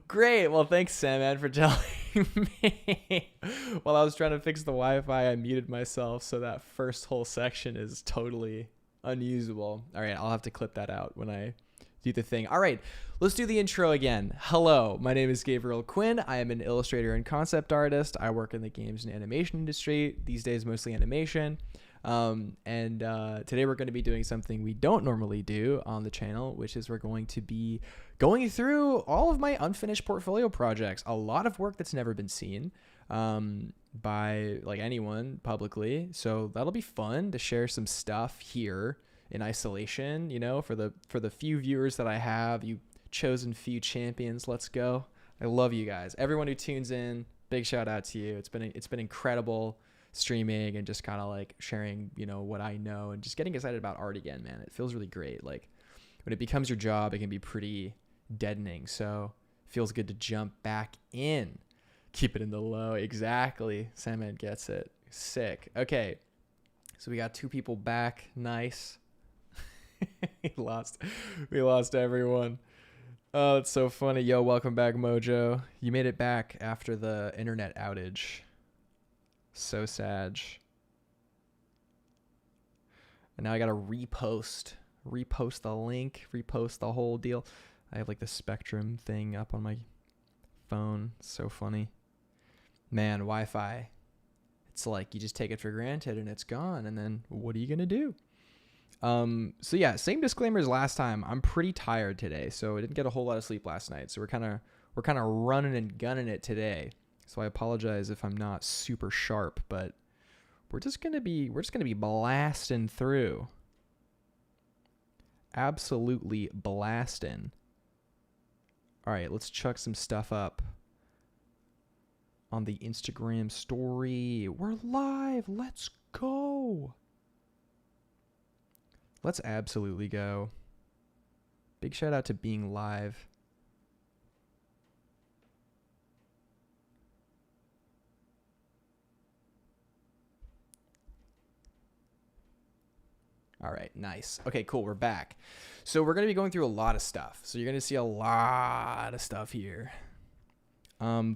Great. Well, thanks, Sam, for telling me. While I was trying to fix the Wi-Fi, I muted myself, so that first whole section is totally unusable. All right, I'll have to clip that out when I do the thing. All right, let's do the intro again. Hello, my name is Gabriel Quinn. I am an illustrator and concept artist. I work in the games and animation industry, these days mostly animation. Today we're going to be doing something we don't normally do on the channel, which is we're going to be going through all of my unfinished portfolio projects. A lot of work that's never been seen by like anyone publicly. So that'll be fun to share some stuff here in isolation, you know, for the few viewers that I have, you chosen few champions. Let's go. I love you guys. Everyone who tunes in, big shout out to you. It's been incredible streaming and just kind of like sharing, you know, what I know and just getting excited about art again, man. It feels really great. Like when it becomes your job, it can be pretty deadening. So it feels good to jump back in. Keep it in the low. Exactly. Sandman gets it. Sick. Okay. So we got two people back. Nice. we lost everyone. Oh, it's so funny. Yo, welcome back, Mojo. You made it back after the internet outage. So sad. And now I gotta repost the link, repost the whole deal. I have like the Spectrum thing up on my phone. So funny. Man, Wi-Fi. It's like you just take it for granted and it's gone. And then what are you gonna do? So yeah, same disclaimer as last time. I'm pretty tired today, so I didn't get a whole lot of sleep last night. So we're kind of running and gunning it today. So I apologize if I'm not super sharp, but we're just gonna be blasting through. Absolutely blasting. All right, let's chuck some stuff up on the Instagram story. We're live. Let's go. Let's absolutely go. Big shout out to being live. All right, nice. Okay, cool, we're back. So we're going to be going through a lot of stuff. So you're going to see a lot of stuff here.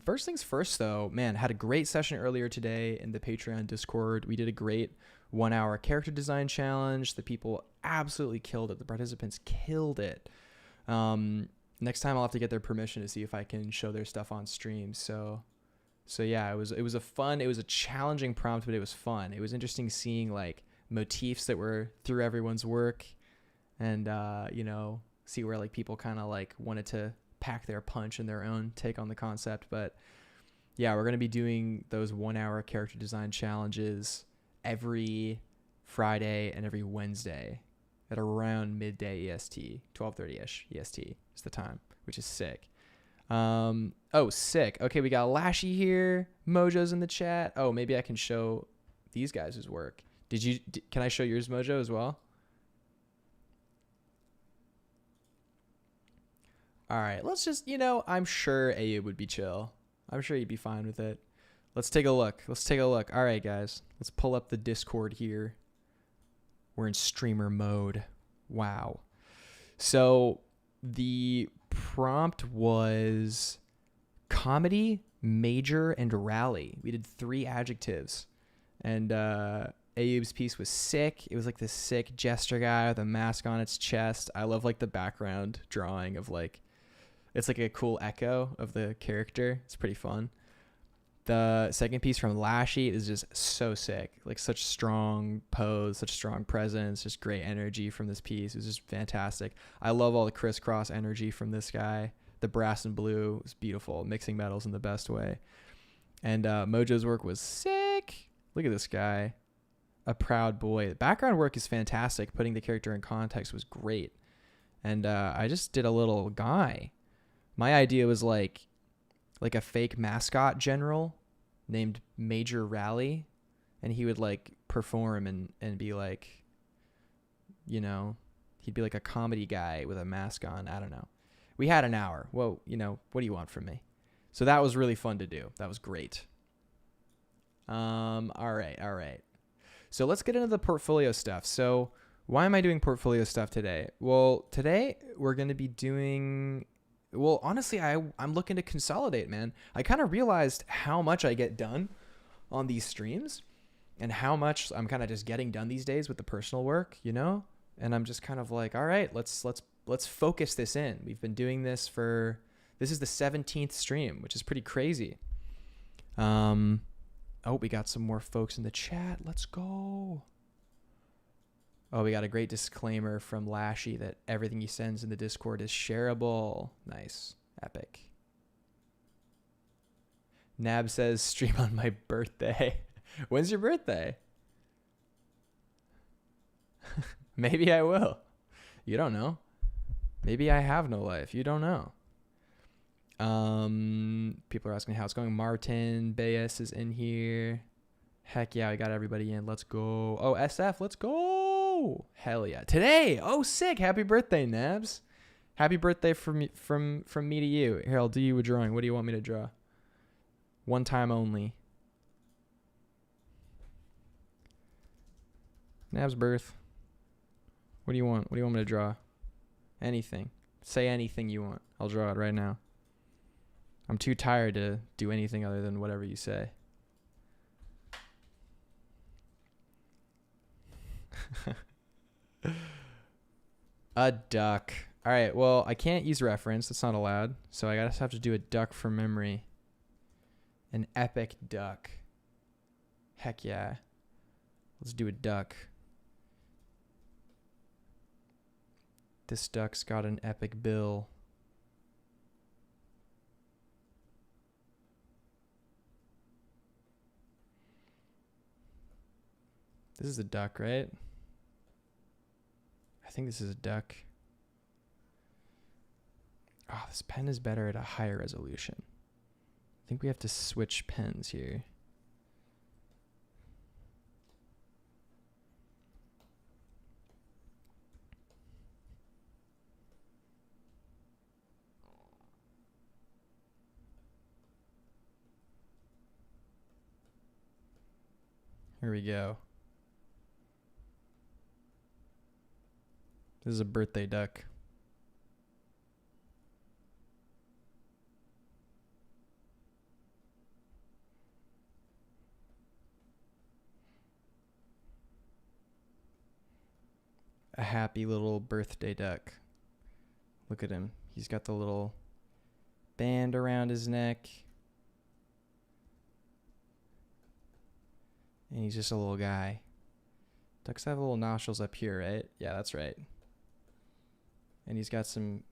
First things first, though, man, had a great session earlier today in the Patreon Discord. We did a great 1 hour character design challenge. The people absolutely killed it. The participants killed it. Next time I'll have to get their permission to see if I can show their stuff on stream. So yeah, it was a challenging prompt, but it was fun. It was interesting seeing like motifs that were through everyone's work and you know, see where like people kind of like wanted to pack their punch and their own take on the concept. But yeah, we're going to be doing those 1 hour character design challenges every Friday and every Wednesday at around midday EST, 12:30ish EST is the time, which is sick. Oh, sick. Okay, we got Lashy here. Mojo's in the chat. Oh, maybe I can show these guys' work. Can I show yours, Mojo, as well? All right, let's just, you know, I'm sure Ayu would be chill. I'm sure he'd be fine with it. Let's take a look. All right, guys, let's pull up the Discord here. We're in streamer mode. Wow. So the prompt was comedy, major, and rally. We did 3 adjectives. And Ayub's piece was sick. It was like this sick jester guy with a mask on its chest. I love like the background drawing of like, it's like a cool echo of the character. It's pretty fun. The second piece from Lashy is just so sick. Like such strong pose, such strong presence, just great energy from this piece. It was just fantastic. I love all the crisscross energy from this guy. The brass and blue was beautiful. Mixing metals in the best way. And Mojo's work was sick. Look at this guy. A proud boy. The background work is fantastic. Putting the character in context was great. And I just did a little guy. My idea was like a fake mascot general named Major Rally, and he would like perform and be like, you know, he'd be like a comedy guy with a mask on. I don't know. We had an hour. Well, you know, what do you want from me? So that was really fun to do. That was great. All right. So let's get into the portfolio stuff. So why am I doing portfolio stuff today? Well, today we're going to be doing Well, honestly, I'm looking to consolidate, man. I kind of realized how much I get done on these streams and how much I'm kind of just getting done these days with the personal work, you know? And I'm just kind of like, all right, let's focus this in. We've been doing this this is the 17th stream, which is pretty crazy. Oh, we got some more folks in the chat. Let's go. Oh, we got a great disclaimer from Lashy that everything he sends in the Discord is shareable. Nice. Epic. Nab says, stream on my birthday. When's your birthday? Maybe I will. You don't know. Maybe I have no life. You don't know. People are asking how it's going. Martin Bayes is in here. Heck yeah, I got everybody in. Let's go. Oh, SF, let's go. Hell yeah. Today. Oh, sick. Happy birthday, Nabs. Happy birthday from me to you. Here, I'll do you a drawing. What do you want me to draw? One time only. Nab's birth. What do you want? What do you want me to draw? Anything. Say anything you want. I'll draw it right now. I'm too tired to do anything other than whatever you say. A duck. All right, well, I can't use reference. That's not allowed. So I just have to do a duck from memory. An epic duck. Heck yeah. Let's do a duck. This duck's got an epic bill. This is a duck, right? I think this is a duck. Oh, this pen is better at a higher resolution. I think we have to switch pens here. Here we go. This is a birthday duck. A happy little birthday duck. Look at him. He's got the little band around his neck. And he's just a little guy. Ducks have little nostrils up here, right? Yeah, that's right. And he's got some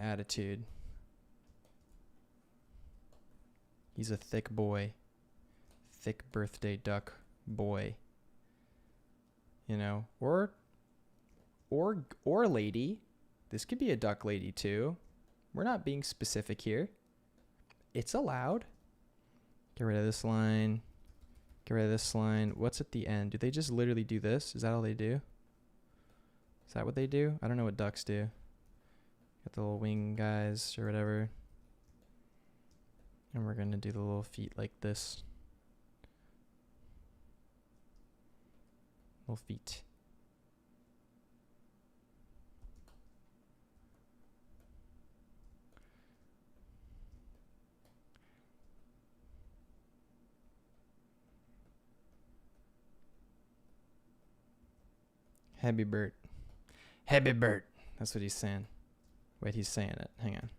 attitude. He's a thick boy. Thick birthday duck boy. You know, or lady. This could be a duck lady too. We're not being specific here. It's allowed. Get rid of this line. Get rid of this line. What's at the end? Do they just literally do this? Is that all they do? Is that what they do? I don't know what ducks do. Got the little wing guys or whatever. And we're going to do the little feet like this. Little feet. Happy Bert. Happy Bert. That's what he's saying. Wait, he's saying it. Hang on.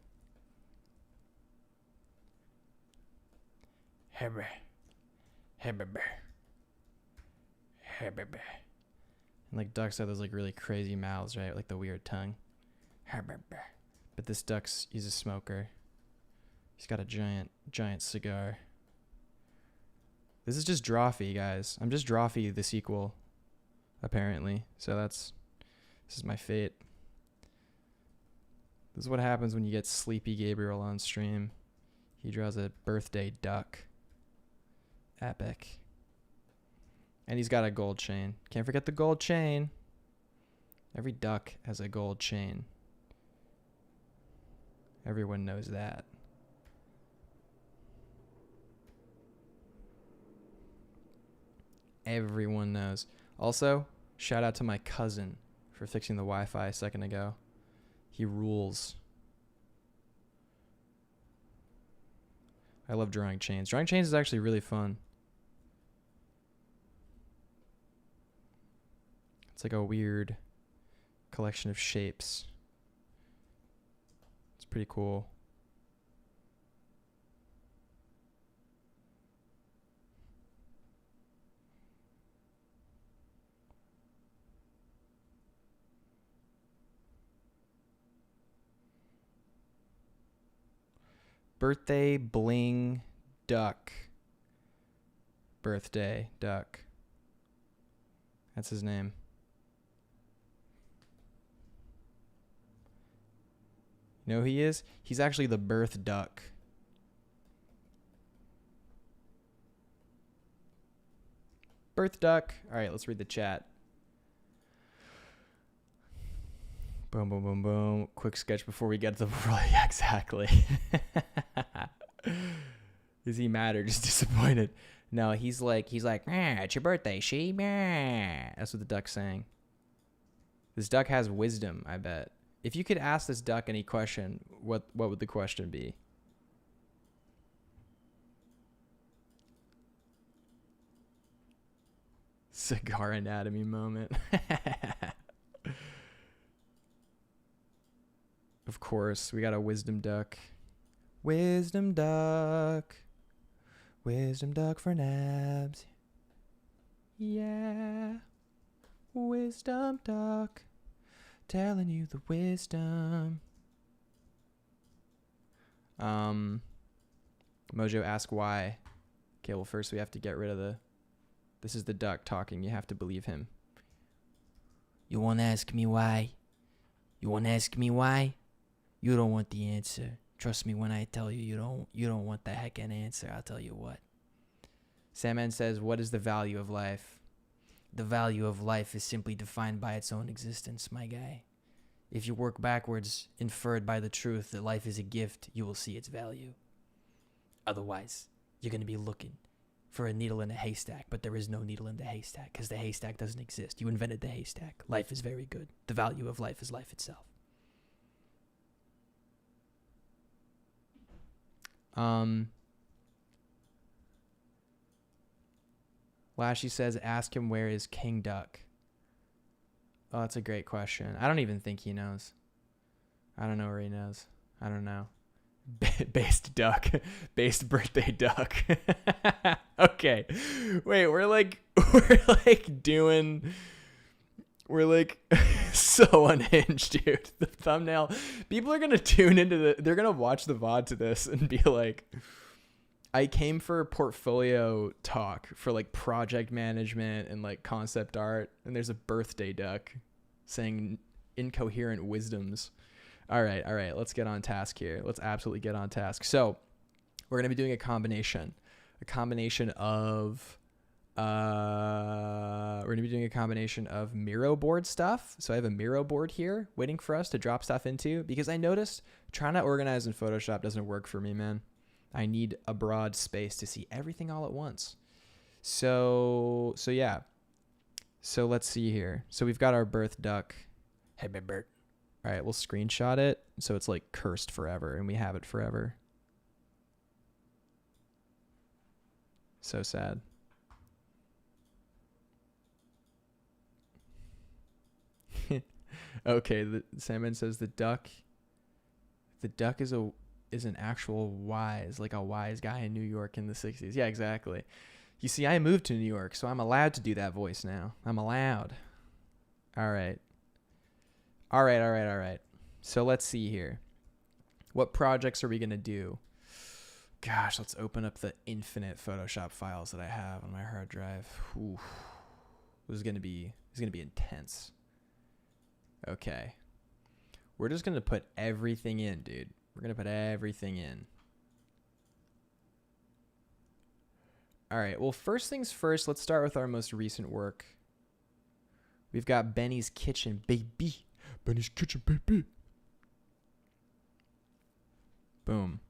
Happy. Happy Bert. Happy Bert. And like ducks have those like really crazy mouths, right? Like the weird tongue. Happy Bert. But this he's a smoker. He's got a giant cigar. This is just Drawfee, guys. I'm just Drawfee the sequel. Apparently. So this is my fate. This is what happens when you get Sleepy Gabriel on stream. He draws a birthday duck. Epic. And he's got a gold chain. Can't forget the gold chain. Every duck has a gold chain. Everyone knows that. Everyone knows. Also, shout out to my cousin for fixing the Wi-Fi a second ago. He rules. I love drawing chains. Drawing chains is actually really fun. It's like a weird collection of shapes. It's pretty cool. Birthday bling duck. Birthday duck. That's his name. You know who he is? He's actually the birth duck. Birth duck. All right, let's read the chat. Boom, boom, boom, boom. Quick sketch before we get to the yeah, exactly. Is he mad or just disappointed? No, he's like, it's your birthday, she. That's what the duck's saying. This duck has wisdom, I bet. If you could ask this duck any question, what would the question be? Cigar anatomy moment. Of course, we got a wisdom duck. Wisdom duck. Wisdom duck for nabs. Yeah. Wisdom duck. Telling you the wisdom. Mojo, ask why. Okay, well, first we have to get rid of the... This is the duck talking. You have to believe him. You want to ask me why? You want to ask me why? You don't want the answer. Trust me when I tell you you don't want the heckin' answer. I'll tell you what. Sandman says, what is the value of life? The value of life is simply defined by its own existence, my guy. If you work backwards, inferred by the truth that life is a gift, you will see its value. Otherwise, you're going to be looking for a needle in a haystack, but there is no needle in the haystack because the haystack doesn't exist. You invented the haystack. Life is very good. The value of life is life itself. Lashy says, ask him where is King Duck. Oh, that's a great question. I don't even think he knows. I don't know where he knows. I don't know. Based duck. Based birthday duck. Okay. Wait, we're like so unhinged, dude. The thumbnail. People are gonna tune into they're gonna watch the VOD to this and be like, I came for portfolio talk for like project management and like concept art, and there's a birthday duck saying incoherent wisdoms. All right, let's get on task here. Let's absolutely get on task. So we're gonna be doing a combination of Miro board stuff. So I have a Miro board here waiting for us to drop stuff into, because I noticed trying to organize in Photoshop doesn't work for me, man. I need a broad space to see everything all at once. So yeah. So let's see here. So we've got our birth duck. Hey, Bert. All right, we'll screenshot it so it's like cursed forever and we have it forever. So sad. Okay, Salmon says the duck is an actual wise, like a wise guy in New York in the 60s. Yeah, exactly. You see, I moved to New York, so I'm allowed to do that voice now. I'm allowed. All right. So let's see here. What projects are we going to do? Gosh, let's open up the infinite Photoshop files that I have on my hard drive. Ooh. This is going to be intense. Okay. We're just going to put everything in, dude. We're going to put everything in. All right. Well, first things first, let's start with our most recent work. We've got Benny's Kitchen, baby. Benny's Kitchen, baby. Boom.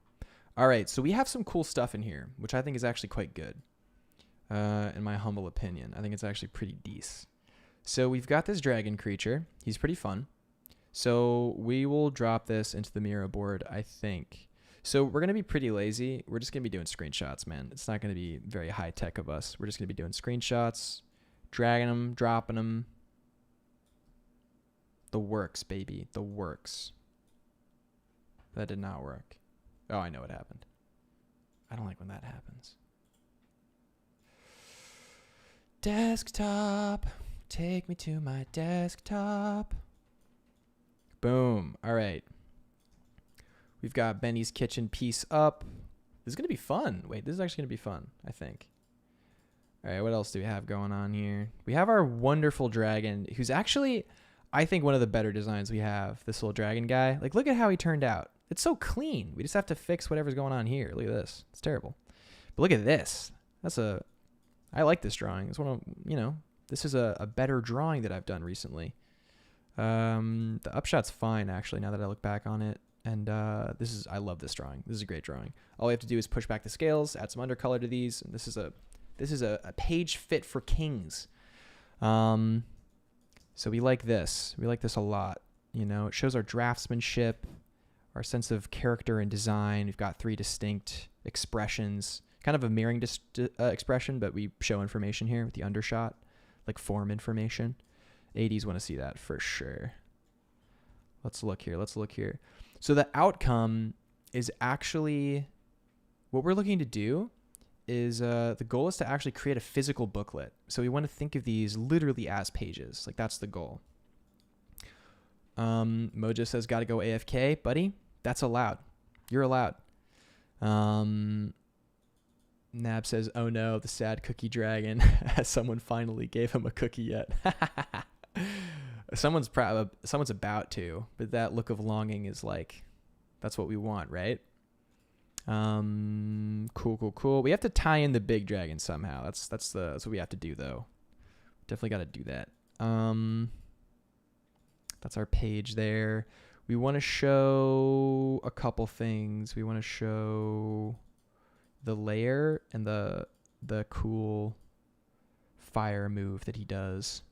All right. So we have some cool stuff in here, which I think is actually quite good. In my humble opinion, I think it's actually pretty decent. So we've got this dragon creature. He's pretty fun. So we will drop this into the Miro board, I think. So we're going to be pretty lazy. We're just going to be doing screenshots, man. It's not going to be very high tech of us. We're just going to be doing screenshots, dragging them, dropping them. The works, baby. The works. That did not work. Oh, I know what happened. I don't like when that happens. Desktop. Take me to my desktop. Boom. All right. We've got Benny's Kitchen piece up. This is going to be fun. Wait, this is actually going to be fun, I think. All right, what else do we have going on here? We have our wonderful dragon, who's actually, I think, one of the better designs we have. This little dragon guy. Like, look at how he turned out. It's so clean. We just have to fix whatever's going on here. Look at this. It's terrible. But look at this. I like this drawing. It's one of, this is a better drawing that I've done recently. The upshot's fine, actually, now that I look back on it. And I love this drawing. This is a great drawing. All we have to do is push back the scales, add some undercolor to these. And this is a page fit for kings. So we like this. We like this a lot. It shows our draftsmanship, our sense of character and design. We've got 3 distinct expressions, kind of a mirroring expression, but we show information here with the undershot, like form information. ADs want to see that for sure. Let's look here. So the outcome is actually, what we're looking to do is, the goal is to actually create a physical booklet. So we want to think of these literally as pages. Like, that's the goal. Mojo says, gotta go AFK, buddy. That's allowed. You're allowed. Nab says, oh no, the sad cookie dragon. Has someone finally gave him a cookie yet? Someone's about to, but that look of longing is like, that's what we want, right? Cool. We have to tie in the big dragon somehow. That's what we have to do, though. Definitely got to do that. That's our page there. We want to show a couple things. We want to show the layer and the cool fire move that he does.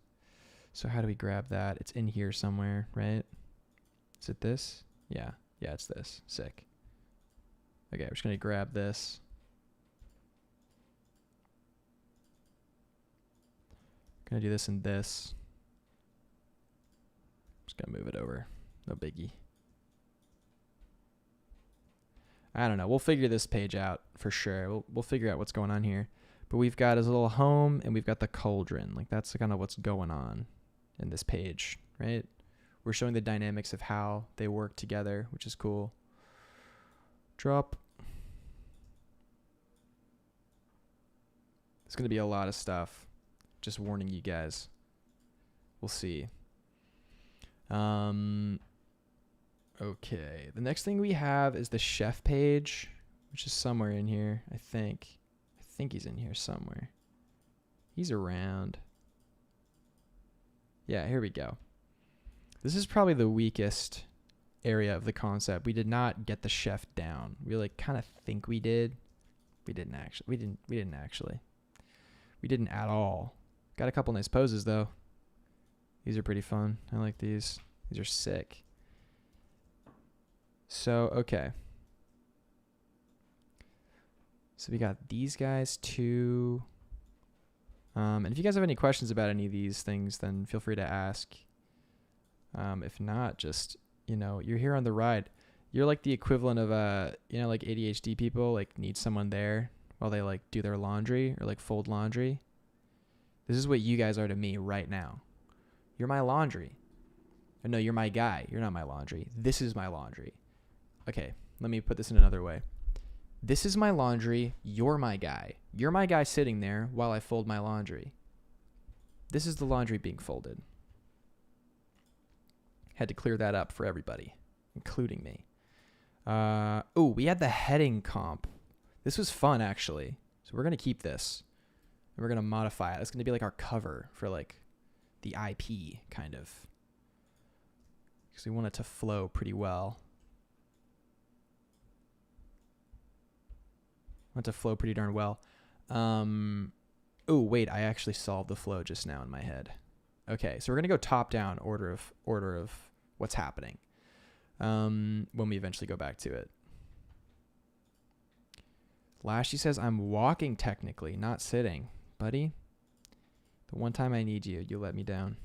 So how do we grab that? It's in here somewhere, right? Is it this? Yeah, it's this. Sick. Okay, we're just going to grab this. Going to do this and this. Just going to move it over. No biggie. I don't know. We'll figure this page out for sure. We'll figure out what's going on here. But we've got his little home and we've got the cauldron. Like, that's kind of what's going on in this page, right? We're showing the dynamics of how they work together, which is cool. Drop. It's going to be a lot of stuff. Just warning you guys. We'll see. Okay. The next thing we have is the chef page, which is somewhere in here, I think. I think he's in here somewhere. He's around. Yeah, here we go. This is probably the weakest area of the concept. We did not get the chef down. We like kind of think we did. We didn't actually. We didn't at all. Got a couple nice poses though. These are pretty fun. I like these. These are sick. So, okay. So we got these guys too. And if you guys have any questions about any of these things, then feel free to ask. If not, just, you're here on the ride. You're like the equivalent of, like ADHD people, like need someone there while they like do their laundry or like fold laundry. This is what you guys are to me right now. You're my laundry. Or no, you're my guy. You're not my laundry. This is my laundry. Okay, let me put this in another way. This is my laundry. You're my guy. You're my guy sitting there while I fold my laundry. This is the laundry being folded. Had to clear that up for everybody, including me. We had the heading comp. This was fun, actually. So we're going to keep this. And we're going to modify it. It's going to be like our cover for like the IP, kind of. Because we want it to flow pretty well. Want it to flow pretty darn well. Wait, I actually solved the flow just now in my head. Okay, so we're gonna go top down order of what's happening. When we eventually go back to it. Lashy says, I'm walking technically, not sitting. Buddy, the one time I need you, you let me down.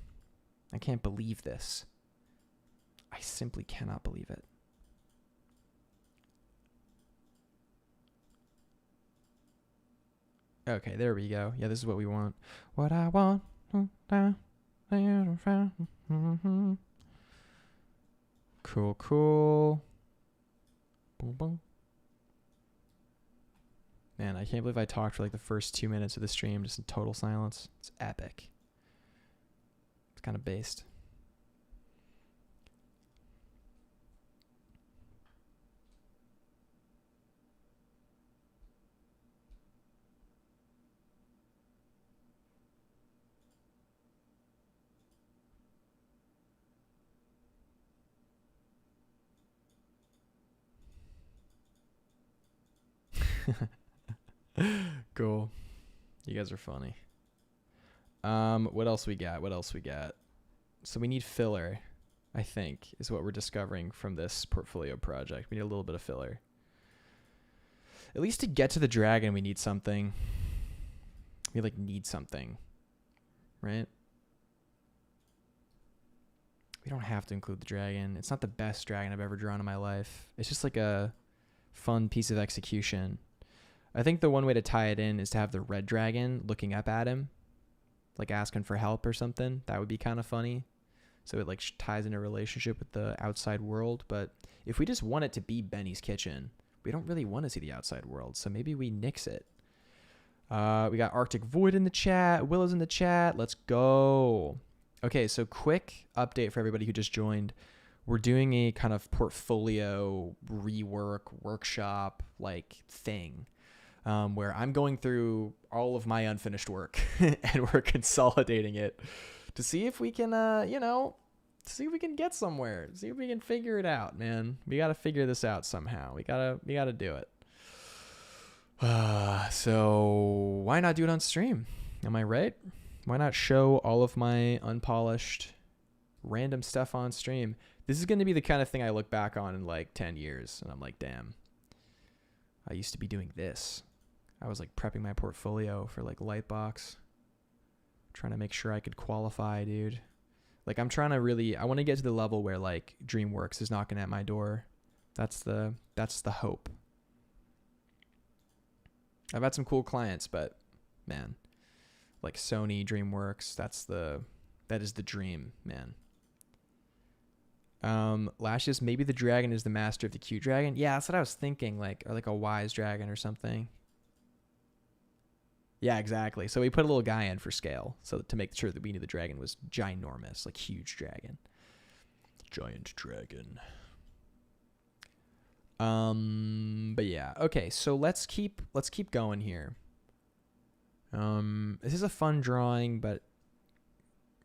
I can't believe this. I simply cannot believe it. Okay, there we go. Yeah, this is what we want. What I want. Cool, cool. Boom, boom. Man, I can't believe I talked for like the first 2 minutes of the stream just in total silence. It's epic. It's kind of based. Cool. You guys are funny. What else we got? So we need filler, I think, is what we're discovering from this portfolio project. We need a little bit of filler. At least to get to the dragon, we need something. We need something, right? We don't have to include the dragon. It's not the best dragon I've ever drawn in my life. It's just like a fun piece of execution. I think the one way to tie it in is to have the red dragon looking up at him, like asking for help or something. That would be kind of funny. So it ties in a relationship with the outside world. But if we just want it to be Benny's kitchen, we don't really want to see the outside world. So maybe we nix it. We got Arctic Void in the chat. Willow's in the chat. Let's go. Okay, so quick update for everybody who just joined. We're doing a kind of portfolio rework workshop thing. Where I'm going through all of my unfinished work and we're consolidating it to see if we can, see if we can get somewhere, see if we can figure it out, man. We got to figure this out somehow. We gotta do it. So why not do it on stream? Am I right? Why not show all of my unpolished random stuff on stream? This is going to be the kind of thing I look back on in 10 years and I'm like, damn, I used to be doing this. I was prepping my portfolio for Lightbox, trying to make sure I could qualify, dude. I'm trying to I want to get to the level where DreamWorks is knocking at my door. That's the hope. I've had some cool clients, but man, Sony, DreamWorks, that is the dream, man. Lashes, maybe the dragon is the master of the cute dragon. Yeah, that's what I was thinking, or a wise dragon or something. Yeah, exactly. So we put a little guy in for scale, so to make sure that we knew the dragon was ginormous, huge dragon. Giant dragon. But yeah, okay. So let's keep going here. This is a fun drawing, but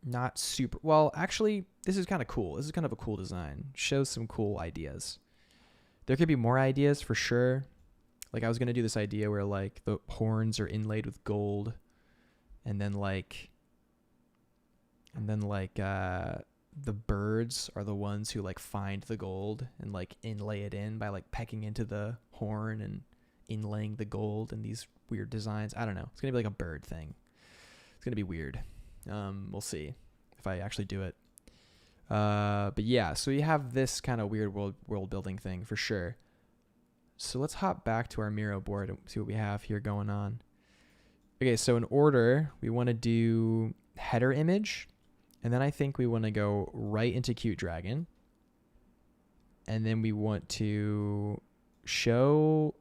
not super. Well, actually, this is kind of cool. This is kind of a cool design. Shows some cool ideas. There could be more ideas for sure. I was going to do this idea where the horns are inlaid with gold and then the birds are the ones who find the gold and inlay it in by pecking into the horn and inlaying the gold and these weird designs. I don't know. It's going to be a bird thing. It's going to be weird. We'll see if I actually do it. But yeah, so we have this kind of weird world building thing for sure. So let's hop back to our Miro board and see what we have here going on. Okay, so in order, we want to do header image. And then I think we want to go right into cute dragon. And then we want to show,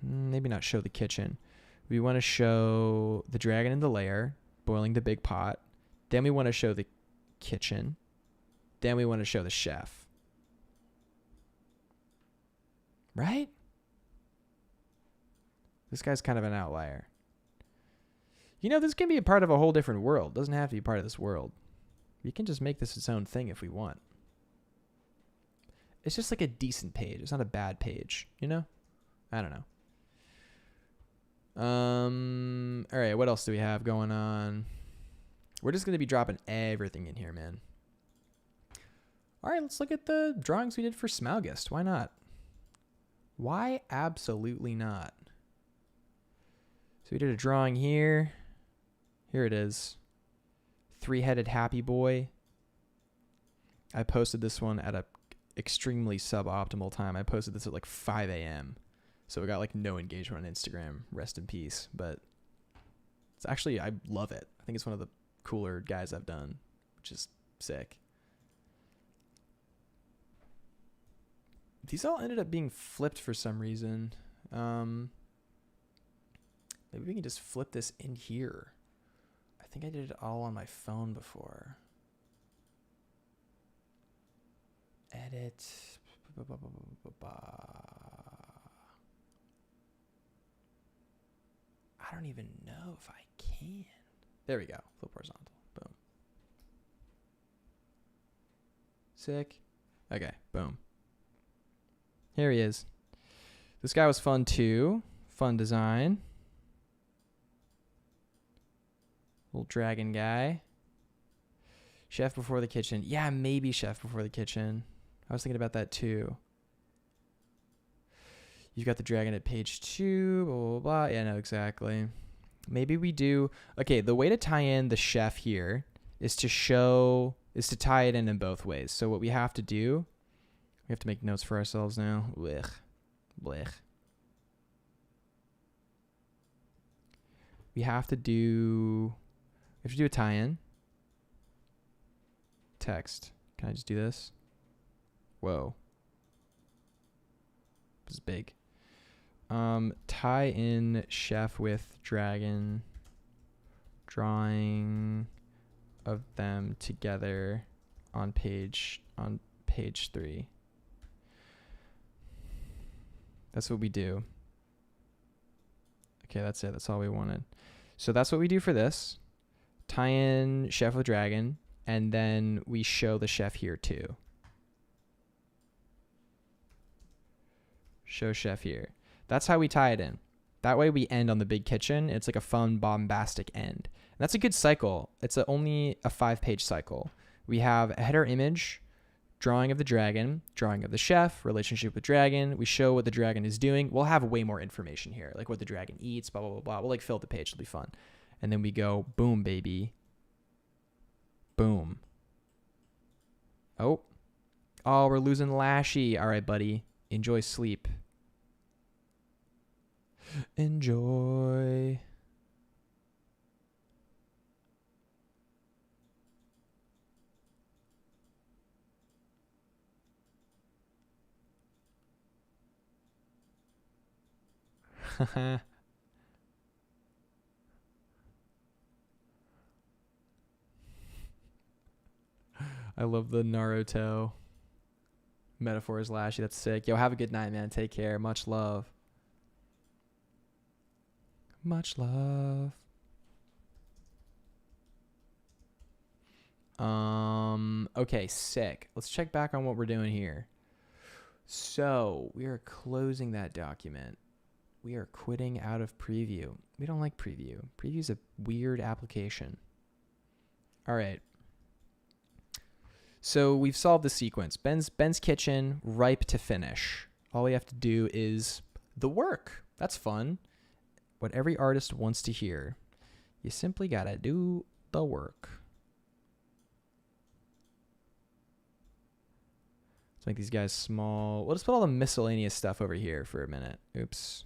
maybe not show the kitchen. We want to show the dragon in the lair, boiling the big pot. Then we want to show the kitchen. Then we want to show the chef. Right? This guy's kind of an outlier. This can be a part of a whole different world. It doesn't have to be part of this world. We can just make this its own thing if we want. It's just a decent page. It's not a bad page, I don't know. All right, what else do we have going on? We're just going to be dropping everything in here, man. All right, let's look at the drawings we did for Smaugust. Why not? Why absolutely not? So we did a drawing here. Here it is. Three-headed happy boy. I posted this one at a extremely suboptimal time. I posted this at like 5 a.m. So it got like no engagement on Instagram. Rest in peace. But it's actually, I love it. I think it's one of the cooler guys I've done, which is sick. These all ended up being flipped for some reason. Maybe we can just flip this in here. I think I did it all on my phone before. Edit. I don't even know if I can. There we go. Flip horizontal. Boom. Sick. Okay. Boom. Here he is. This guy was fun too. Fun design. Little dragon guy. Chef before the kitchen. Yeah, maybe chef before the kitchen. I was thinking about that too. You've got the dragon at page 2, blah, blah, blah. Yeah, no, exactly. Maybe we do... Okay, the way to tie in the chef here is to tie it in both ways. So what we have to do... We have to make notes for ourselves now. Blech. Blech. We have to do a tie-in. Text. Can I just do this? Whoa. This is big. Tie in chef with dragon. Drawing of them together on page 3. That's what we do. Okay, that's it. That's all we wanted. So that's what we do for this. Tie in chef with dragon, and then we show the chef here too. Show chef here. That's how we tie it in. That way we end on the big kitchen. It's like a fun, bombastic end. And that's a good cycle. It's only a 5-page cycle. We have a header image, drawing of the dragon, drawing of the chef, relationship with dragon. We show what the dragon is doing. We'll have way more information here, like what the dragon eats, blah, blah, blah, blah. We'll like fill up the page. It'll be fun. And then we go, boom, baby. Boom. Oh, we're losing Lashy. All right, buddy. Enjoy sleep. Enjoy. I love the Naruto metaphors, Lashy. That's sick. Yo, have a good night, man. Take care. Much love. Much love. Okay, sick. Let's check back on what we're doing here. So we are closing that document. We are quitting out of preview. We don't like preview. Preview is a weird application. All right. So we've solved the sequence. Ben's kitchen, ripe to finish. All we have to do is the work. That's fun. What every artist wants to hear. You simply gotta do the work. Let's make these guys small. We'll just put all the miscellaneous stuff over here for a minute. Oops.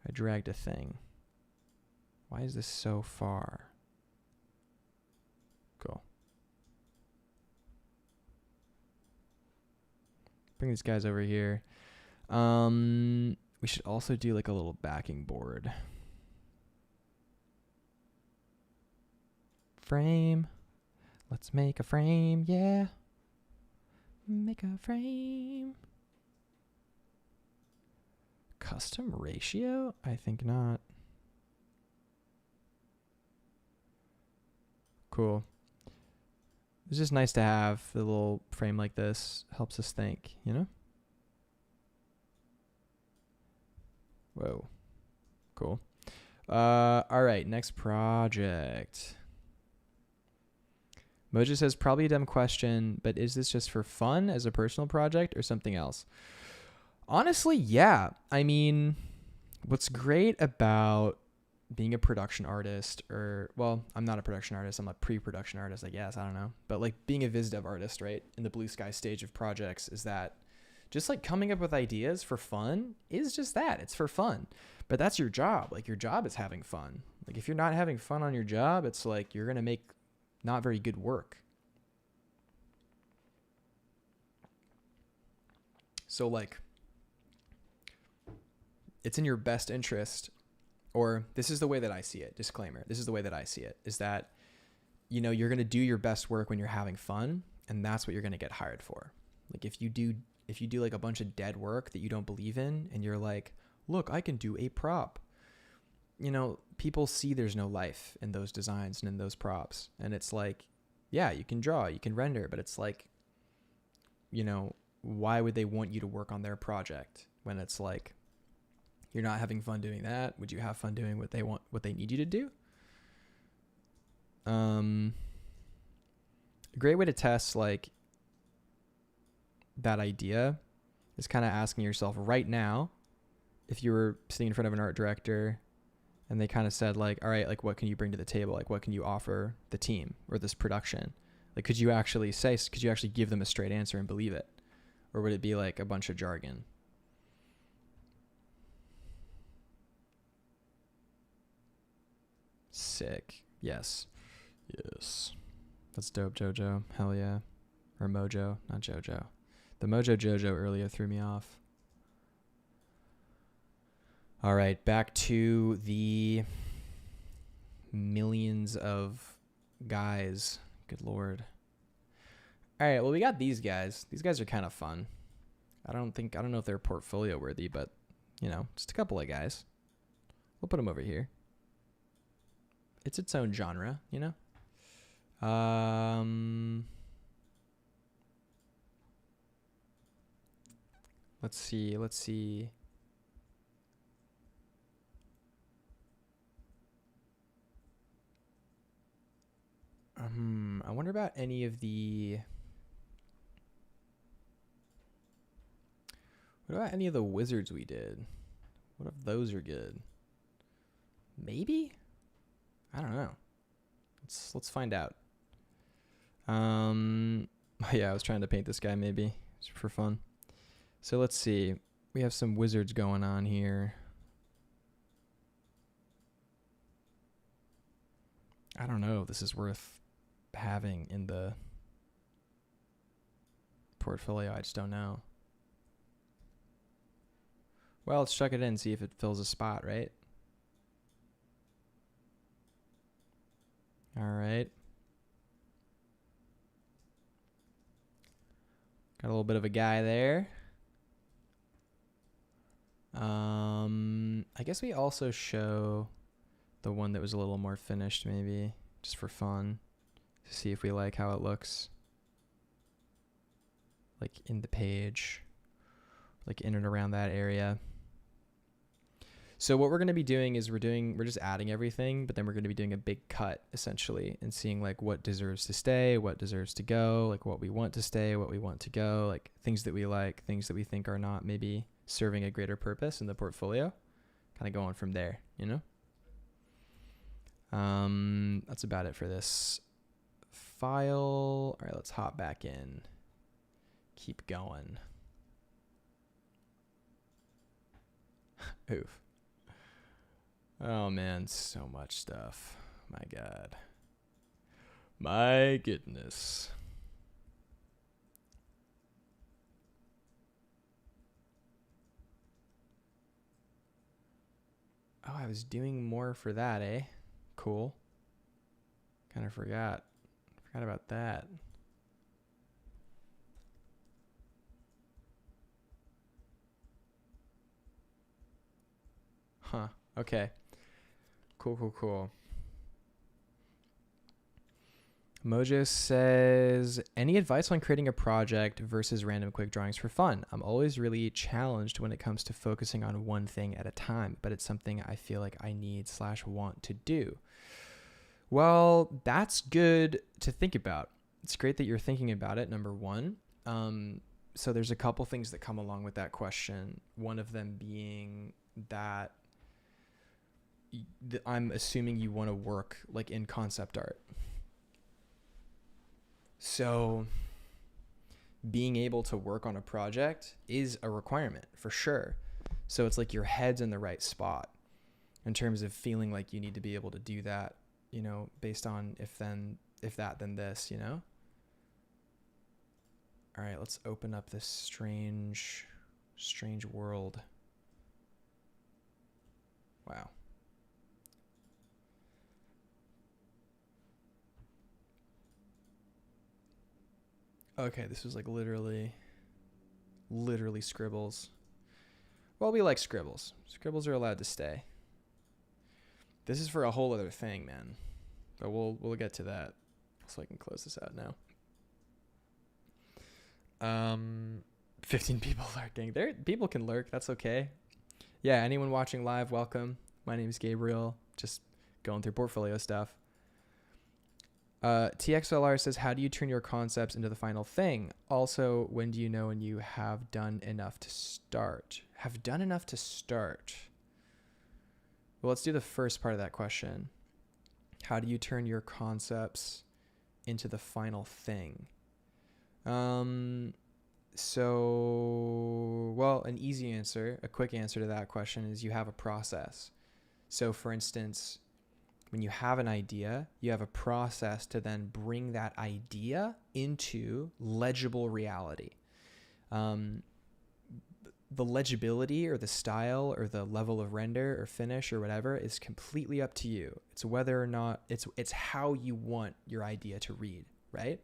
I dragged a thing. Why is this so far? Cool. Bring these guys over here. We should also do like a little backing board. Frame. Let's make a frame, yeah. Make a frame. Custom ratio? I think not. Cool. It's just nice to have the little frame like this. Helps us think, you know? Whoa. Cool. All right, next project. Mojo says, probably a dumb question, but is this just for fun as a personal project or something else? Honestly, yeah. I mean, what's great about being a production artist, or, well, I'm not a production artist, I'm a pre-production artist, I guess, I don't know. But like being a viz dev artist, right, in the blue sky stage of projects, is that just like coming up with ideas for fun is just that. It's for fun. But that's your job. Like your job is having fun. Like if you're not having fun on your job, it's like you're going to make not very good work. So like it's in your best interest, or this is the way that I see it. Disclaimer. This is the way that I see it, is that, you know, you're going to do your best work when you're having fun, and that's what you're going to get hired for. Like if you do like a bunch of dead work that you don't believe in, and you're like, look, I can do a prop, you know, people see there's no life in those designs and in those props. And it's like, yeah, you can draw, you can render, but it's like, you know, why would they want you to work on their project when it's like, you're not having fun doing that? Would you have fun doing what they need you to do? A great way to test like that idea is kind of asking yourself right now, if you were sitting in front of an art director and they kind of said like, all right, like what can you bring to the table? Like what can you offer the team or this production? Like could you actually give them a straight answer and believe it? Or would it be like a bunch of jargon? Sick. Yes. That's dope, Jojo. Hell yeah. Or Mojo, not Jojo. The Mojo Jojo earlier threw me off. All right, back to the millions of guys. Good Lord. All right, well, we got these guys. These guys are kind of fun. I don't know if they're portfolio worthy, but, you know, just a couple of guys. We'll put them over here. It's its own genre, you know? Let's see. I wonder about any of the... What about any of the wizards we did? What if those are good? Maybe? I don't know. Let's find out. Yeah, I was trying to paint this guy maybe just for fun. So let's see. We have some wizards going on here. I don't know if this is worth having in the portfolio. I just don't know. Well, let's chuck it in and see if it fills a spot, right? All right. Got a little bit of a guy there. I guess we also show the one that was a little more finished, maybe, just for fun, to see if we like how it looks. Like in the page, like in and around that area. So what we're going to be doing is we're just adding everything, but then we're going to be doing a big cut essentially and seeing like what deserves to stay, what deserves to go, like what we want to stay, what we want to go, like things that we like, things that we think are not maybe serving a greater purpose in the portfolio, kind of going from there, you know? That's about it for this file. All right, let's hop back in. Keep going. Oof. Oh man, so much stuff. My God. My goodness. Oh, I was doing more for that, eh? Cool. Kind of forgot. Forgot about that. Huh. Okay. Cool. Mojo says, any advice on creating a project versus random quick drawings for fun? I'm always really challenged when it comes to focusing on one thing at a time, but it's something I feel like I need/want to do. Well, that's good to think about. It's great that you're thinking about it, number one. so there's a couple things that come along with that question. One of them being that I'm assuming you want to work like in concept art. So being able to work on a project is a requirement for sure. So it's like your head's in the right spot in terms of feeling like you need to be able to do that, you know, based on if that, then this, you know? All right, let's open up this strange world. Wow. Okay, this was like literally scribbles. Well, we like scribbles. Scribbles are allowed to stay. This is for a whole other thing, man. But we'll get to that. So I can close this out now. 15 people lurking. People can lurk. That's okay. Yeah, anyone watching live, welcome. My name is Gabriel. Just going through portfolio stuff. TXLR says, how do you turn your concepts into the final thing? Also, when do you know when you have done enough to start? Have done enough to start. Well, let's do the first part of that question. How do you turn your concepts into the final thing? So, well, an easy answer, a quick answer to that question is you have a process. So, for instance, when you have an idea, you have a process to then bring that idea into legible reality. The legibility or the style or the level of render or finish or whatever is completely up to you. It's whether or not it's how you want your idea to read, right?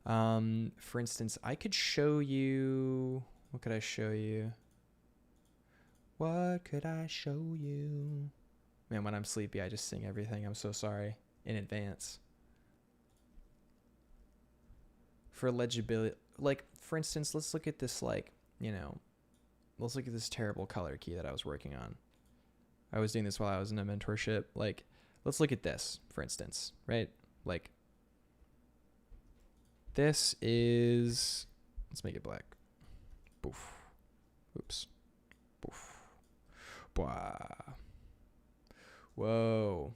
For instance, I could show you, what could I show you? What could I show you? Man, when I'm sleepy, I just sing everything. I'm so sorry in advance. For legibility, like, for instance, let's look at this, like, you know, let's look at this terrible color key that I was working on. I was doing this while I was in a mentorship. Like, let's look at this, for instance, right? Like, this is, let's make it black. Boof. Oops. Boof. Bwah. Whoa.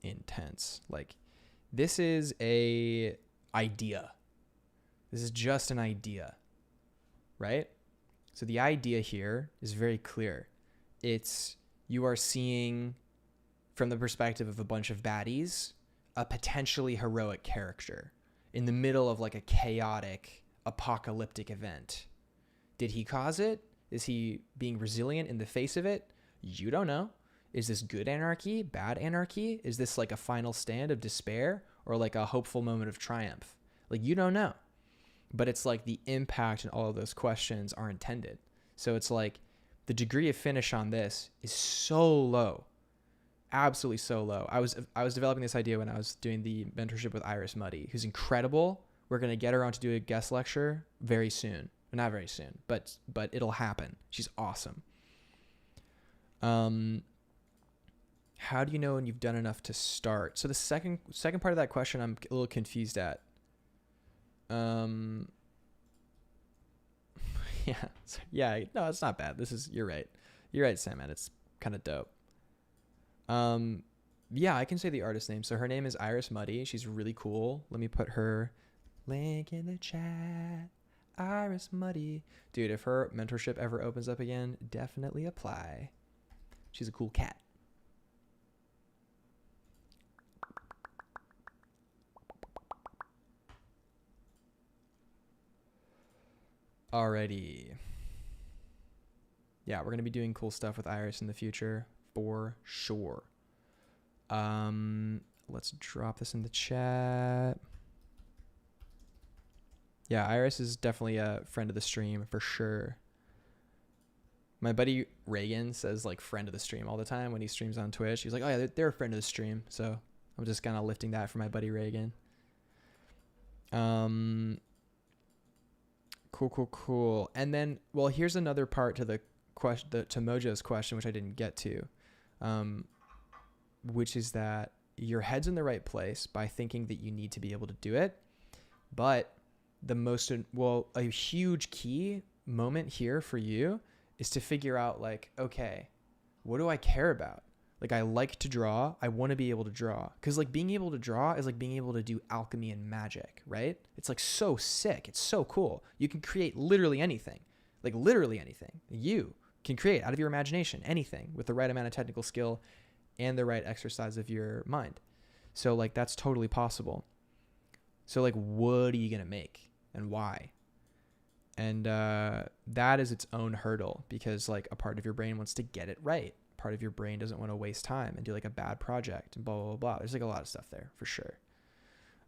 Intense. Like, this is a idea. This is just an idea, right? So the idea here is very clear. It's, you are seeing from the perspective of a bunch of baddies, a potentially heroic character in the middle of like a chaotic apocalyptic event. Did he cause it? Is he being resilient in the face of it? You don't know. Is this good anarchy, bad anarchy? Is this like a final stand of despair or like a hopeful moment of triumph? Like, you don't know. But it's like the impact and all of those questions are intended. So it's like the degree of finish on this is so low. Absolutely so low. I was developing this idea when I was doing the mentorship with Iris Muddy, who's incredible. We're going to get her on to do a guest lecture very soon. Not very soon, but it'll happen. She's awesome. How do you know when you've done enough to start? So the second part of that question, I'm a little confused at. Yeah, no, it's not bad. You're right. You're right, Sam, man. It's kind of dope. Yeah, I can say the artist name. So her name is Iris Muddy. She's really cool. Let me put her link in the chat. Iris Muddy. Dude, if her mentorship ever opens up again, definitely apply. She's a cool cat. Alrighty. Yeah, we're going to be doing cool stuff with Iris in the future for sure. Let's drop this in the chat. Yeah, Iris is definitely a friend of the stream for sure. My buddy Reagan says like friend of the stream all the time when he streams on Twitch. He's like, oh yeah, they're a friend of the stream. So I'm just kind of lifting that for my buddy Reagan. Cool. And then, well, here's another part to the question, to Mojo's question, which I didn't get to, which is that your head's in the right place by thinking that you need to be able to do it, but a huge key moment here for you is to figure out like, okay, what do I care about? Like, I like to draw. I want to be able to draw. Because, like, being able to draw is like being able to do alchemy and magic, right? It's, like, so sick. It's so cool. You can create literally anything. Like, literally anything. You can create out of your imagination anything with the right amount of technical skill and the right exercise of your mind. So, like, that's totally possible. So, like, what are you going to make and why? And that is its own hurdle because, like, a part of your brain wants to get it right. Part of your brain doesn't want to waste time and do like a bad project and blah, blah, blah. There's like a lot of stuff there for sure.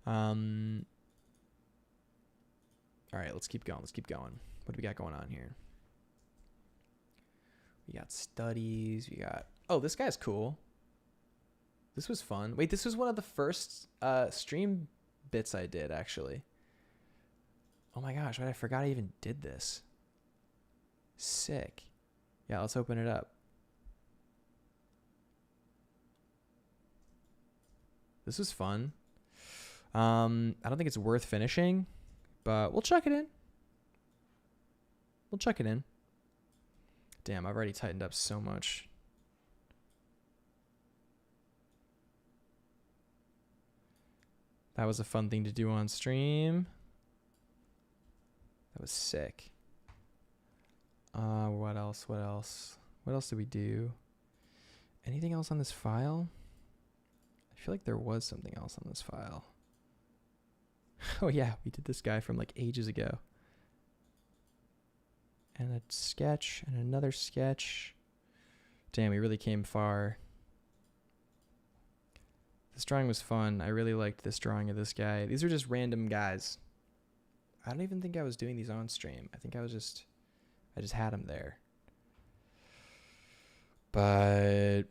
All right, let's keep going. What do we got going on here? We got studies. Oh, this guy's cool. This was fun. Wait, this was one of the first stream bits I did actually. Oh my gosh, I forgot I even did this. Sick. Yeah, let's open it up. This was fun. I don't think it's worth finishing, but we'll check it in. Damn, I've already tightened up so much. That was a fun thing to do on stream. That was sick. What else? What else did we do? Anything else on this file? I feel like there was something else on this file. Oh yeah, we did this guy from like ages ago. And a sketch and another sketch. Damn, we really came far. This drawing was fun. I really liked this drawing of this guy. These are just random guys. I don't even think I was doing these on stream. I think I just had them there. But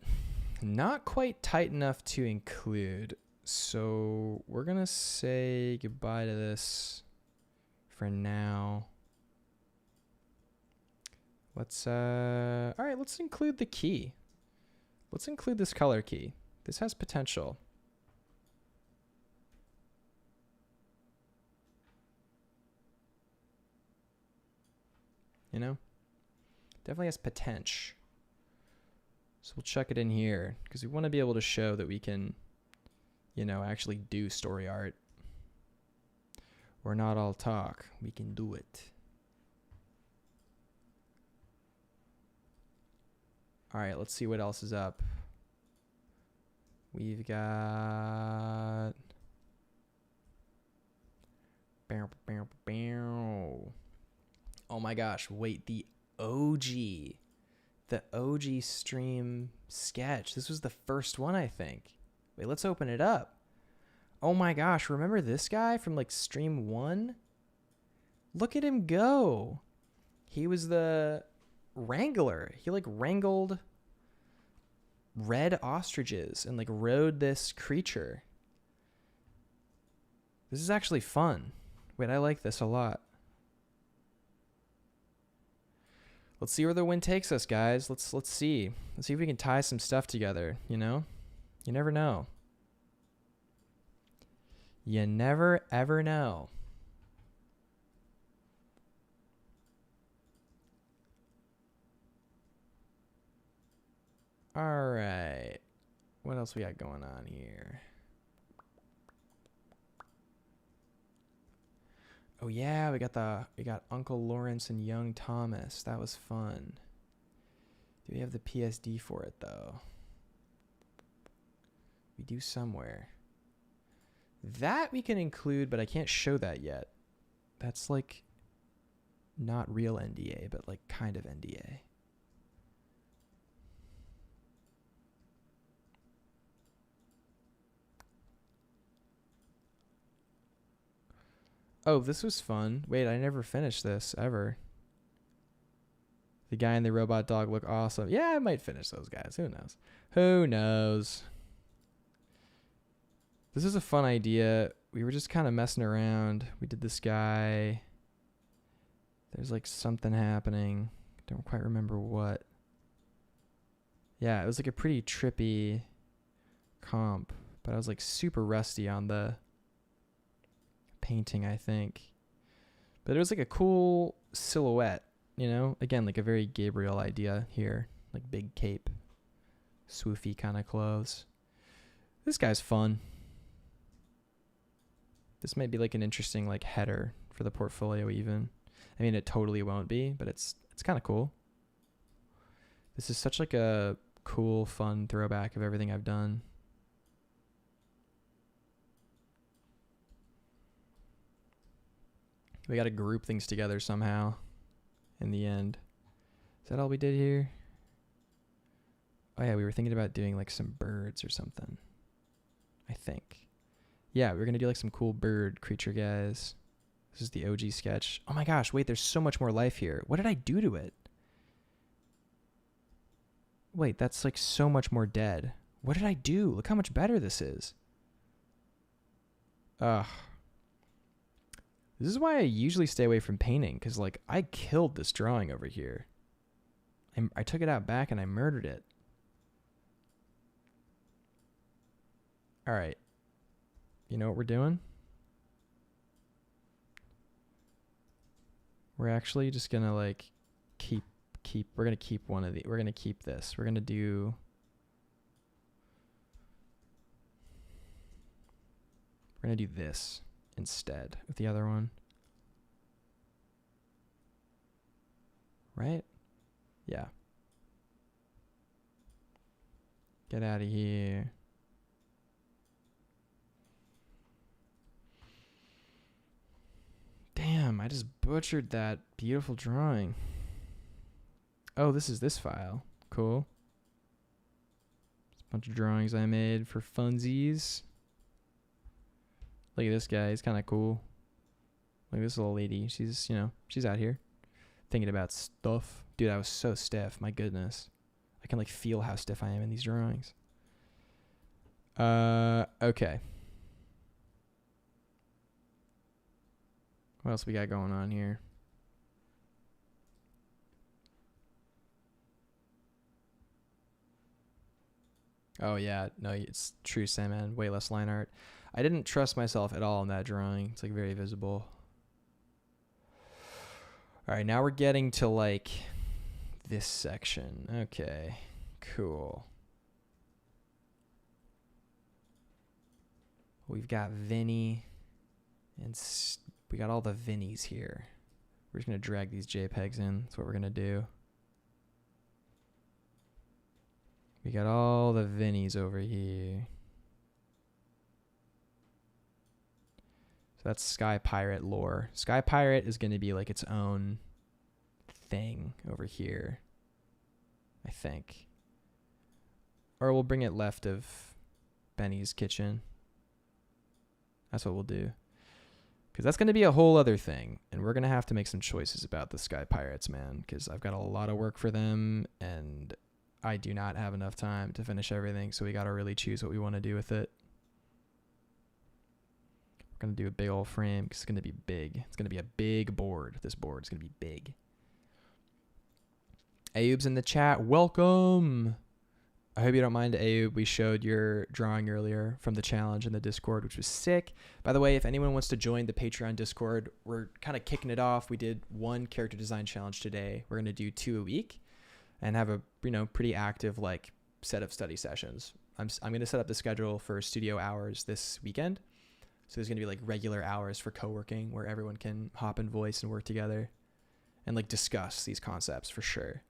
not quite tight enough to include. So we're going to say goodbye to this for now. All right, let's include the key. Let's include this color key. This has potential. You know, definitely has potential. So we'll check it in here because we want to be able to show that we can, you know, actually do story art. We're not all talk. We can do it. All right, let's see what else is up. We've got... Oh my gosh, wait, the OG stream sketch. This was the first one, I think. Wait, let's open it up. Oh my gosh, remember this guy from like stream 1? Look at him go. He was the wrangler. He like wrangled red ostriches and like rode this creature. This is actually fun. Wait, I like this a lot. Let's see where the wind takes us, guys. Let's see. Let's see if we can tie some stuff together, you know? You never know. You never ever know. All right. What else we got going on here? Oh yeah, we got Uncle Lawrence and Young Thomas. That was fun. Do we have the PSD for it though? We do somewhere. That we can include, but I can't show that yet. That's like not real NDA, but like kind of NDA. Oh, this was fun. Wait, I never finished this, ever. The guy and the robot dog look awesome. Yeah, I might finish those guys. Who knows? Who knows? This is a fun idea. We were just kind of messing around. We did this guy. There's like something happening. Don't quite remember what. Yeah, it was like a pretty trippy comp, but I was like super rusty on the painting, I think. But it was like a cool silhouette, you know? Again, like a very Gabriel idea here. Like big cape, swoofy kind of clothes. This guy's fun. This might be like an interesting like header for the portfolio even. I mean, it totally won't be, but it's kind of cool. This is such like a cool, fun throwback of everything I've done. We got to group things together somehow in the end. Is that all we did here? Oh yeah, we were thinking about doing like some birds or something, I think. Yeah, we were going to do like some cool bird creature guys. This is the OG sketch. Oh my gosh, wait, there's so much more life here. What did I do to it? Wait, that's like so much more dead. What did I do? Look how much better this is. Ugh. This is why I usually stay away from painting, because like I killed this drawing over here. I took it out back and I murdered it. All right. You know what we're doing? We're actually just going to like we're going to keep one of the, we're going to keep this. We're going to do this instead with the other one. Right? Yeah. Get out of here. Damn, I just butchered that beautiful drawing. Oh, this is this file. Cool. It's a bunch of drawings I made for funsies. Look at this guy. He's kind of cool. Look at this little lady. She's, you know, she's out here thinking about stuff. Dude, I was so stiff. My goodness. I can like feel how stiff I am in these drawings. Okay. What else we got going on here? Oh yeah, no, it's true, Sam, way less line art. I didn't trust myself at all in that drawing. It's like very visible. All right, now we're getting to like this section. Okay, cool. We've got Vinny, and we got all the Vinnies here. We're just going to drag these JPEGs in. That's what we're going to do. We got all the Vinnies over here. So that's Sky Pirate lore. Sky Pirate is going to be like its own thing over here, I think. Or we'll bring it left of Benny's kitchen. That's what we'll do. Because that's going to be a whole other thing. And we're going to have to make some choices about the Sky Pirates, man. Because I've got a lot of work for them. And I do not have enough time to finish everything. So we got to really choose what we want to do with it. We're going to do a big old frame. Because it's going to be big. It's going to be a big board. This board is going to be big. Ayub's in the chat. Welcome. I hope you don't mind, Ayub. We showed your drawing earlier from the challenge in the Discord, which was sick. By the way, if anyone wants to join the Patreon Discord, we're kind of kicking it off. We did one character design challenge today. We're going to do 2 a week and have a, you know, pretty active like set of study sessions. I'm going to set up the schedule for studio hours this weekend. So there's going to be like regular hours for co-working where everyone can hop in voice and work together and like discuss these concepts for sure.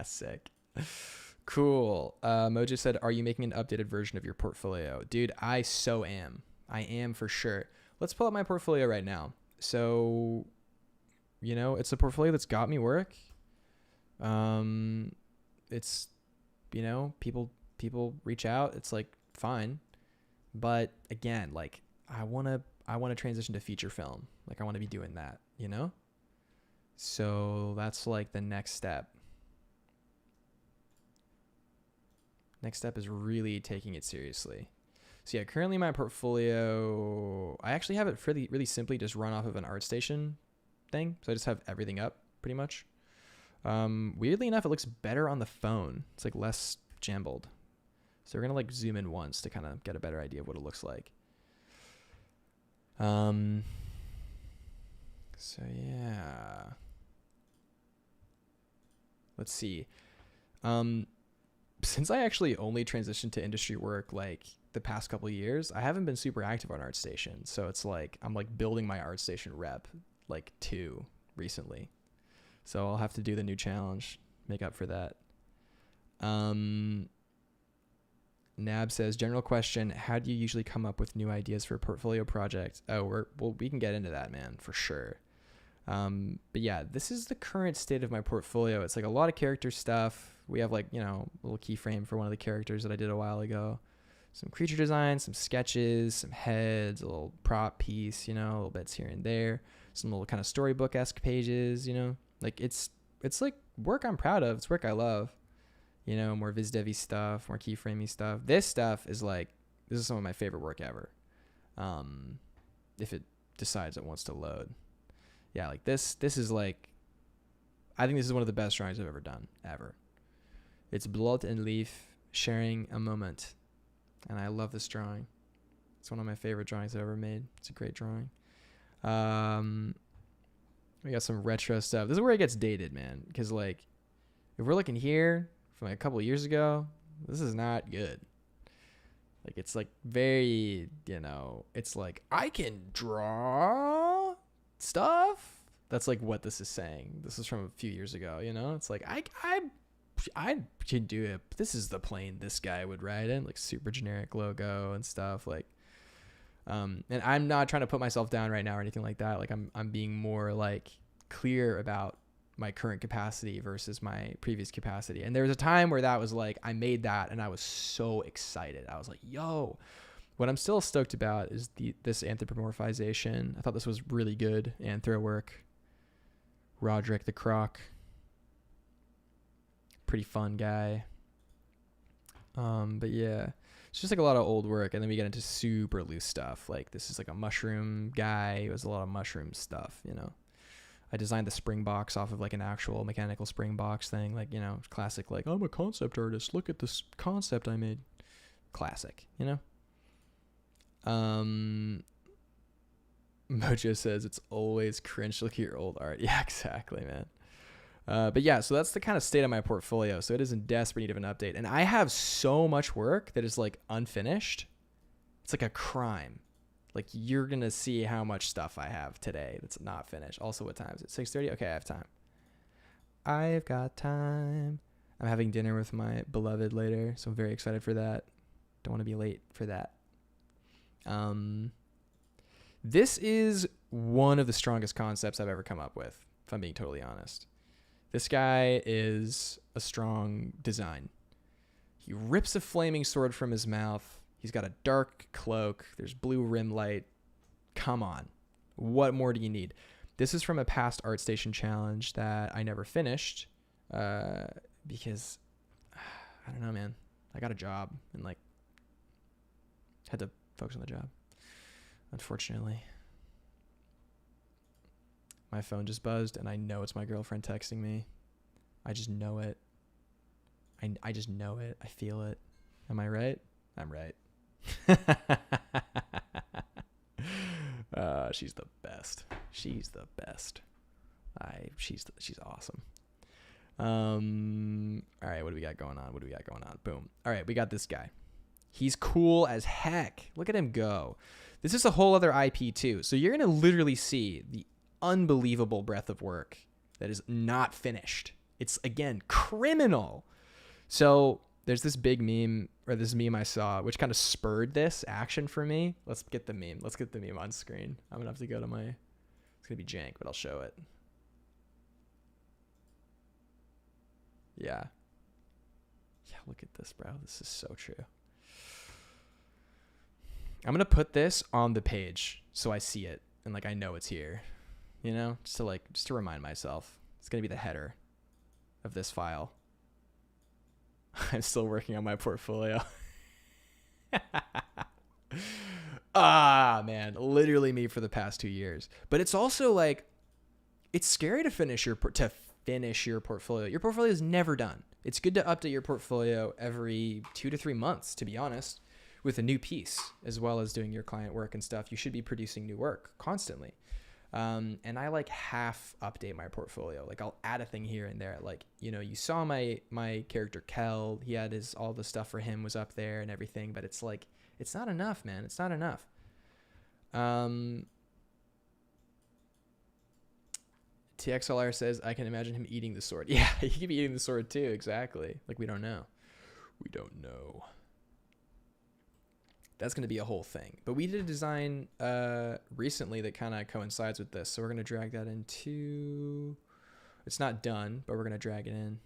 Sick. Cool. Mojo said, are you making an updated version of your portfolio? Dude, I so am. I am for sure. Let's pull up my portfolio right now. So, you know, it's a portfolio that's got me work. It's, you know, people reach out. It's like fine. But again, like I want to transition to feature film. Like I want to be doing that, you know? So that's like the next step. Next step is really taking it seriously. So yeah, currently my portfolio, I actually have it really simply just run off of an ArtStation thing. So I just have everything up pretty much. Weirdly enough, it looks better on the phone. It's like less jumbled. So we're gonna like zoom in once to kind of get a better idea of what it looks like. So yeah. Let's see. Since I actually only transitioned to industry work like the past couple of years, I haven't been super active on ArtStation. So it's like I'm like building my ArtStation rep like too recently. So I'll have to do the new challenge, make up for that. Nab says, general question, how do you usually come up with new ideas for a portfolio project? Oh, we can get into that, man, for sure. But yeah, this is the current state of my portfolio. It's like a lot of character stuff. We have like, a little keyframe for one of the characters that I did a while ago. Some creature design, some sketches, some heads, a little prop piece, little bits here and there. Some little kind of storybook-esque pages, Like it's like work I'm proud of. It's work I love. More VizDevy stuff, more keyframey stuff. This stuff is like, this is some of my favorite work ever. If it decides it wants to load. Yeah, like this is like, I think this is one of the best drawings I've ever done, ever. It's Blood and Leaf sharing a moment. And I love this drawing. It's one of my favorite drawings I've ever made. It's a great drawing. We got some retro stuff. This is where it gets dated, man. Because like, if we're looking here from like a couple of years ago, this is not good. Like it's like very, it's like I can draw stuff. That's like what this is saying. This is from a few years ago, It's like I can do it. But this is the plane this guy would ride in, like super generic logo and stuff. Like, and I'm not trying to put myself down right now or anything like that. Like I'm being more like clear about my current capacity versus my previous capacity. And there was a time where that was like, I made that and I was so excited. I was like, yo, what I'm still stoked about is this anthropomorphization. I thought this was really good anthro work. Roderick the Croc. Pretty fun guy. But yeah, it's just like a lot of old work. And then we get into super loose stuff. Like this is like a mushroom guy. It was a lot of mushroom stuff, I designed the spring box off of like an actual mechanical spring box thing. Like, classic, like, I'm a concept artist. Look at this concept I made. Classic, Mojo says it's always cringe. Look at your old art. Yeah, exactly, man. But yeah, so that's the kind of state of my portfolio. So it is in desperate need of an update. And I have so much work that is like unfinished. It's like a crime. Like you're going to see how much stuff I have today that's not finished. Also, what time is it? 6:30? Okay, I have time. I've got time. I'm having dinner with my beloved later, so I'm very excited for that. Don't want to be late for that. This is one of the strongest concepts I've ever come up with, if I'm being totally honest. This guy is a strong design. He rips a flaming sword from his mouth. He's got a dark cloak. There's blue rim light. Come on. What more do you need? This is from a past ArtStation challenge that I never finished because, I don't know, man. I got a job and like had to focus on the job, unfortunately. My phone just buzzed and I know it's my girlfriend texting me. I just know it. I just know it. I feel it. Am I right? I'm right. She's the best. She's the best. She's awesome. All right, what do we got going on? Boom. All right, we got this guy. He's cool as heck. Look at him go. This is a whole other IP too. So you're going to literally see the unbelievable breadth of work that is not finished. It's, again, criminal. So there's this big meme, or this meme I saw, which kind of spurred this action for me. Let's get the meme. Let's get the meme on screen. I'm going to have to go to my, it's going to be jank, but I'll show it. Yeah. Yeah, look at this, bro. This is so true. I'm going to put this on the page so I see it and like I know it's here, just to remind myself. It's going to be the header of this file. I'm still working on my portfolio. Man, literally me for the past 2 years. But it's also like, it's scary to finish finish your portfolio. Your portfolio is never done. It's good to update your portfolio every 2 to 3 months, to be honest, with a new piece, as well as doing your client work and stuff. You should be producing new work constantly. And I like half update my portfolio. Like I'll add a thing here and there. Like, you know, you saw my character Kel, he had all the stuff for him was up there and everything, but it's like, it's not enough, man. It's not enough. TXLR says, I can imagine him eating the sword. Yeah, he could be eating the sword too. Exactly. Like, we don't know. We don't know. That's going to be a whole thing. But we did a design recently that kind of coincides with this. So we're going to drag that into... It's not done, but we're going to drag it in.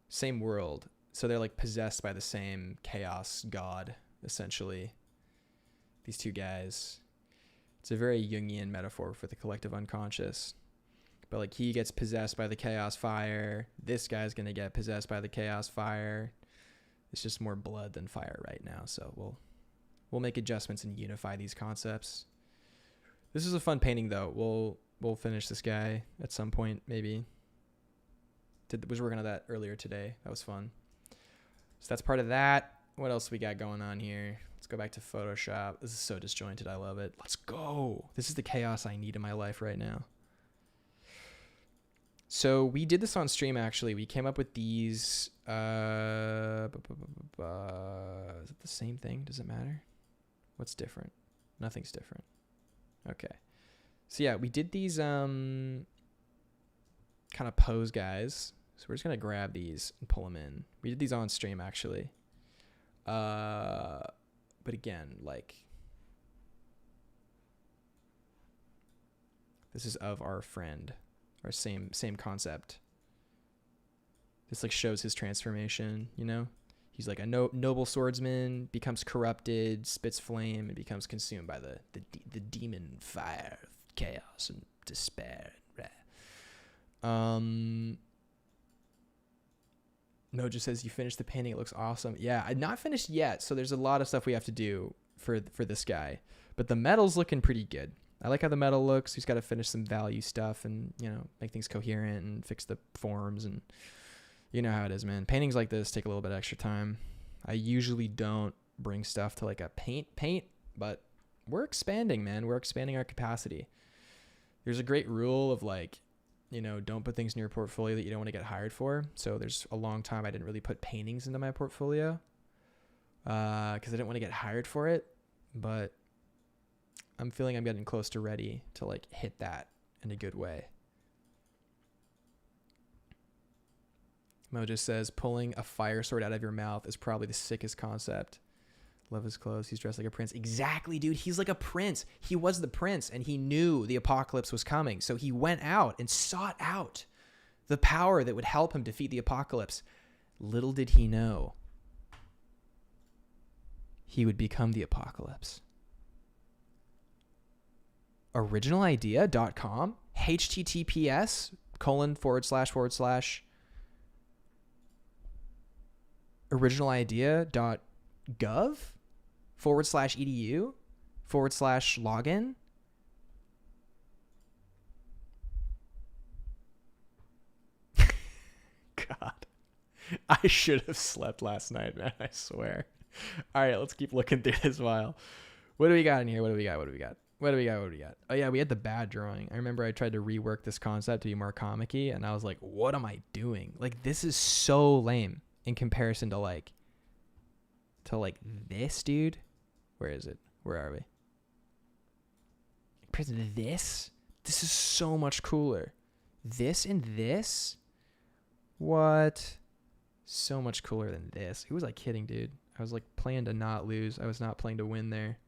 Same world. So they're like possessed by the same chaos god, essentially. These two guys. It's a very Jungian metaphor for the collective unconscious. But like he gets possessed by the chaos fire. This guy's going to get possessed by the chaos fire. It's just more blood than fire right now. So we'll make adjustments and unify these concepts. This is a fun painting though. We'll finish this guy at some point maybe. Was working on that earlier today. That was fun. So that's part of that. What else we got going on here? Let's go back to Photoshop. This is so disjointed. I love it. Let's go. This is the chaos I need in my life right now. So we did this on stream, actually. We came up with these. Is it the same thing? Does it matter? What's different? Nothing's different. Okay. So yeah, we did these kind of pose guys. So we're just going to grab these and pull them in. We did these on stream, actually. But again, like, this is of our friend, our same concept. This like shows his transformation, you know? He's like a noble swordsman, becomes corrupted, spits flame, and becomes consumed by the demon fire of chaos and despair. No, just says you finished the painting. It looks awesome. Yeah, I'm not finished yet. So there's a lot of stuff we have to do for this guy. But the metal's looking pretty good. I like how the metal looks. He's got to finish some value stuff and, you know, make things coherent and fix the forms. And you know how it is, man. Paintings like this take a little bit extra time. I usually don't bring stuff to like a paint, but we're expanding, man. We're expanding our capacity. There's a great rule of like, you know, don't put things in your portfolio that you don't want to get hired for. So there's a long time I didn't really put paintings into my portfolio because I didn't want to get hired for it. But I'm feeling I'm getting close to ready to like hit that in a good way. Mo just says pulling a fire sword out of your mouth is probably the sickest concept. Love his clothes. He's dressed like a prince. Exactly, dude. He's like a prince. He was the prince, and he knew the apocalypse was coming. So he went out and sought out the power that would help him defeat the apocalypse. Little did he know he would become the apocalypse. Originalidea.com? https:// originalidea.gov/edu/login. God, I should have slept last night, man. I swear. All right, let's keep looking through this file. What do we got in here? What do we got? Oh yeah, we had the bad drawing. I remember I tried to rework this concept to be more comic-y, and I was like, what am I doing? Like, this is so lame in comparison to like this, dude. Where is it? Where are we? Compared to this is so much cooler. This and this? What? So much cooler than this. Who was I kidding, dude? I was like playing to not lose. I was not playing to win there.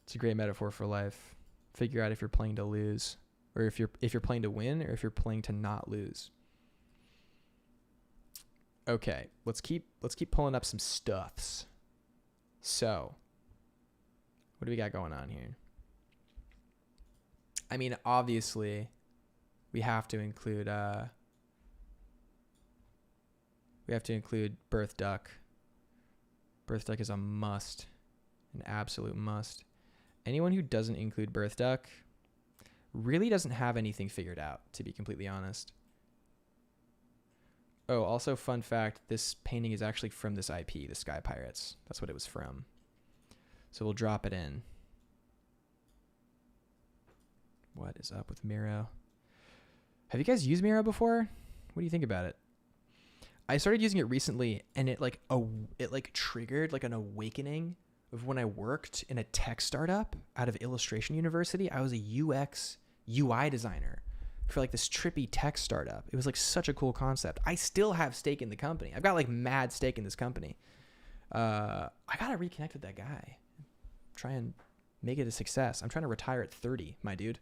It's a great metaphor for life. Figure out if you're playing to lose, or if you're playing to win, or if you're playing to not lose. Okay, let's keep pulling up some stuffs. So, what do we got going on here? I mean, obviously, we have to include Birth Duck. Birth Duck is a must, an absolute must. Anyone who doesn't include Birth Duck, really doesn't have anything figured out, to be completely honest. Oh, also fun fact, this painting is actually from this IP, the Sky Pirates. That's what it was from. So we'll drop it in. What is up with Miro? Have you guys used Miro before? What do you think about it? I started using it recently, and it like triggered like an awakening of when I worked in a tech startup out of Illustration University. I was a UX UI designer for like this trippy tech startup. It was like such a cool concept. I still have stake in the company. I've got like mad stake in this company. I gotta reconnect with that guy. Try and make it a success. I'm trying to retire at 30, my dude.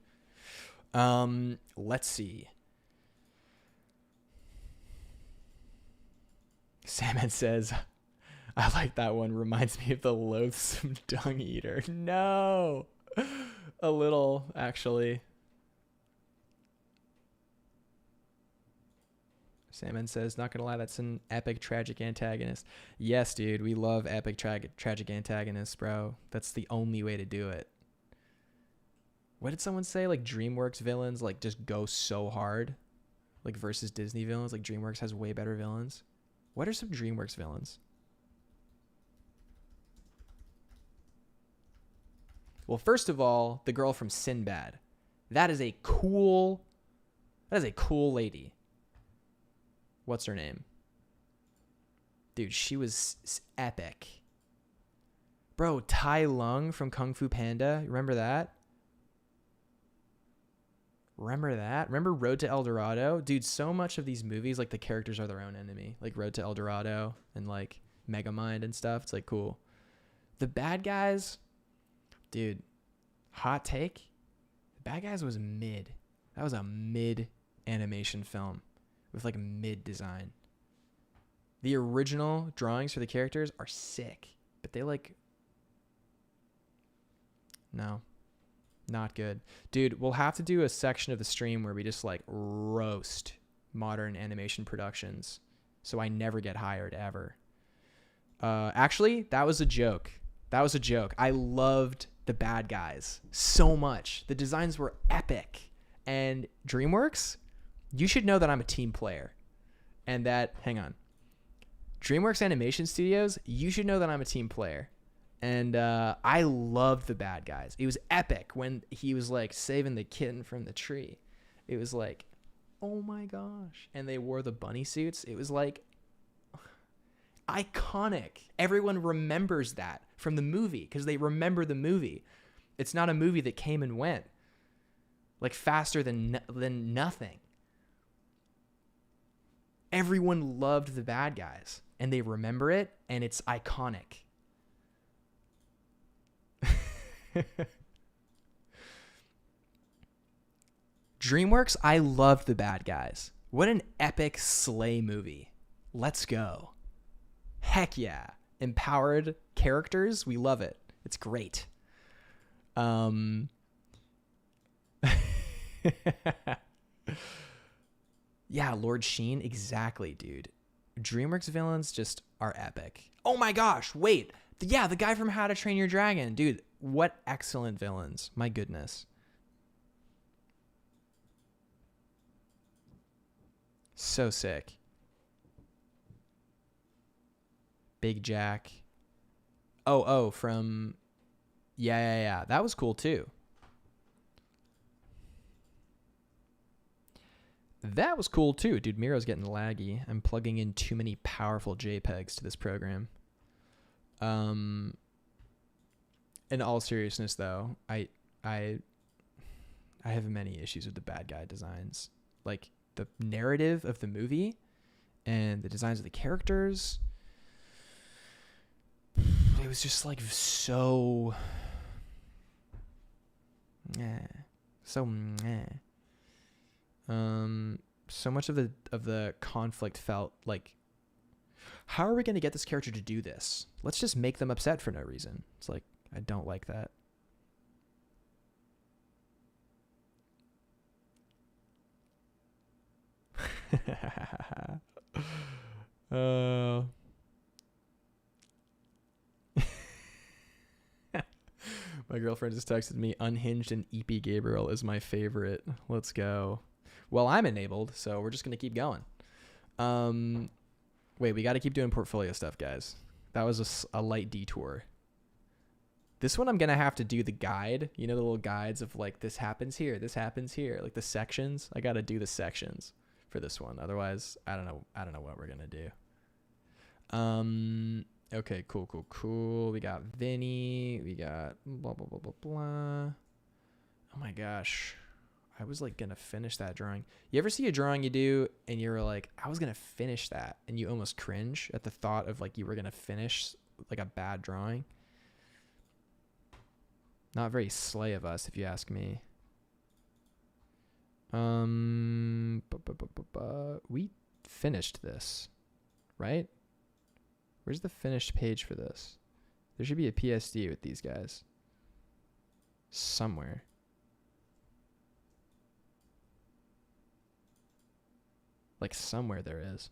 Let's see. Salmon says, I like that one. Reminds me of the loathsome dung eater. No. A little, actually. Salmon says, not gonna lie, that's an epic tragic antagonist. Yes, dude, we love epic tragic antagonists, bro. That's the only way to do it. What did someone say? Like DreamWorks villains like just go so hard, like versus Disney villains. Like DreamWorks has way better villains. What are some DreamWorks villains? Well, first of all, the girl from Sinbad. That is a cool lady. What's her name? Dude, she was epic. Bro, Tai Lung from Kung Fu Panda. Remember that? Remember Road to El Dorado? Dude, so much of these movies, like the characters are their own enemy. Like Road to El Dorado and like Megamind and stuff. It's like cool. The bad guys, dude, hot take. The bad guys was mid. That was a mid animation film with like mid design. The original drawings for the characters are sick, but they like, no. Not good. Dude, we'll have to do a section of the stream where we just like roast modern animation productions so I never get hired ever. Actually, that was a joke. I loved the bad guys so much. The designs were epic. And DreamWorks, you should know that I'm a team player. And that, hang on. DreamWorks Animation Studios, you should know that I'm a team player. And I loved the bad guys. It was epic when he was like saving the kitten from the tree. It was like, oh my gosh. And they wore the bunny suits. It was like iconic. Everyone remembers that from the movie because they remember the movie. It's not a movie that came and went like faster than nothing. Everyone loved the bad guys and they remember it and it's iconic. DreamWorks, I loved the bad guys. What an epic slay movie. Let's go. Heck yeah. Empowered characters, we love it. It's great. Yeah, Lord Sheen, exactly, dude. DreamWorks villains just are epic. Oh my gosh, wait. Yeah, the guy from How to Train Your Dragon. Dude, what excellent villains. My goodness. So sick. Big Jack. Oh, from... Yeah. That was cool, too. Dude, Miro's getting laggy. I'm plugging in too many powerful JPEGs to this program. In all seriousness, though, I have many issues with the bad guy designs. Like, the narrative of the movie and the designs of the characters, it was just like so so much of the conflict felt like, how are we going to get this character to do this? Let's just make them upset for no reason. It's like, I don't like that. My girlfriend just texted me, unhinged and EP Gabriel is my favorite. Let's go. Well, I'm enabled, so we're just going to keep going. Wait, we got to keep doing portfolio stuff, guys. That was a light detour. This one I'm going to have to do the guide. You know, the little guides of like, this happens here, like the sections. I got to do the sections for this one. Otherwise, I don't know what we're going to do. Okay, cool. We got Vinny. We got blah, blah, blah, blah, blah. Oh my gosh. I was like going to finish that drawing. You ever see a drawing you do and you're like, I was going to finish that. And you almost cringe at the thought of like you were going to finish like a bad drawing. Not very slay of us, if you ask me. We finished this, right? Where's the finished page for this? There should be a PSD with these guys. Somewhere. Like somewhere there is.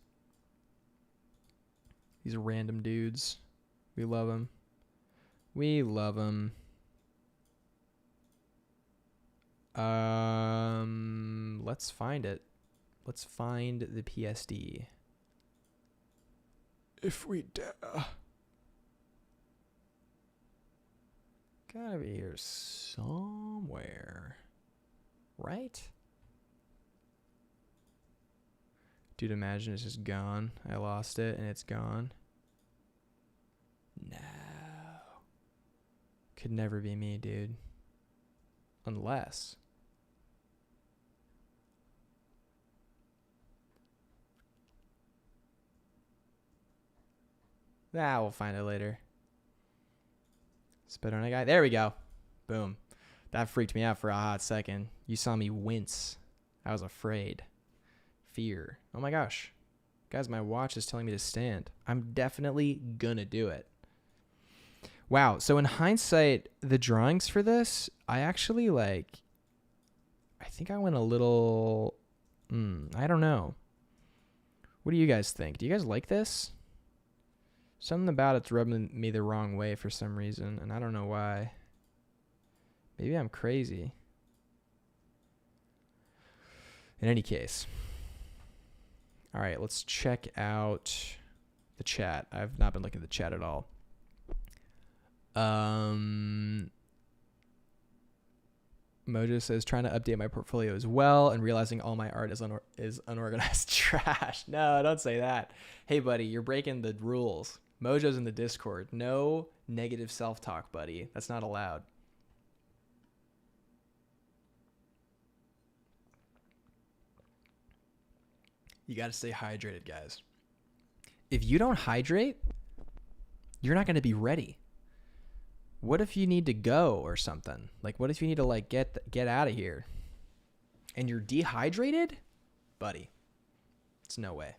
These random dudes. We love them. We love them. Let's find it. Let's find the PSD. If we dare. Gotta be here somewhere. Right? Dude, imagine it's just gone. I lost it and it's gone. No. Could never be me, dude. Unless. We'll find it later. Spit on a guy. There we go. Boom. That freaked me out for a hot second. You saw me wince. I was afraid. Fear. Oh my gosh. Guys, my watch is telling me to stand. I'm definitely gonna do it. Wow. So in hindsight, the drawings for this, I actually I think I went a little, I don't know. What do you guys think? Do you guys like this? Something about it's rubbing me the wrong way for some reason, and I don't know why. Maybe I'm crazy. In any case. All right, let's check out the chat. I've not been looking at the chat at all. Mojo says, trying to update my portfolio as well and realizing all my art is unorganized trash. No, don't say that. Hey, buddy, you're breaking the rules. Mojo's in the Discord. No negative self-talk, buddy. That's not allowed. You got to stay hydrated, guys. If you don't hydrate, you're not going to be ready. What if you need to go or something? Like, what if you need to get out of here and you're dehydrated? Buddy, it's no way.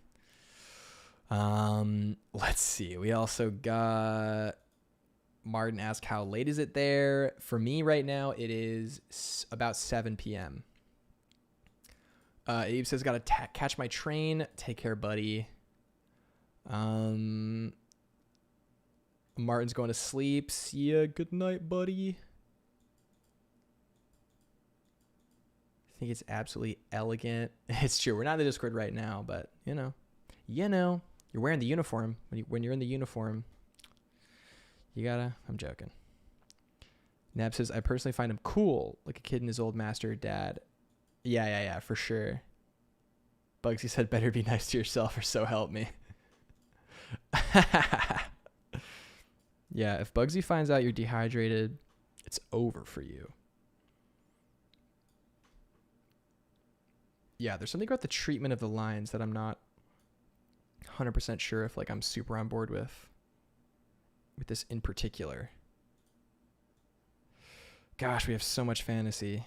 Let's see. We also got Martin asked, how late is it there? For me right now, it is about 7 p.m. Abe says, gotta catch my train. Take care, buddy. Martin's going to sleep. See ya. Good night, buddy. I think it's absolutely elegant. It's true. We're not in the Discord right now, but you know, you're wearing the uniform. When you're in the uniform, you gotta. I'm joking. Nab says, I personally find him cool, like a kid in his old master dad. Yeah, for sure. Bugsy said, better be nice to yourself or so help me. Yeah, if Bugsy finds out you're dehydrated, it's over for you. Yeah, there's something about the treatment of the lines that I'm not 100% sure if I'm super on board with this in particular. Gosh, we have so much fantasy.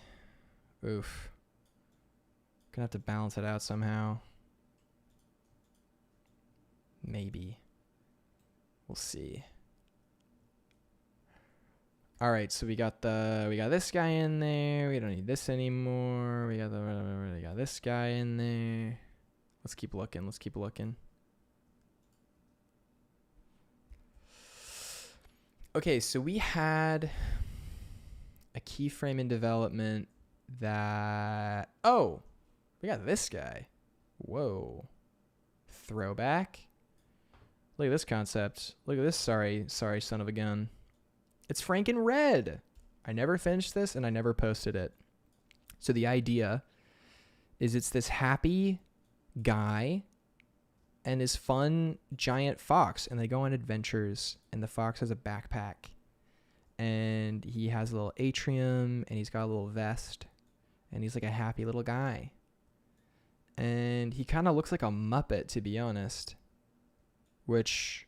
Oof. Gonna have to balance it out somehow. Maybe. We'll see. All right, so we got this guy in there. We don't need this anymore. We got this guy in there. Let's keep looking. Okay, so we had a keyframe in development that, oh, we got this guy. Whoa. Throwback. Look at this concept. Look at this sorry son of a gun. It's Franken Red. I never finished this and I never posted it. So the idea is it's this happy guy and his fun giant fox, and they go on adventures, and the fox has a backpack, and he has a little atrium, and he's got a little vest, and he's like a happy little guy. And he kind of looks like a Muppet, to be honest, which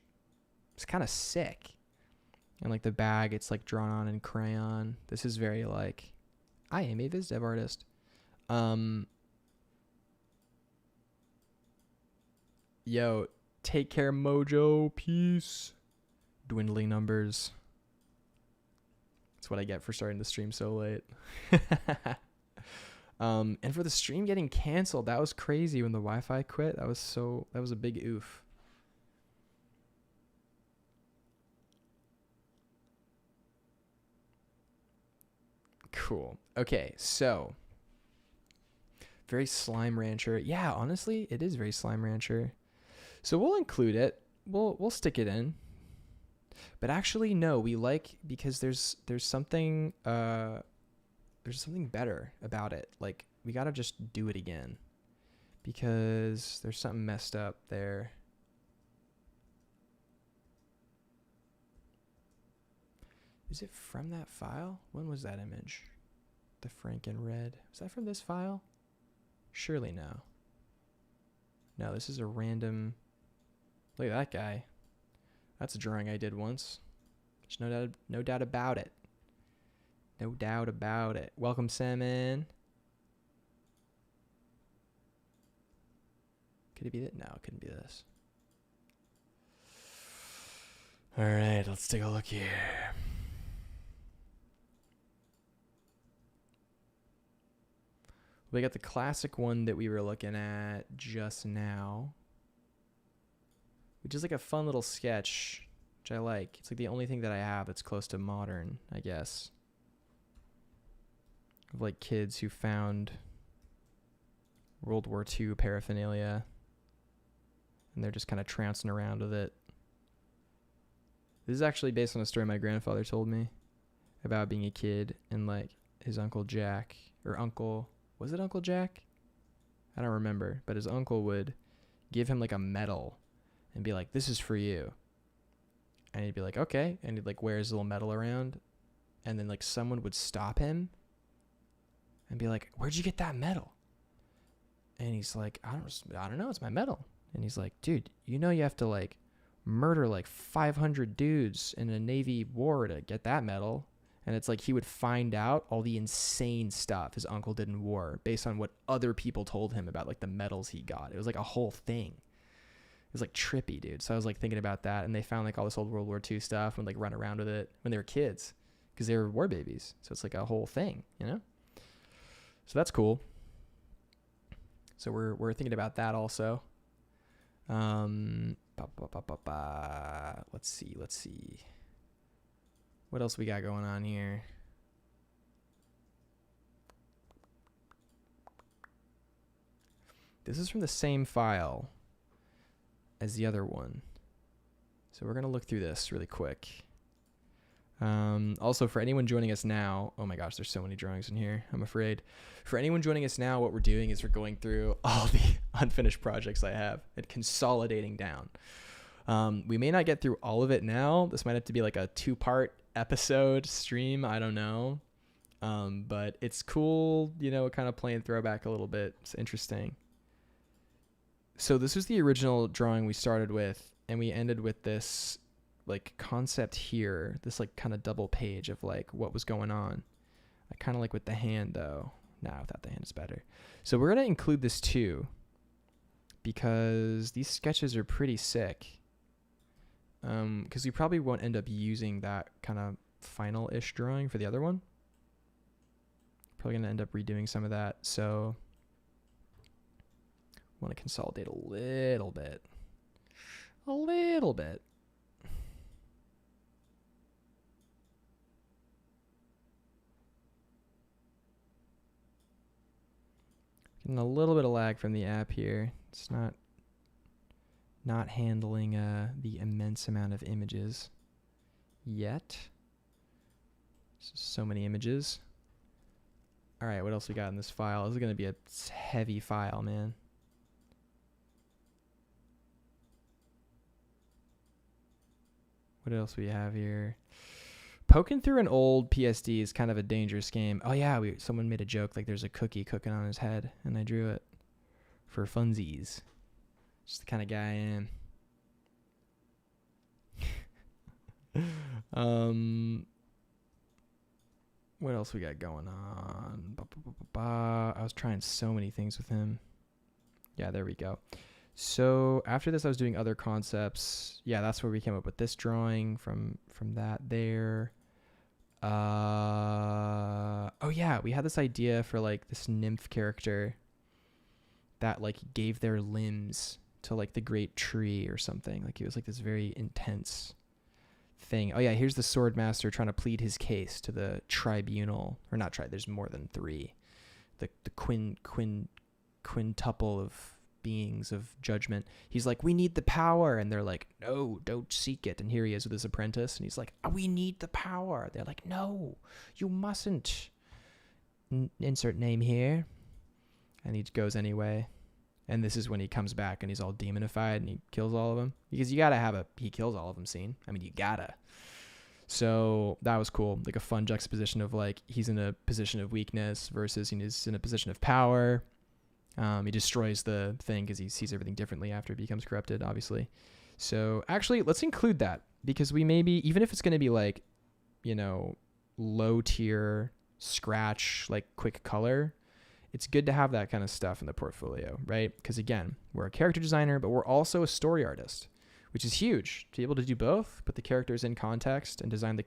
is kind of sick. And like the bag, it's like drawn on in crayon. This is very like, I am a viz dev artist. Yo, take care, Mojo. Peace. Dwindling numbers. That's what I get for starting the stream so late. And for the stream getting canceled, that was crazy when the Wi-Fi quit. That was a big oof. Cool. Okay, so very Slime Rancher. Yeah, honestly, it is very Slime Rancher. So we'll include it. We'll stick it in. But actually, no, we like, because there's something better about it. Like, we gotta just do it again, because there's something messed up there. Is it from that file? When was that image? The Franken Red. Was that from this file? Surely no. No, this is a random... Look at that guy. That's a drawing I did once. There's no doubt about it. No doubt about it. Welcome, Salmon. Could it be that? No, it couldn't be this. All right, let's take a look here. We got the classic one that we were looking at just now, which is like a fun little sketch, which I like. It's like the only thing that I have that's close to modern, I guess. Of like kids who found World War II paraphernalia, and they're just kind of trouncing around with it. This is actually based on a story my grandfather told me about being a kid, and like his Uncle Jack, or Uncle... Was it Uncle Jack? I don't remember, but his uncle would give him like a medal and be like, "This is for you." And he'd be like, "Okay." And he'd like wear his little medal around, and then like someone would stop him and be like, "Where'd you get that medal?" And he's like, I don't know, it's my medal." And he's like, "Dude, you know you have to like murder like 500 dudes in a Navy war to get that medal." And it's like he would find out all the insane stuff his uncle did in war based on what other people told him about like the medals he got. It was like a whole thing. It was like trippy, dude. So I was like thinking about that, and they found like all this old World War II stuff and like run around with it when they were kids because they were war babies. So it's like a whole thing, you know? So that's cool. So we're thinking about that also. Let's see. What else we got going on here? This is from the same file as the other one. So we're going to look through this really quick. Also, for anyone joining us now, oh my gosh, there's so many drawings in here, I'm afraid. For anyone joining us now, what we're doing is we're going through all the unfinished projects I have and consolidating down. We may not get through all of it now. This might have to be like a 2-part episode stream. I don't know. But it's cool, you know, kind of playing throwback a little bit. It's interesting. So this was the original drawing we started with, and we ended with this like concept here, this like kind of double page of like what was going on. I kind of like with the hand though. Nah, without the hand is better. So we're going to include this too, because these sketches are pretty sick. Because we probably won't end up using that kind of final-ish drawing for the other one. Probably going to end up redoing some of that. So I want to consolidate a little bit. A little bit. Getting a little bit of lag from the app here. It's not handling the immense amount of images yet. So many images. All right, what else we got in this file? This is going to be a heavy file, man. What else we have here? Poking through an old PSD is kind of a dangerous game. Oh yeah, someone made a joke like there's a cookie cooking on his head, and I drew it for funsies. Just the kind of guy I am. What else we got going on? I was trying so many things with him. Yeah, there we go. So after this, I was doing other concepts. Yeah, that's where we came up with this drawing from that there. Oh yeah, we had this idea for like this nymph character that like gave their limbs to like the great tree or something. Like it was like this very intense thing. Oh yeah, here's the sword master trying to plead his case to the tribunal, or not there's more than 3. The quintuple of beings of judgment. He's like, we need the power, and they're like, no, don't seek it. And here he is with his apprentice, and he's like, oh, we need the power. They're like, no, you mustn't. Insert name here. And he goes anyway. And this is when he comes back and he's all demonified and he kills all of them, because you gotta have he kills all of them scene. I mean, you gotta. So that was cool, like a fun juxtaposition of like he's in a position of weakness versus he's in a position of power. He destroys the thing because he sees everything differently after it becomes corrupted, obviously. So actually, let's include that, because we maybe, even if it's going to be like, you know, low tier scratch, like quick color, it's good to have that kind of stuff in the portfolio, right? Because again, we're a character designer, but we're also a story artist, which is huge to be able to do both, put the characters in context and design the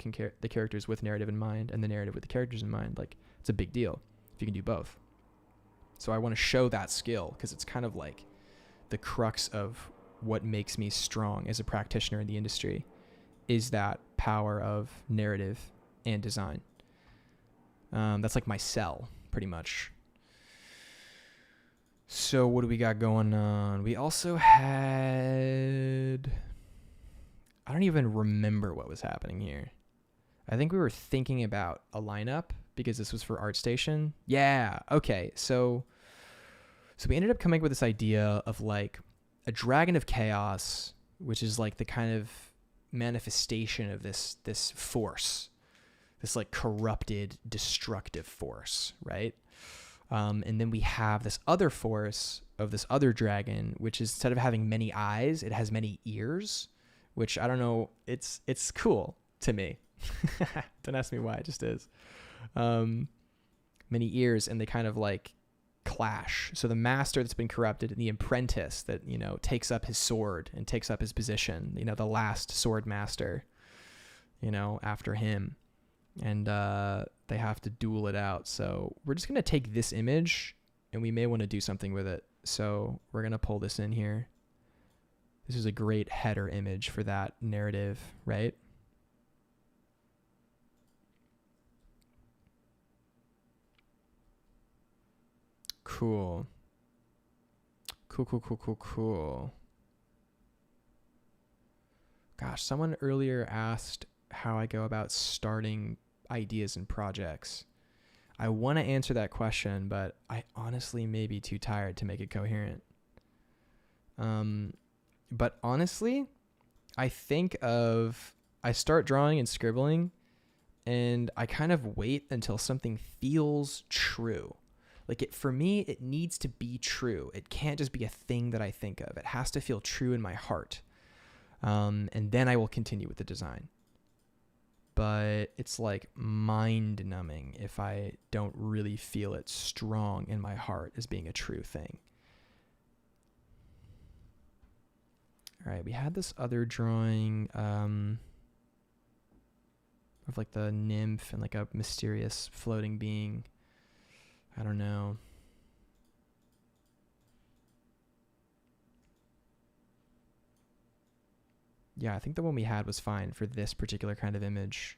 characters with narrative in mind and the narrative with the characters in mind. Like, it's a big deal if you can do both. So I want to show that skill, because it's kind of like the crux of what makes me strong as a practitioner in the industry, is that power of narrative and design. That's like my sell, pretty much. So what do we got going on? We also had... I don't even remember what was happening here. I think we were thinking about a lineup, because this was for ArtStation. Yeah, okay. So we ended up coming up with this idea of like a dragon of chaos, which is like the kind of manifestation of this force, this like corrupted, destructive force, right? And then we have this other force of this other dragon, which is, instead of having many eyes, it has many ears, which I don't know. It's cool to me. Don't ask me why, it just is. Many ears, and they kind of like clash. So the master that's been corrupted and the apprentice that, you know, takes up his sword and takes up his position, you know, the last sword master, you know, after him, and they have to duel it out. So we're just going to take this image and we may want to do something with it. So we're going to pull this in here. This is a great header image for that narrative, right? Cool. Cool. Gosh, someone earlier asked how I go about starting ideas and projects. I want to answer that question, but I honestly may be too tired to make it coherent. But honestly, I start drawing and scribbling, and I kind of wait until something feels true. Like, for me, it needs to be true. It can't just be a thing that I think of. It has to feel true in my heart. And then I will continue with the design. But it's like mind numbing if I don't really feel it strong in my heart as being a true thing. All right, we had this other drawing of like the nymph and like a mysterious floating being. I don't know. Yeah, I think the one we had was fine for this particular kind of image.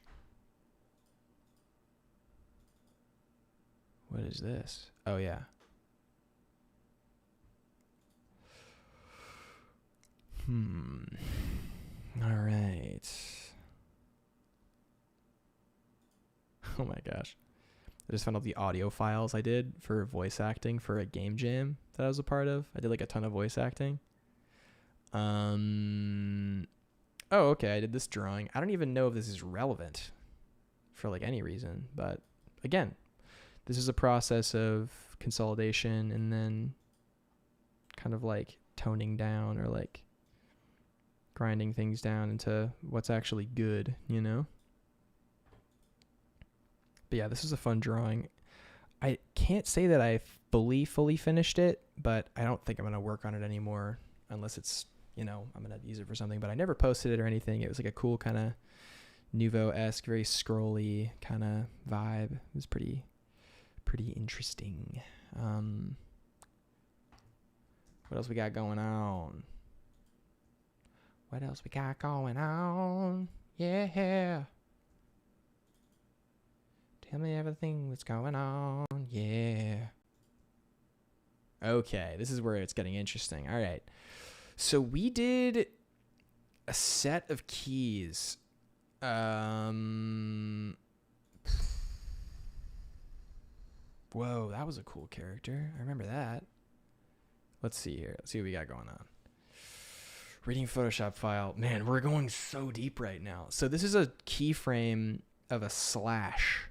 What is this? Oh, yeah. All right. Oh my gosh. I just found out the audio files I did for voice acting for a game jam that I was a part of. I did like a ton of voice acting. Oh, okay. I did this drawing. I don't even know if this is relevant for like any reason, but again, this is a process of consolidation and then kind of like toning down or like grinding things down into what's actually good, you know? But yeah, this is a fun drawing. I can't say that I fully finished it, but I don't think I'm going to work on it anymore unless it's, you know, I'm going to use it for something. But I never posted it or anything. It was like a cool kind of Nouveau-esque, very scrolly kind of vibe. It was pretty interesting. What else we got going on? Yeah. Tell me everything that's going on. Yeah. Okay, this is where it's getting interesting. All right. So we did a set of keys. Whoa, that was a cool character. I remember that. Let's see here. Let's see what we got going on. Reading Photoshop file. Man, we're going so deep right now. So this is a keyframe of a slash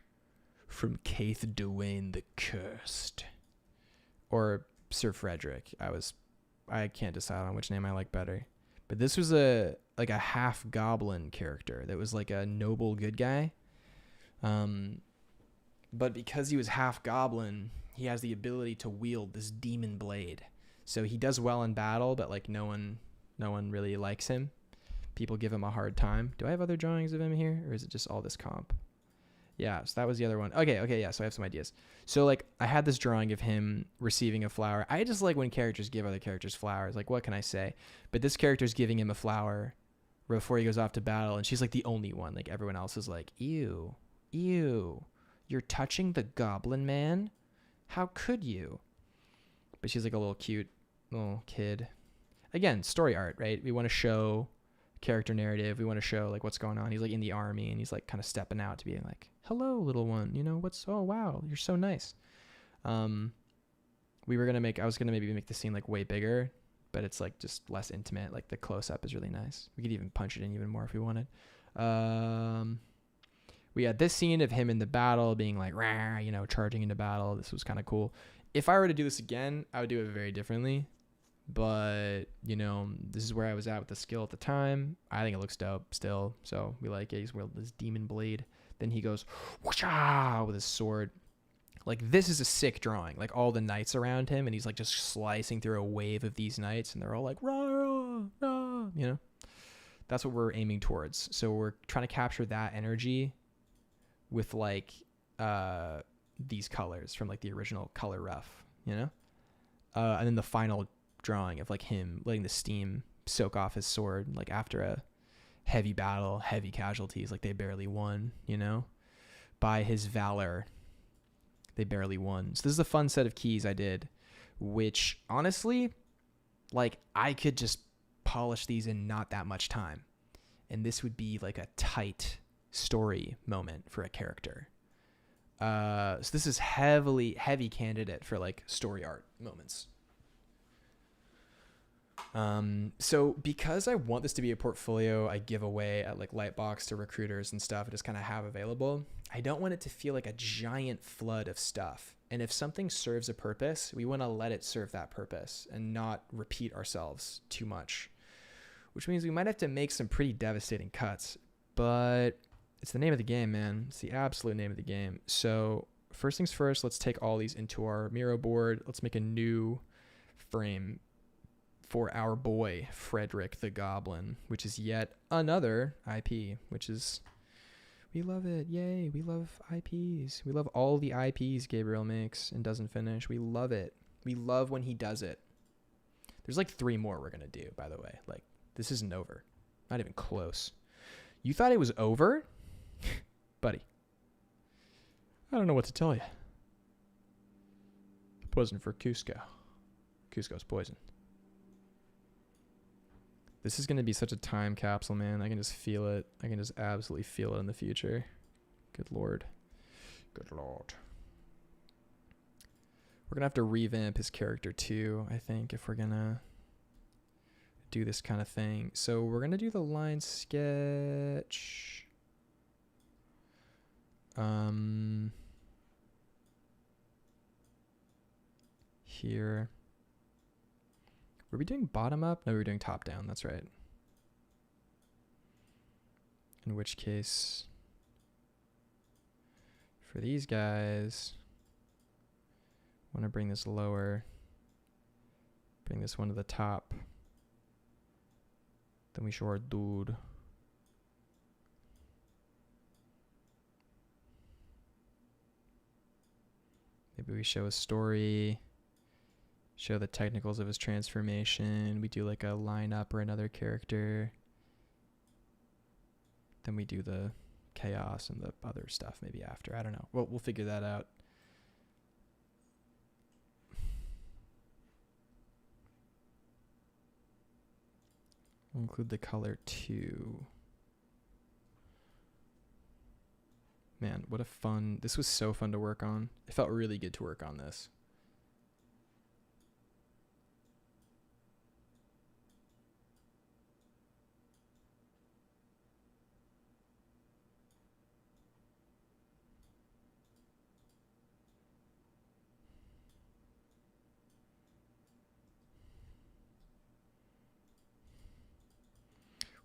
from Keith Duane the Cursed. Or Sir Frederick. I can't decide on which name I like better. But this was a half goblin character that was like a noble good guy. But because he was half goblin, he has the ability to wield this demon blade. So he does well in battle, but like no one really likes him. People give him a hard time. Do I have other drawings of him here, or is it just all this comp? Yeah, so that was the other one. Okay, yeah, so I have some ideas. So like I had this drawing of him receiving a flower. I just like when characters give other characters flowers. Like, what can I say? But this character's giving him a flower before he goes off to battle, and she's like the only one. Like everyone else is like, ew, you're touching the goblin man? How could you? But she's like a little cute little kid. Again, story art, right? We want to show character narrative. We want to show like what's going on. He's like in the army and he's like kind of stepping out to be like, hello, little one. You know, oh, wow, you're so nice. I was going to maybe make the scene like way bigger, but it's like just less intimate. Like the close up is really nice. We could even punch it in even more if we wanted. We had this scene of him in the battle being like, rah, you know, charging into battle. This was kind of cool. If I were to do this again, I would do it very differently. But, you know, this is where I was at with the skill at the time. I think it looks dope still. So we like it. He's wielding this demon blade. Then he goes whoosh-ah, with his sword. Like, this is a sick drawing. Like, all the knights around him, and he's like just slicing through a wave of these knights, and they're all like, rah, rah, rah, you know? That's what we're aiming towards. So we're trying to capture that energy with like these colors from like the original color rough, you know? And then the final drawing of like him letting the steam soak off his sword, like after a heavy battle, heavy casualties, like they barely won, you know? By his valor, they barely won. So this is a fun set of keys I did, which honestly, like I could just polish these in not that much time. And this would be like a tight story moment for a character. So this is heavy candidate for like story art moments. So because I want this to be a portfolio I give away at like Lightbox to recruiters and stuff, I just kind of have available. I don't want it to feel like a giant flood of stuff. And if something serves a purpose, we want to let it serve that purpose and not repeat ourselves too much, which means we might have to make some pretty devastating cuts, but it's the name of the game, man. It's the absolute name of the game. So first things first, let's take all these into our Miro board. Let's make a new frame for our boy, Frederick the Goblin, which is yet another IP, which is, we love it. Yay. We love IPs. We love all the IPs Gabriel makes and doesn't finish. We love it. We love when he does it. There's like 3 more we're going to do, by the way. Like, this isn't over. Not even close. You thought it was over? Buddy. I don't know what to tell you. Poison for Cusco. Cusco's poison. This is going to be such a time capsule, man. I can just feel it. I can just absolutely feel it in the future. Good Lord. Good Lord. We're going to have to revamp his character too, I think, if we're going to do this kind of thing. So we're going to do the line sketch. Here. Were we doing bottom up? No, we were doing top down. That's right. In which case, for these guys, I want to bring this lower, bring this one to the top. Then we show our dude. Maybe we show a story, show the technicals of his transformation. We do like a line up or another character. Then we do the chaos and the other stuff maybe after. I don't know. We'll figure that out. We'll include the color too. Man, what a fun, this was so fun to work on. It felt really good to work on this.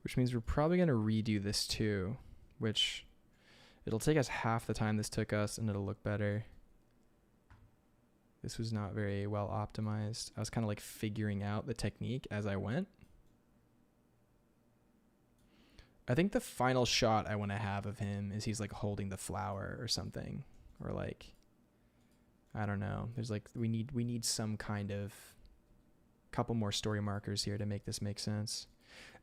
Which means we're probably going to redo this too, which it'll take us half the time this took us and it'll look better. This was not very well optimized. I was kind of like figuring out the technique as I went. I think the final shot I want to have of him is he's like holding the flower or something, or like, I don't know. There's like, we need some kind of couple more story markers here to make this make sense.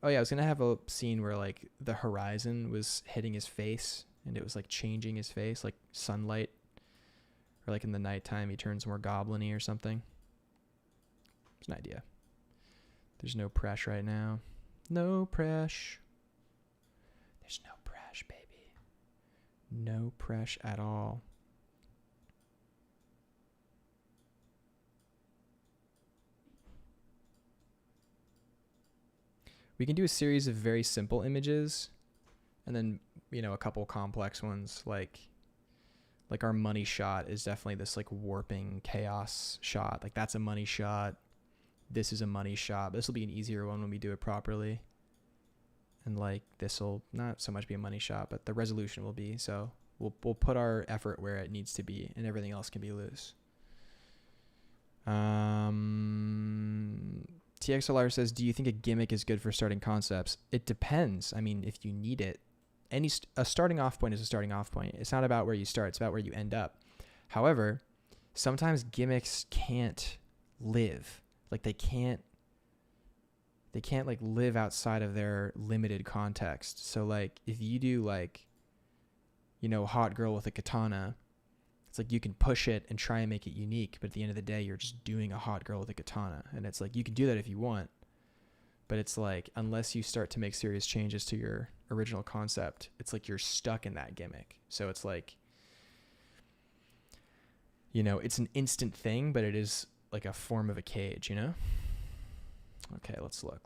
Oh yeah, I was going to have a scene where like the horizon was hitting his face and it was like changing his face, like sunlight, or like in the nighttime he turns more goblin-y or something. It's an idea. There's no pressure right now. No pressure. There's no pressure, baby. No pressure at all. We can do a series of very simple images and then, you know, a couple complex ones like our money shot is definitely this like warping chaos shot. Like that's a money shot. This is a money shot. This will be an easier one when we do it properly. And like this will not so much be a money shot, but the resolution will be. So we'll put our effort where it needs to be and everything else can be loose. TXLR says, do you think a gimmick is good for starting concepts? It depends. I mean, if you need it, a starting off point is a starting off point. It's not about where you start. It's about where you end up. However, sometimes gimmicks can't live. Like they can't like live outside of their limited context. So like if you do like, you know, hot girl with a katana, it's like you can push it and try and make it unique, but at the end of the day, you're just doing a hot girl with a katana. And it's like, you can do that if you want, but it's like, unless you start to make serious changes to your original concept, it's like you're stuck in that gimmick. So it's like, you know, it's an instant thing, but it is like a form of a cage, you know? Okay, let's look.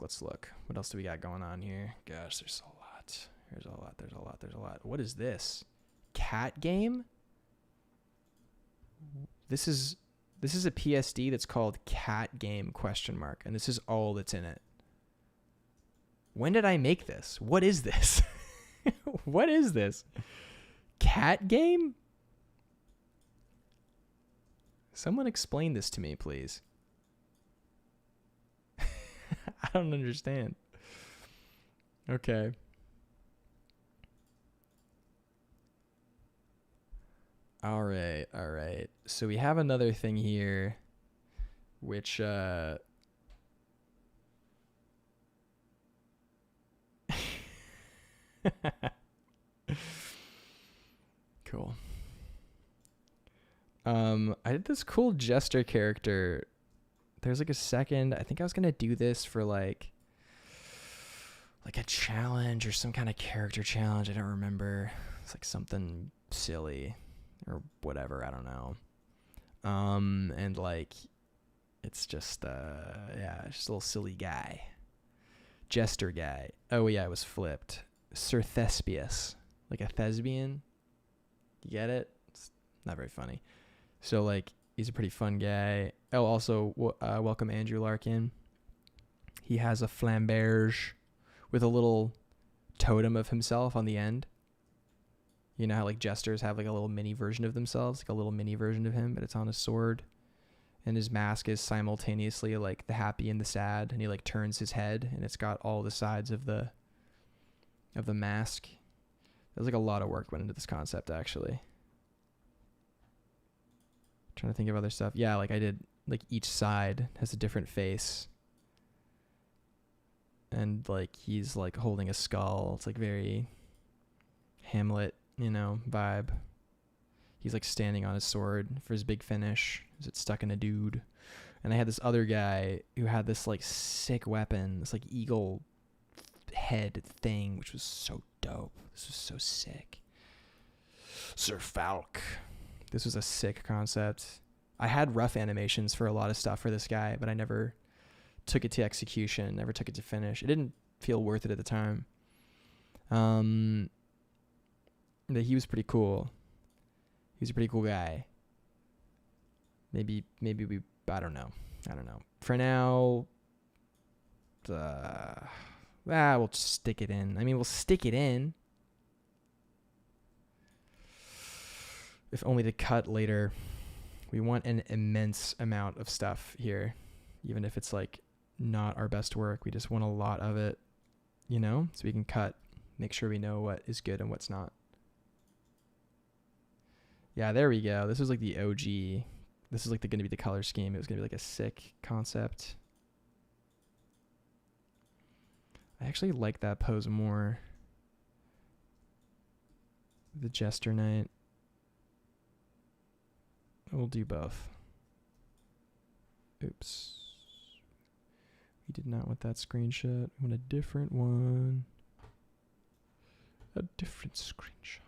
What else do we got going on here? Gosh, there's a lot. There's a lot. What is this? Cat game? This is a PSD that's called Cat Game ? And this is all that's in it. When did I make this? What is this? What is this? Cat Game? Someone explain this to me, please. I don't understand. Okay. All right. So we have another thing here, which cool. I did this cool jester character. There's like a second. I think I was gonna do this for like like a challenge or some kind of character challenge. I don't remember. It's like something silly or whatever. I don't know. And like, it's just, just a little silly guy. Jester guy. Oh yeah, it was flipped. Sir Thespius. Like a thespian. You get it? It's not very funny. So like, he's a pretty fun guy. Oh, also, welcome Andrew Larkin. He has a flamberge with a little totem of himself on the end. You know how like jesters have like a little mini version of themselves, like a little mini version of him, but it's on a sword. And his mask is simultaneously like the happy and the sad, and he like turns his head, and it's got all the sides of the mask. There's like a lot of work went into this concept, actually. Trying to think of other stuff. Yeah, like I did, like each side has a different face. And like he's like holding a skull. It's like very Hamlet, you know, vibe. He's like standing on his sword for his big finish. Is it stuck in a dude? And I had this other guy who had this like sick weapon, this like eagle head thing, which was so dope. This was so sick. Sir Falk. This was a sick concept. I had rough animations for a lot of stuff for this guy, but I never took it to execution, never took it to finish. It didn't feel worth it at the time. But he was pretty cool. He's a pretty cool guy. Maybe we, I don't know. For now, we'll just stick it in. I mean, we'll stick it in. If only to cut later. We want an immense amount of stuff here. Even if it's like not our best work, we just want a lot of it, you know? So we can cut, make sure we know what is good and what's not. Yeah, there we go. This was like the OG. This is like going to be the color scheme. It was going to be like a sick concept. I actually like that pose more. The Jester Knight. We'll do both. Oops. We did not want that screenshot. We want a different one. A different screenshot.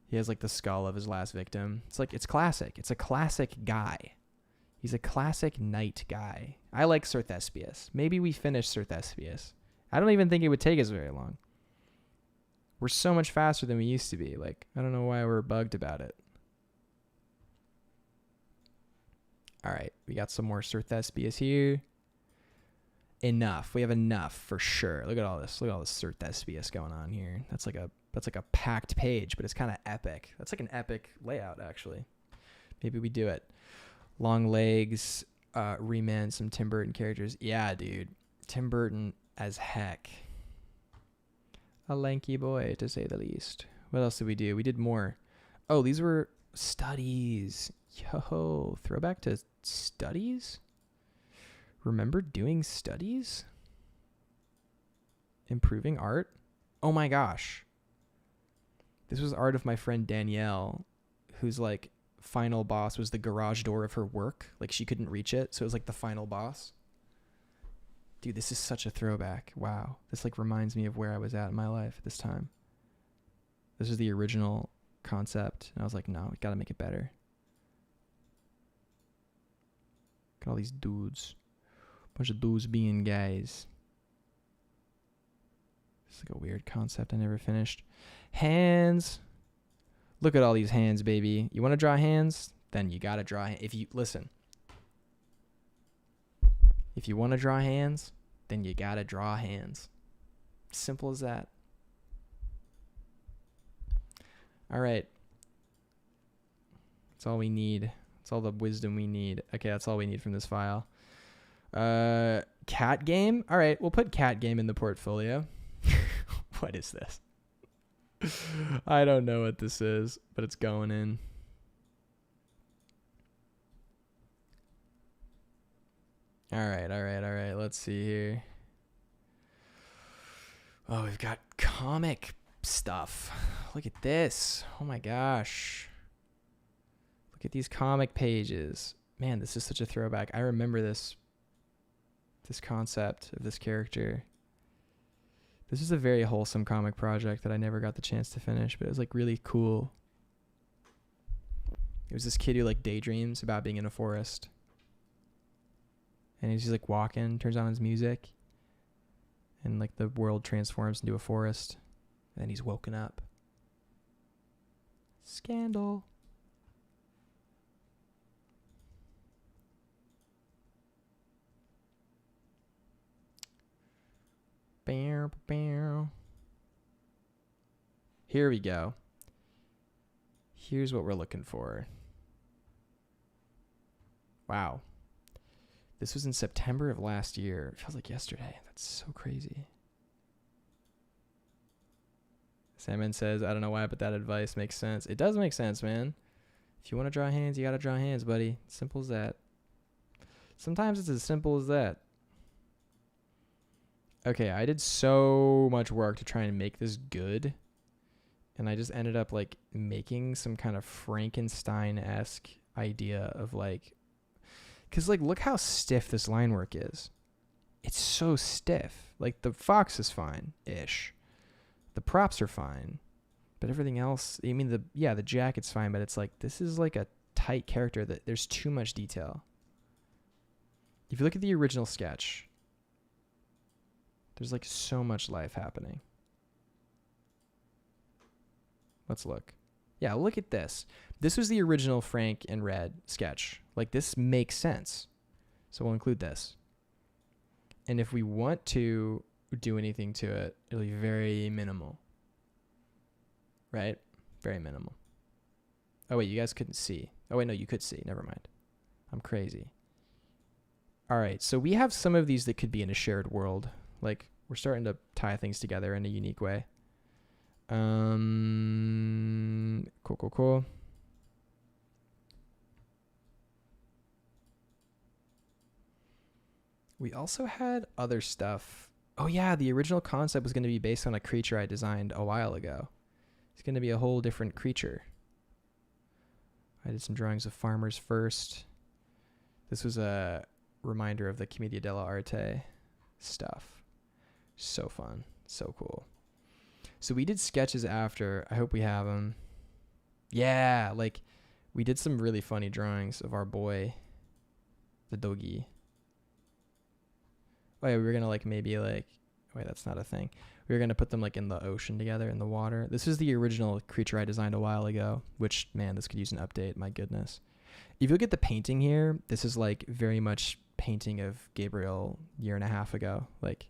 He has like the skull of his last victim. It's like, it's classic. It's a classic guy. He's a classic knight guy. I like Sir Thespius. Maybe we finish Sir Thespius. I don't even think it would take us very long. We're so much faster than we used to be. Like, I don't know why we're bugged about it. All right, we got some more Sir Thespius here. Enough. We have enough for sure. Look at all this. Look at all this Sir Thespius going on here. That's like a packed page, but it's kind of epic. That's like an epic layout, actually. Maybe we do it. Long legs, reman some Tim Burton characters. Yeah, dude. Tim Burton as heck. A lanky boy, to say the least. What else did we do? We did more. Oh, these were studies. Yo, throwback to studies? Remember doing studies? Improving art? Oh my gosh. This was art of my friend Danielle, whose like final boss was the garage door of her work. Like she couldn't reach it, so it was like the final boss. Dude, this is such a throwback. Wow. This like reminds me of where I was at in my life at this time. This is the original concept. And I was like, no, we gotta make it better. Look at all these dudes. Bunch of dudes being guys. It's like a weird concept I never finished. Hands. Look at all these hands, baby. You want to draw hands? Then you gotta draw. If you listen, if you want to draw hands, then you gotta draw hands. Simple as that. All right. That's all we need. That's all the wisdom we need. Okay, that's all we need from this file. Cat game. All right, we'll put cat game in the portfolio. What is this? I don't know what this is, but it's going in. All right. Let's see here. Oh, we've got comic stuff. Look at this. Oh my gosh. Look at these comic pages. Man, this is such a throwback. I remember this this concept of this character. This is a very wholesome comic project that I never got the chance to finish, but it was like really cool. It was this kid who like daydreams about being in a forest. And he's just like walking, turns on his music, and like the world transforms into a forest. And then he's woken up. Scandal. Bow, bow. Here we go. Here's what we're looking for. Wow. This was in September of last year. It feels like yesterday. That's so crazy. Salmon says, I don't know why, but that advice makes sense. It does make sense, man. If you want to draw hands, you got to draw hands, buddy. Simple as that. Sometimes it's as simple as that. Okay, I did so much work to try and make this good. And I just ended up like making some kind of Frankenstein-esque idea of like, because like look how stiff this line work is. It's so stiff. Like the fox is fine-ish. The props are fine. But everything else, I mean, the jacket's fine, but it's like, this is like a tight character that there's too much detail. If you look at the original sketch, there's like so much life happening. Let's look. Yeah, look at this. This was the original Frank and Red sketch. Like this makes sense. So we'll include this. And if we want to do anything to it, it'll be very minimal. Right? Very minimal. Oh wait, you guys couldn't see. Oh wait, no, you could see. Never mind. I'm crazy. All right, so we have some of these that could be in a shared world. Like we're starting to tie things together in a unique way. Cool. We also had other stuff. Oh yeah, the original concept was going to be based on a creature I designed a while ago. It's going to be a whole different creature. I did some drawings of farmers first. This was a reminder of the Commedia dell'arte stuff. So fun. So cool. So we did sketches after. I hope we have them. Yeah, like we did some really funny drawings of our boy, the doggy. Oh yeah, we were going to like maybe like, wait, that's not a thing. We were going to put them like in the ocean together in the water. This is the original creature I designed a while ago, which, man, this could use an update. My goodness. If you look at the painting here, this is like very much painting of Gabriel a year and a half ago. Like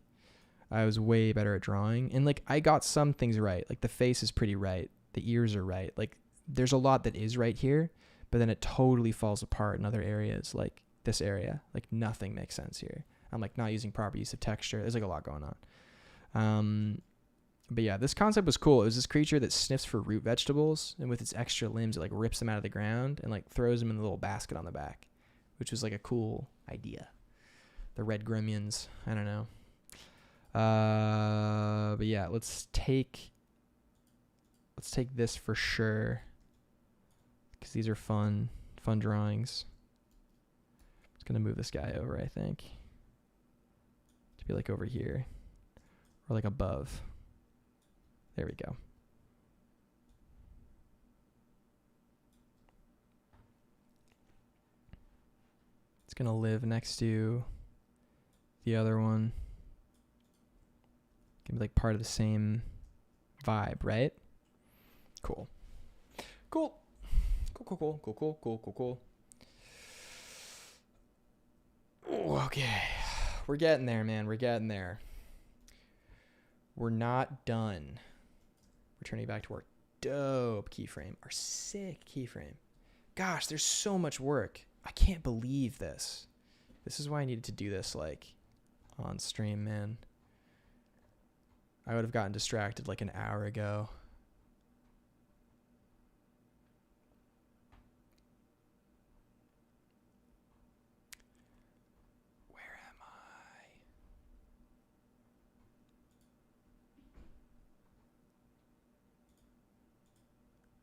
I was way better at drawing, and like I got some things right. Like the face is pretty right. The ears are right. Like there's a lot that is right here, but then it totally falls apart in other areas. Like this area, like nothing makes sense here. I'm like not using proper use of texture. There's like a lot going on. But yeah, this concept was cool. It was this creature that sniffs for root vegetables, and with its extra limbs, it like rips them out of the ground and like throws them in a little basket on the back, which was like a cool idea. The red gremlins. I don't know. But yeah, let's take this for sure, because these are fun drawings. Just gonna move this guy over, I think, to be like over here or like above. There we go. It's gonna live next to the other one. Gonna be like part of the same vibe, right? Cool. Ooh, okay. We're getting there, man. We're getting there. We're not done. Returning back to our dope keyframe. Our sick keyframe. Gosh, there's so much work. I can't believe this. This is why I needed to do this like on stream, man. I would have gotten distracted like an hour ago. Where am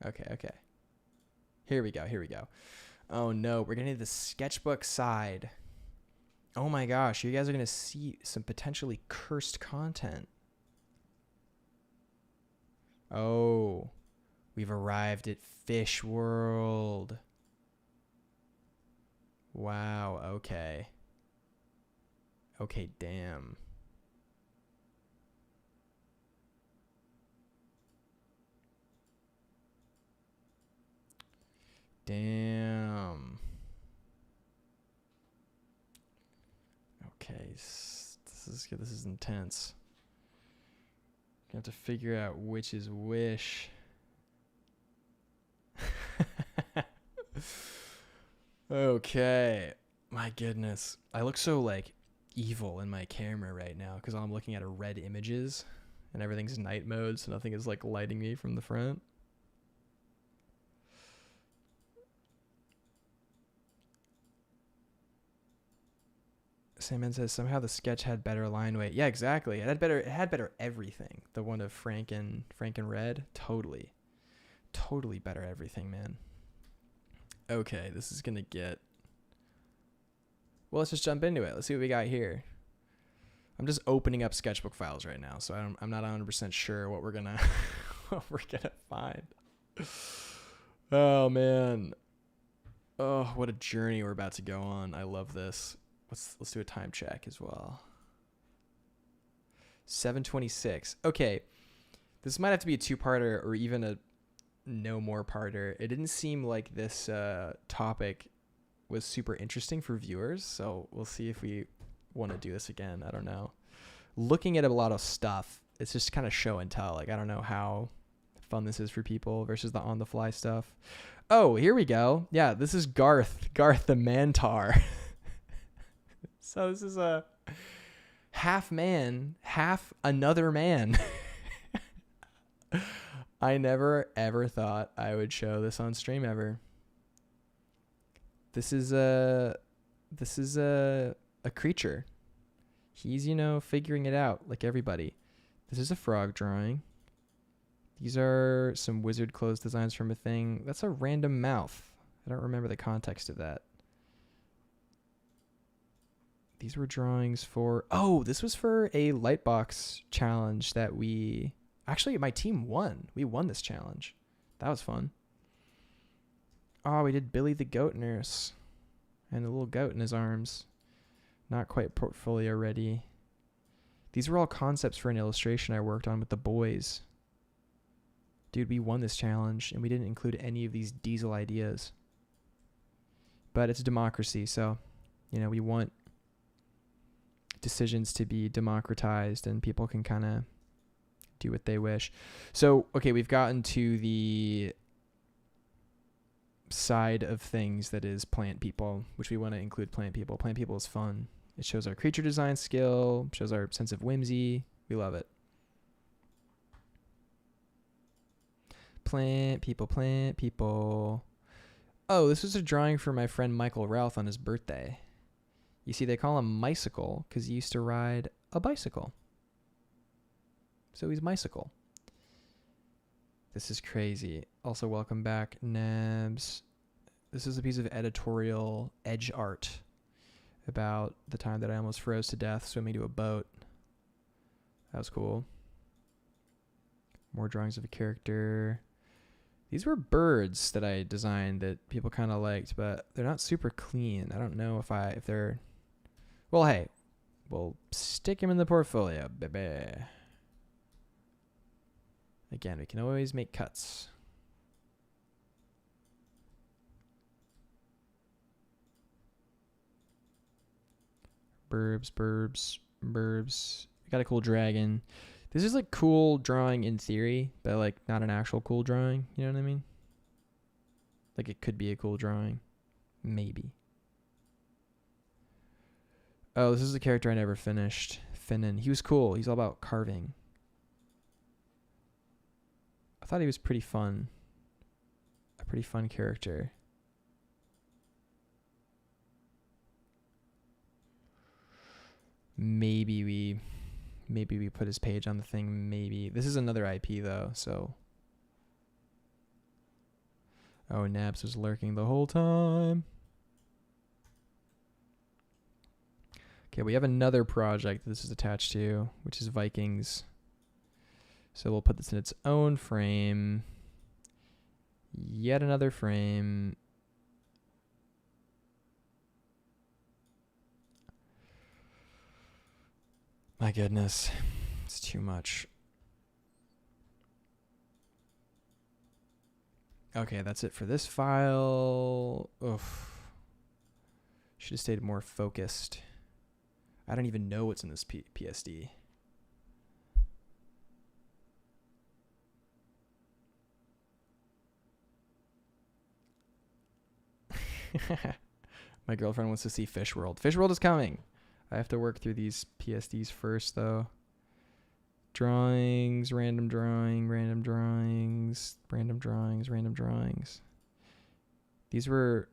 I? Okay. Here we go. Oh no, we're gonna need the sketchbook side Oh my gosh, you guys are going to see some potentially cursed content. Oh, we've arrived at Fish World. Wow, okay. Okay, damn. Damn. Okay, this is intense. You have to figure out which is Wish. Okay. My goodness. I look so like evil in my camera right now because I'm looking at a red images and everything's night mode, so nothing is like lighting me from the front. Sandman says somehow the sketch had better line weight. Yeah, exactly. It had better everything. The one of Frank and Red, totally better everything, man. Okay, this is gonna get. Well, let's just jump into it. Let's see what we got here. I'm just opening up sketchbook files right now, so I'm not 100% sure what we're gonna find. Oh man. Oh, what a journey we're about to go on. I love this. Let's do a time check as well. 7:26. Okay. This might have to be a two-parter or even a no more parter. It didn't seem like this topic was super interesting for viewers, so we'll see if we want to do this again. I don't know. Looking at a lot of stuff, it's just kind of show and tell. Like, I don't know how fun this is for people versus the on-the-fly stuff. Oh, here we go. Yeah, this is Garth the Mantar. So this is a half man, half another man. I never ever thought I would show this on stream ever. This is a creature. He's, figuring it out like everybody. This is a frog drawing. These are some wizard clothes designs from a thing. That's a random mouth. I don't remember the context of that. These were drawings for... Oh, this was for a Lightbox challenge that we... Actually, my team won. We won this challenge. That was fun. Oh, we did Billy the Goat Nurse. And a little goat in his arms. Not quite portfolio ready. These were all concepts for an illustration I worked on with the boys. Dude, we won this challenge, and we didn't include any of these diesel ideas. But it's democracy, so, we want decisions to be democratized, and people can kind of do what they wish. So, okay, we've gotten to the side of things that is plant people, which we want to include plant people. Plant people is fun. It shows our creature design skill, shows our sense of whimsy. We love it. Plant people. Oh, this was a drawing for my friend Michael Ralph on his birthday. You see, they call him Mycicle because he used to ride a bicycle. So he's Mycicle. This is crazy. Also, welcome back, Nabs. This is a piece of editorial edge art about the time that I almost froze to death swimming to a boat. That was cool. More drawings of a character. These were birds that I designed that people kind of liked, but they're not super clean. I don't know if they're... Well, hey, we'll stick them in the portfolio, baby. Again, we can always make cuts. Burbs. We got a cool dragon. This is like cool drawing in theory, but like not an actual cool drawing. You know what I mean? Like it could be a cool drawing. Maybe. Oh, this is the character I never finished. Finnan. He was cool. He's all about carving. I thought he was pretty fun. A pretty fun character. Maybe we put his page on the thing. Maybe. This is another IP though, so. Oh, Nabs was lurking the whole time. Okay, we have another project that this is attached to, which is Vikings. So we'll put this in its own frame. Yet another frame. My goodness, it's too much. Okay, that's it for this file. Oof. Should have stayed more focused. I don't even know what's in this PSD. My girlfriend wants to see Fish World. Fish World is coming. I have to work through these PSDs first, though. Drawings, random drawing, random drawings, random drawings, random drawings. These were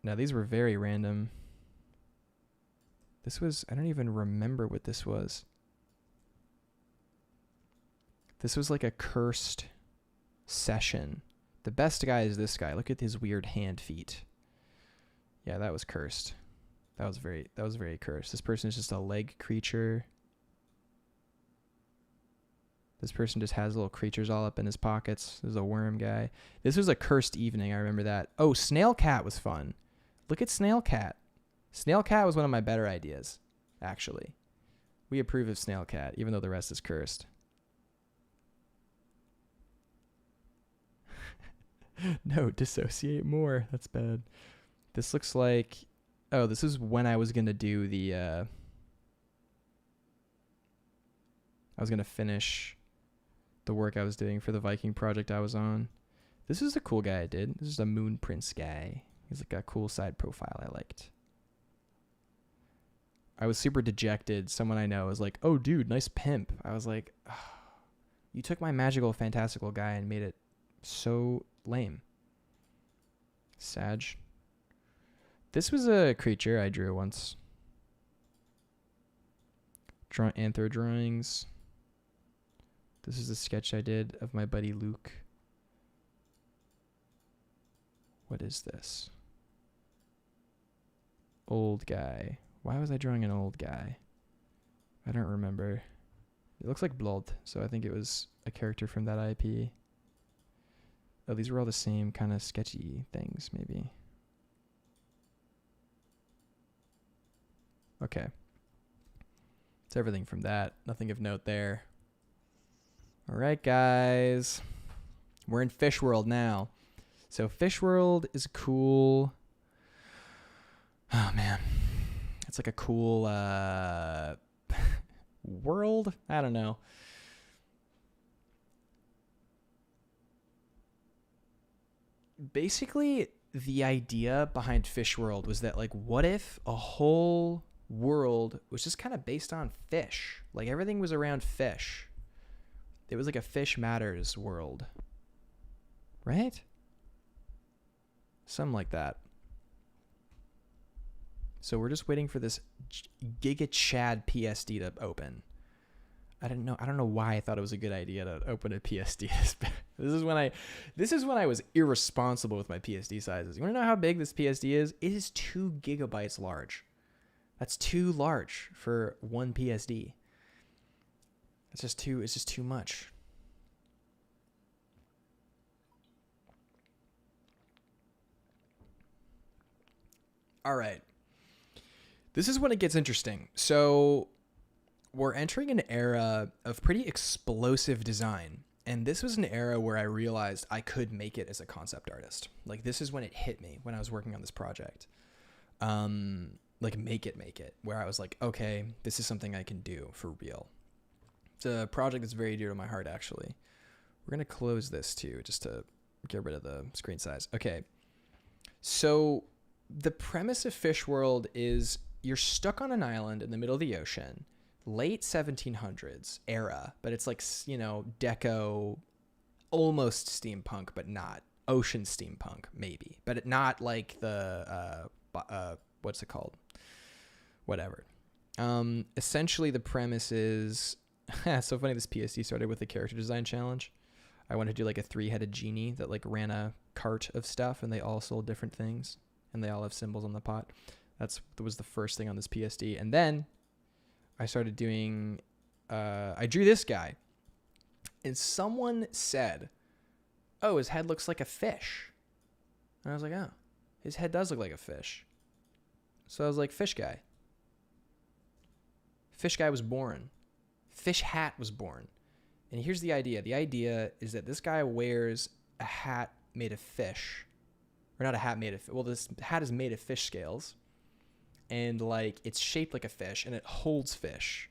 very random. This was, I don't even remember what this was. This was like a cursed session. The best guy is this guy. Look at his weird hand feet. Yeah, that was cursed. That was very cursed. This person is just a leg creature. This person just has little creatures all up in his pockets. This is a worm guy. This was a cursed evening. I remember that. Oh, Snail Cat was fun. Look at Snail Cat. Snail Cat was one of my better ideas, actually. We approve of Snail Cat, even though the rest is cursed. No, dissociate more. That's bad. This looks like... Oh, this is when I was going to do the... I was going to finish the work I was doing for the Viking project I was on. This is a cool guy I did. This is a Moon Prince guy. He's like a cool side profile I liked. I was super dejected. Someone I know was like, oh, dude, nice pimp. I was like, oh, you took my magical, fantastical guy and made it so lame. Sag. This was a creature I drew once. Anthro drawings. This is a sketch I did of my buddy Luke. What is this? Old guy. Why was I drawing an old guy? I don't remember. It looks like blood, so I think it was a character from that IP. Oh, these were all the same kind of sketchy things, maybe. Okay. It's everything from that. Nothing of note there. All right, guys. We're in Fish World now. So Fish World is cool. Oh, man. It's like a cool world. I don't know. Basically, the idea behind Fish World was that, like, what if a whole world was just kind of based on fish? Like, everything was around fish. It was like a Fish Matters world. Right? Something like that. So we're just waiting for this Giga Chad PSD to open. I don't know why I thought it was a good idea to open a PSD. This is when I was irresponsible with my PSD sizes. You want to know how big this PSD is? It is 2 gigabytes large. That's too large for one PSD. It's just too much. All right. This is when it gets interesting. So we're entering an era of pretty explosive design. And this was an era where I realized I could make it as a concept artist. Like, this is when it hit me when I was working on this project. Like, make it. Where I was like, okay, this is something I can do for real. It's a project that's very dear to my heart, actually. We're going to close this, too, just to get rid of the screen size. Okay. So the premise of Fish World is you're stuck on an island in the middle of the ocean, late 1700s era, but it's like, you know, deco, almost steampunk, but not. Ocean steampunk, maybe, but not like the, what's it called? Whatever. Essentially the premise is, it's so funny, this PSD started with a character design challenge. I wanted to do like a 3-headed genie that like ran a cart of stuff and they all sold different things and they all have symbols on the pot. That was the first thing on this PSD. And then I started doing, I drew this guy. And someone said, oh, his head looks like a fish. And I was like, oh, his head does look like a fish. So I was like, fish guy. Fish guy was born. Fish hat was born. And here's the idea. The idea is that this guy wears a hat made of fish. Or not a hat made of, well, this hat is made of fish scales. And like, it's shaped like a fish and it holds fish.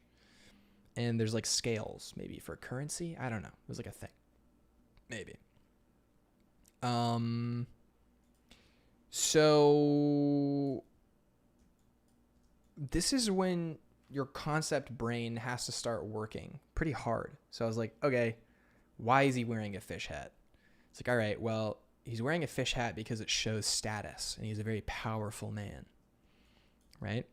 And there's like scales maybe for currency. I don't know. It was like a thing. Maybe. So this is when your concept brain has to start working pretty hard. So I was like, okay, why is he wearing a fish hat? It's like, all right, well, he's wearing a fish hat because it shows status and he's a very powerful man, right?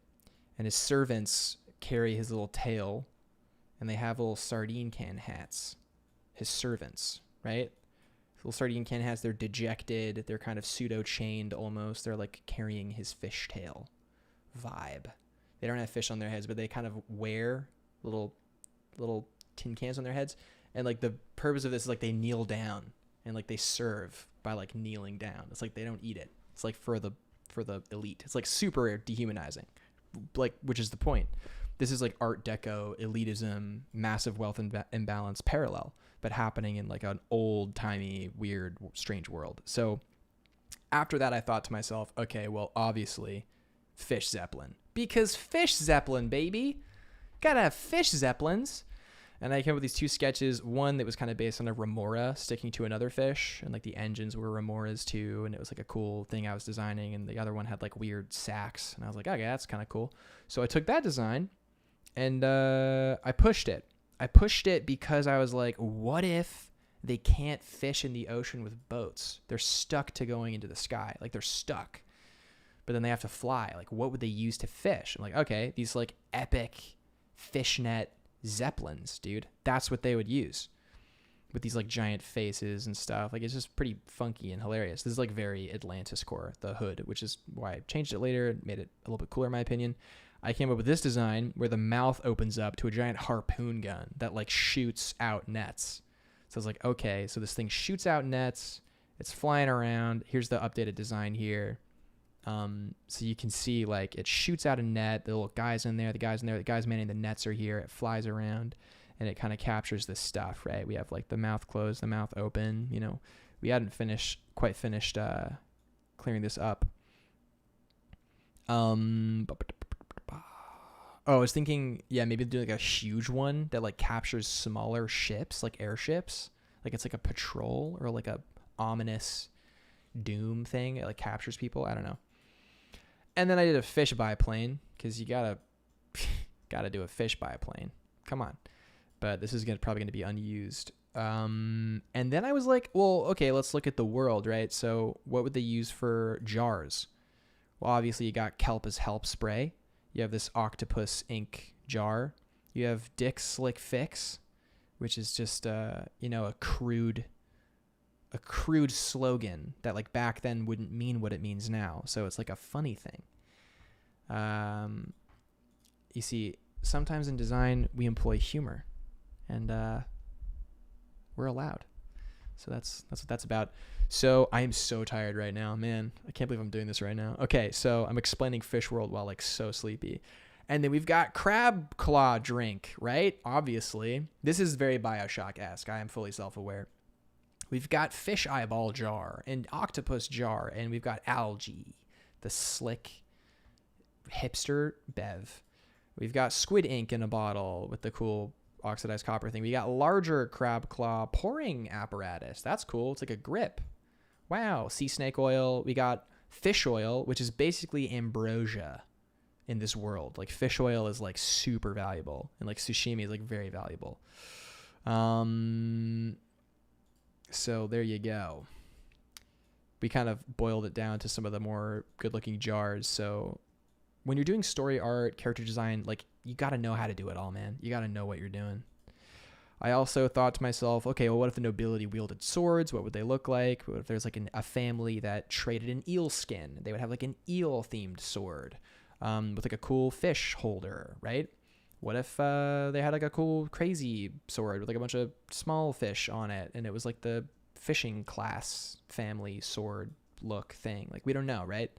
And his servants carry his little tail and they have little sardine can hats, his servants, right? Little sardine can hats, they're dejected, they're kind of pseudo-chained almost. They're like carrying his fish tail vibe. They don't have fish on their heads, but they kind of wear little tin cans on their heads. And like the purpose of this is like they kneel down and like they serve by like kneeling down. It's like they don't eat it. It's like for the elite. It's like super dehumanizing, like, which is the point. This is like Art Deco, elitism, massive wealth imbalance parallel, but happening in like an old timey, weird, strange world. So after that, I thought to myself, okay, well, obviously fish Zeppelin, because fish Zeppelin, baby, gotta have fish Zeppelins. And I came up with these two sketches, one that was kind of based on a remora sticking to another fish, and like the engines were remoras too, and it was like a cool thing I was designing, and the other one had like weird sacks, and I was like, okay, that's kind of cool. So I took that design and I pushed it. I pushed it because I was like, what if they can't fish in the ocean with boats? They're stuck to going into the sky. Like they're stuck, but then they have to fly. Like what would they use to fish? I'm like, okay, these like epic fishnet Zeppelins, dude. That's what they would use with these like giant faces and stuff. Like it's just pretty funky and hilarious. This is like very Atlantis core, the hood, which is why I changed it later and made it a little bit cooler in my opinion. I came up with this design where the mouth opens up to a giant harpoon gun that like shoots out nets. So I was like, okay, so this thing shoots out nets. It's flying around. Here's the updated design here. So you can see like it shoots out a net. The little guys in there, the guys manning the nets are here. It flies around and it kind of captures this stuff, right? We have like the mouth closed, the mouth open. You know, we hadn't quite finished clearing this up. Oh, I was thinking, yeah, maybe do like a huge one that like captures smaller ships, like airships. Like it's like a patrol or like a ominous doom thing. It like captures people. I don't know. And then I did a fish biplane because you gotta do a fish biplane. Come on. But this is probably gonna be unused. And then I was like, well, okay, let's look at the world, right? So what would they use for jars? Well, obviously you got Kelp as help spray. You have this octopus ink jar. You have Dick Slick Fix, which is just a crude slogan that like back then wouldn't mean what it means now. So it's like a funny thing. You see, sometimes in design we employ humor, and we're allowed. So that's what that's about. So I am so tired right now, man. I can't believe I'm doing this right now. Okay, so I'm explaining Fish World while like so sleepy. And then we've got crab claw drink, right? Obviously. This is very BioShock-esque. I am fully self-aware. We've got fish eyeball jar and octopus jar, and we've got algae, the slick hipster bev. We've got squid ink in a bottle with the cool oxidized copper thing. We got larger crab claw pouring apparatus. That's cool. It's like a grip. Wow. Sea snake oil. We got fish oil, which is basically ambrosia in this world. Like fish oil is like super valuable, and like sashimi is like very valuable. So there you go. We kind of boiled it down to some of the more good-looking jars. So when you're doing story art, character design, like you got to know how to do it all, man. You got to know what you're doing. I also thought to myself, okay, well, what if the nobility wielded swords? What would they look like? What if there's like a family that traded an eel skin? They would have like an eel-themed sword. with like a cool fish holder, right? What if they had like a cool crazy sword with like a bunch of small fish on it, and it was like the fishing class family sword look thing? Like, we don't know, right?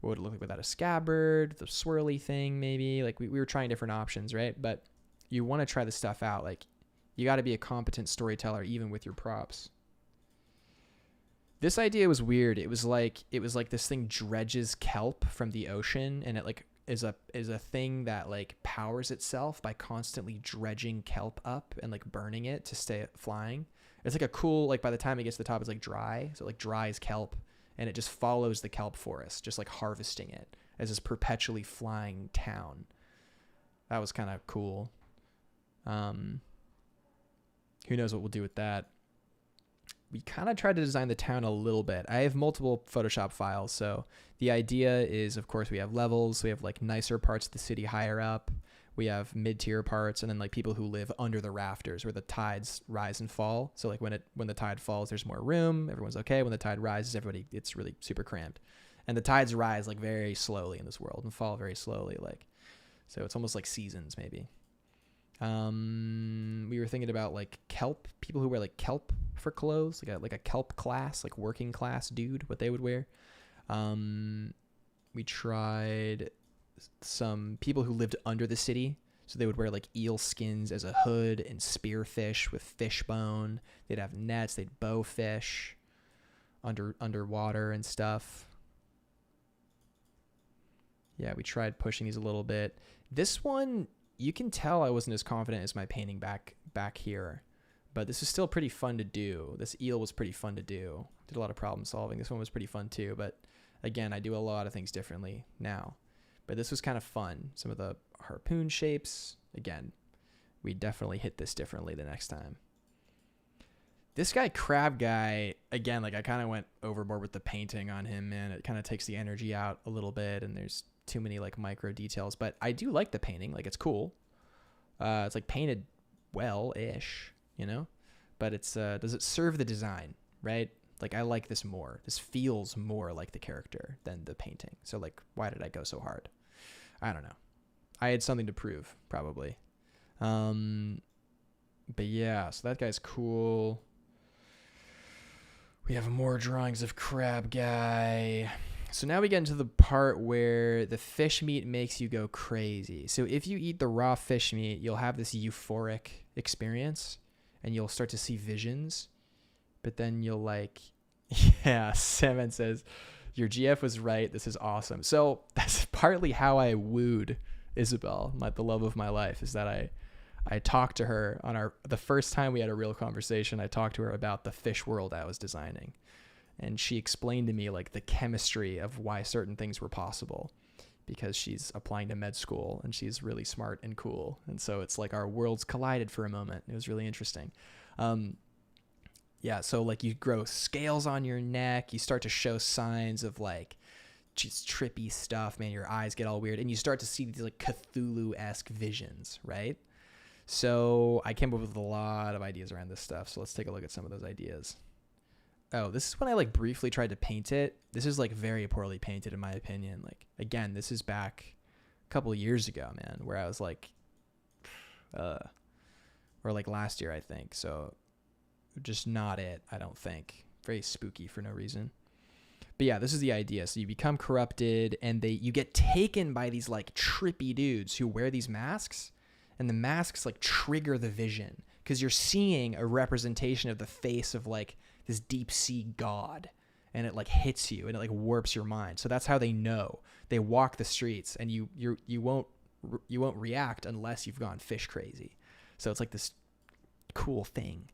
What would it look like without a scabbard, the swirly thing maybe? Like, we were trying different options, right? But you want to try this stuff out. Like, you got to be a competent storyteller even with your props. This idea was weird. It was like this thing dredges kelp from the ocean, and it like is a thing that like powers itself by constantly dredging kelp up and like burning it to stay flying. It's like a cool, like by the time it gets to the top, it's like dry. So it like dries kelp, and it just follows the kelp forest, just like harvesting it as this perpetually flying town. That was kind of cool. Who knows what we'll do with that? We kind of tried to design the town a little bit. I have multiple Photoshop files. So the idea is, of course, we have levels. We have like nicer parts of the city higher up. We have mid-tier parts, and then like people who live under the rafters where the tides rise and fall. So like when the tide falls, there's more room. Everyone's okay. When the tide rises, it's really super cramped. And the tides rise like very slowly in this world and fall very slowly. Like, so it's almost like seasons maybe. We were thinking about like kelp, people who wear like kelp for clothes, like a kelp class, like working class dude, what they would wear. We tried some people who lived under the city, so they would wear like eel skins as a hood and spearfish with fish bone. They'd have nets, they'd bow fish underwater and stuff. Yeah, we tried pushing these a little bit. This one, you can tell I wasn't as confident as my painting back here, but this is still pretty fun to do. This eel was pretty fun to do. Did a lot of problem solving. This one was pretty fun too, but again, I do a lot of things differently now. But this was kind of fun. Some of the harpoon shapes, again, we definitely hit this differently the next time. This guy, Crab Guy, again, like I kind of went overboard with the painting on him, man. It kind of takes the energy out a little bit, and there's too many like micro details, but I do like the painting. Like, it's cool. It's like painted well-ish, you know, but it's does it serve the design, right? Like, I like this more. This feels more like the character than the painting. So like, why did I go so hard? I don't know. I had something to prove, probably. But yeah, so that guy's cool. We have more drawings of Crab Guy. So now we get into the part where the fish meat makes you go crazy. So if you eat the raw fish meat, you'll have this euphoric experience, and you'll start to see visions. But then you'll like, yeah, Seven says, your GF was right. This is awesome. So that's partly how I wooed Isabel, the love of my life, is that I talked to her on the first time we had a real conversation. I talked to her about the fish world I was designing. And she explained to me like the chemistry of why certain things were possible, because she's applying to med school and she's really smart and cool. And so it's like our worlds collided for a moment. It was really interesting. Yeah. So like you grow scales on your neck, you start to show signs of like just trippy stuff, man. Your eyes get all weird, and you start to see these like Cthulhu-esque visions, right? So I came up with a lot of ideas around this stuff. So let's take a look at some of those ideas. Oh, this is when I like briefly tried to paint it. This is like very poorly painted in my opinion. Like, again, this is back a couple of years ago, man, where I was like, or like last year, I think. So just not it, I don't think. Very spooky for no reason. But yeah, this is the idea. So you become corrupted, and you get taken by these like trippy dudes who wear these masks, and the masks like trigger the vision because you're seeing a representation of the face of like this deep sea god, and it like hits you and it like warps your mind. So that's how they know. They walk the streets, and you won't react unless you've gone fish crazy. So it's like this cool thing.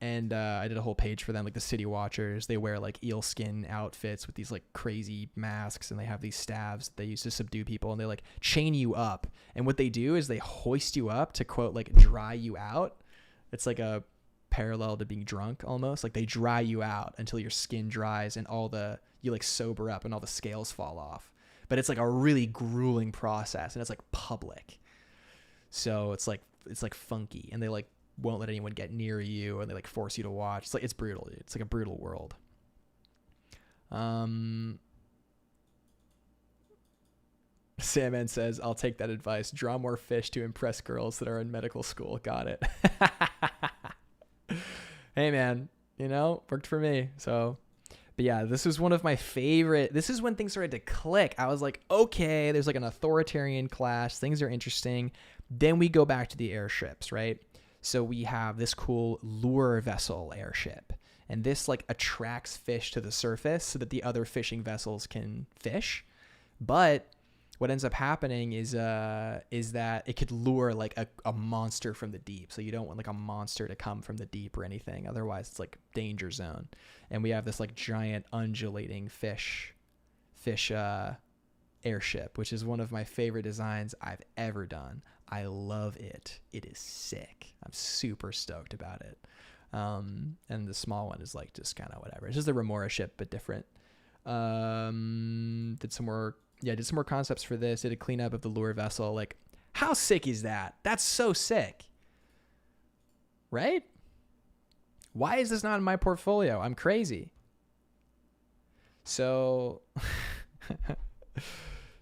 And I did a whole page for them, like the City Watchers. They wear like eel skin outfits with these like crazy masks, and they have these staves that they use to subdue people, and they like chain you up. And what they do is they hoist you up to, quote, like dry you out. It's like a parallel to being drunk almost. Like they dry you out until your skin dries and you like sober up and all the scales fall off. But it's like a really grueling process, and it's like public. So it's like funky, and they like won't let anyone get near you, and they like force you to watch. It's brutal. It's like a brutal world. Sandman says, I'll take that advice. Draw more fish to impress girls that are in medical school. Got it. Hey, man, you know, worked for me. So, but yeah, this was one of my favorite. This is when things started to click. I was like, okay, there's like an authoritarian class. Things are interesting. Then we go back to the airships, right? So we have this cool lure vessel airship. And this like attracts fish to the surface so that the other fishing vessels can fish. But what ends up happening is that it could lure like a monster from the deep. So you don't want like a monster to come from the deep or anything. Otherwise it's like danger zone. And we have this like giant undulating fish airship, which is one of my favorite designs I've ever done. I love it. It is sick. I'm super stoked about it. And the small one is like just kind of whatever. It's just a Remora ship, but different. Did some more concepts for this. Did a cleanup of the lure vessel. Like, how sick is that? That's so sick. Right? Why is this not in my portfolio? I'm crazy. So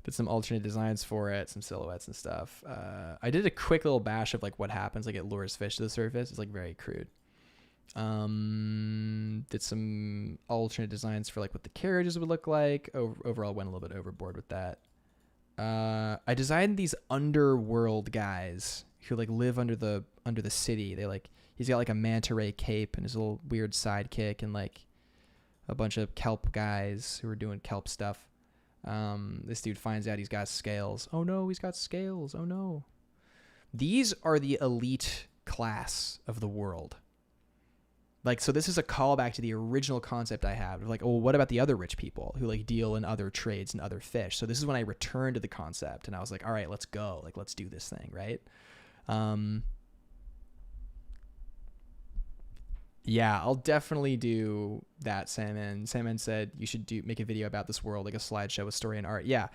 did some alternate designs for it, some silhouettes and stuff. I did a quick little bash of like what happens, like it lures fish to the surface. It's like very crude. Did some alternate designs for like what the carriages would look like. Overall went a little bit overboard with that. I designed these underworld guys who like live under the city. They like, he's got like a manta ray cape and his little weird sidekick and like a bunch of kelp guys who are doing kelp stuff. This dude finds out he's got scales. Oh no, he's got scales. Oh no. These are the elite class of the world. Like, so this is a callback to the original concept I have. Like, oh, what about the other rich people who like deal in other trades and other fish? So this is when I returned to the concept and I was like, all right, let's go. Like, let's do this thing. Right. Yeah, I'll definitely do that. Salmon said you should make a video about this world, like a slideshow with story and art. Yeah.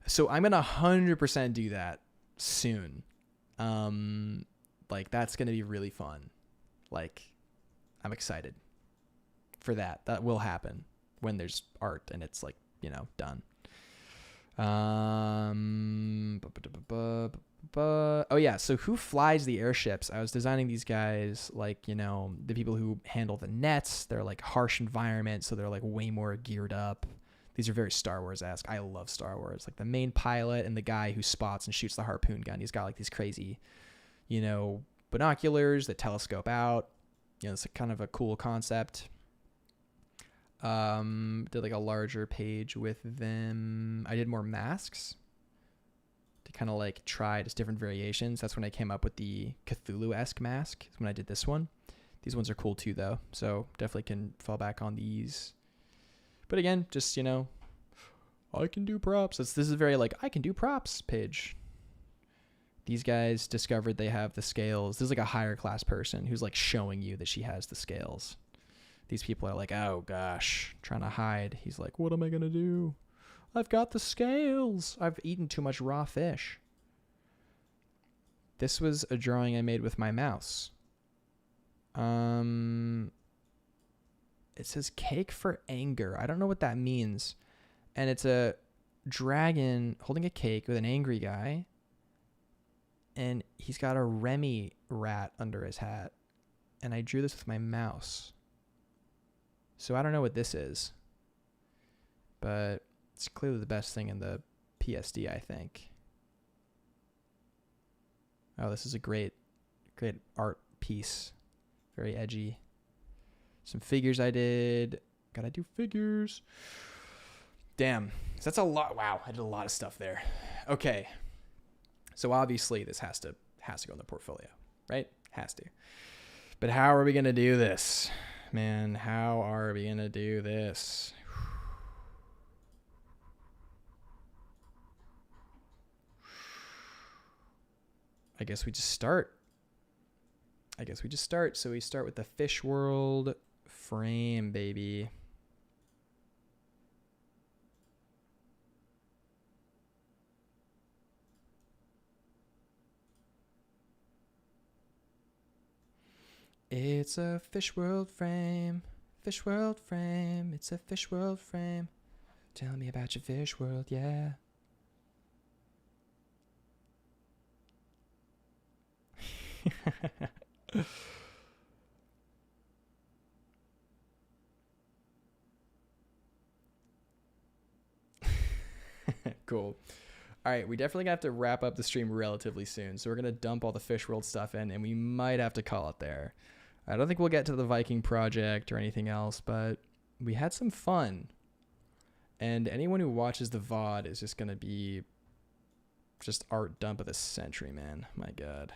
So I'm going to 100% do that soon. Like that's going to be really fun. Like, I'm excited for that. That will happen when there's art and it's like, you know, done. Oh yeah. So who flies the airships? I was designing these guys, like, you know, the people who handle the nets. They're like harsh environment. So they're like way more geared up. These are very Star Wars-esque. I love Star Wars. Like the main pilot and the guy who spots and shoots the harpoon gun. He's got like these crazy, you know, binoculars that telescope out. You know, it's kind of a cool concept. Did like a larger page with them. I did more masks to kind of like try just different variations. That's when I came up with the Cthulhu-esque mask. That's when I did this one. These ones are cool too, though. So definitely can fall back on these. But again, just, you know, I can do props. This is very like, I can do props page. These guys discovered they have the scales. There's like a higher class person who's like showing you that she has the scales. These people are like, oh gosh, trying to hide. He's like, what am I going to do? I've got the scales. I've eaten too much raw fish. This was a drawing I made with my mouse. It says cake for anger. I don't know what that means. And it's a dragon holding a cake with an angry guy. And he's got a Remy rat under his hat. And I drew this with my mouse. So I don't know what this is. But it's clearly the best thing in the PSD, I think. Oh, this is a great art piece. Very edgy. Some figures I did. Gotta do figures. Damn. That's a lot. Wow. I did a lot of stuff there. Okay. So obviously this has to go in the portfolio, right? Has to. But how are we going to do this? Man, how are we going to do this? I guess we just start. So we start with the Fish World frame, baby. It's a Fish World frame. Fish World frame. It's a Fish World frame. Tell me about your Fish World, yeah. Cool. All right, we definitely have to wrap up the stream relatively soon. So we're going to dump all the Fish World stuff in, and we might have to call it there. I don't think we'll get to the Viking project or anything else, but we had some fun. And anyone who watches the VOD is just going to be just art dump of the century, man. My God.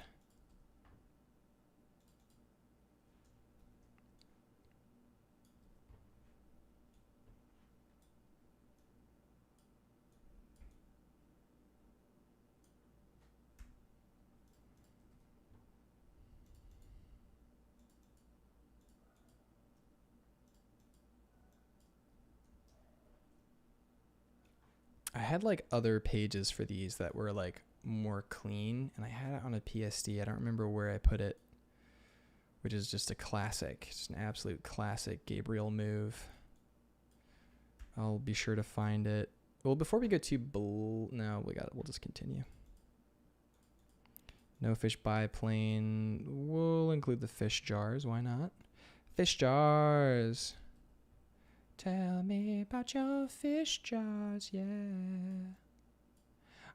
I had like other pages for these that were like more clean, and I had it on a PSD. I don't remember where I put it, which is just a classic, just an absolute classic Gabriel move. I'll be sure to find it. Well, before we go to no, we'll just continue. No fish biplane. We'll include the fish jars. Why not? Fish jars. Tell me about your fish jars, yeah.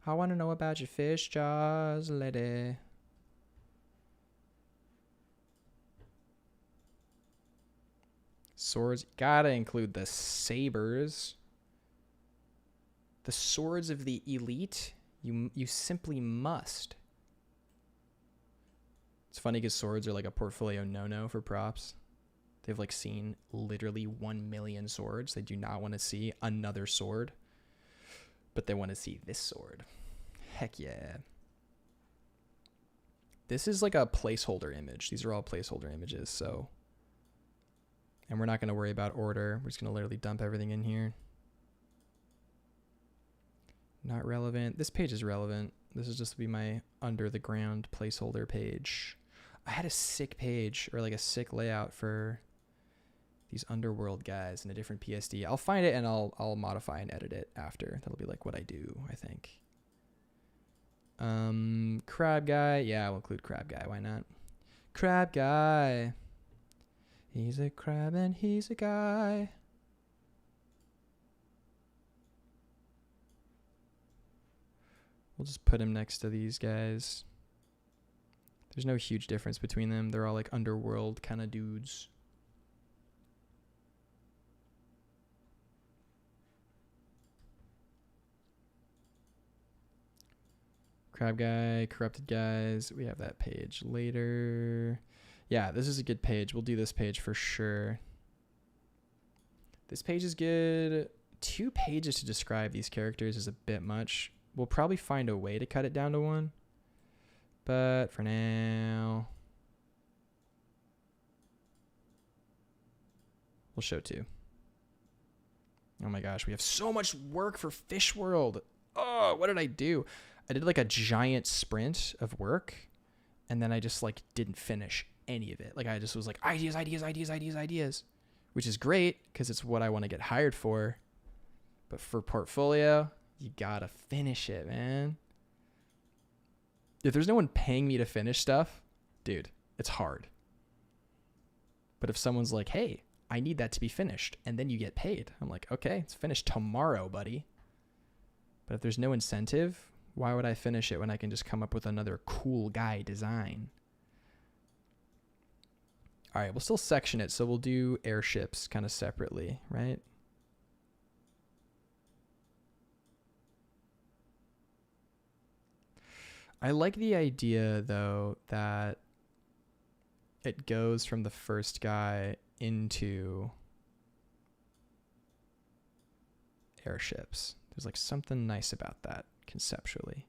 I want to know about your fish jars, lady. Swords. Gotta include the sabers. The swords of the elite. You simply must. It's funny because swords are like a portfolio no-no for props. They've like seen literally 1 million swords. They do not want to see another sword, but they want to see this sword. Heck yeah. This is like a placeholder image. These are all placeholder images, so. And we're not going to worry about order. We're just going to literally dump everything in here. Not relevant. This page is relevant. This is just to be my under the ground placeholder page. I had a sick page or like a sick layout for these underworld guys in a different PSD. I'll find it and I'll modify and edit it after. That'll be like what I do, I think. Crab guy. Yeah, I'll include crab guy. Why not? Crab guy. He's a crab and he's a guy. We'll just put him next to these guys. There's no huge difference between them. They're all like underworld kind of dudes. Crab guy, corrupted guys. We have that page later. Yeah, this is a good page. We'll do this page for sure. This page is good. 2 pages to describe these characters is a bit much. We'll probably find a way to cut it down to 1. But for now, we'll show 2. Oh my gosh, we have so much work for Fish World. Oh, what did I do? I did like a giant sprint of work, and then I just like didn't finish any of it. Like I just was like ideas, which is great because it's what I want to get hired for. But for portfolio, you gotta finish it, man. If there's no one paying me to finish stuff, dude, it's hard. But if someone's like, hey, I need that to be finished, and then you get paid, I'm like, okay, it's finished tomorrow, buddy. But if there's no incentive, why would I finish it when I can just come up with another cool guy design? All right, we'll still section it, so we'll do airships kind of separately, right? I like the idea, though, that it goes from the first guy into airships. There's like something nice about that conceptually,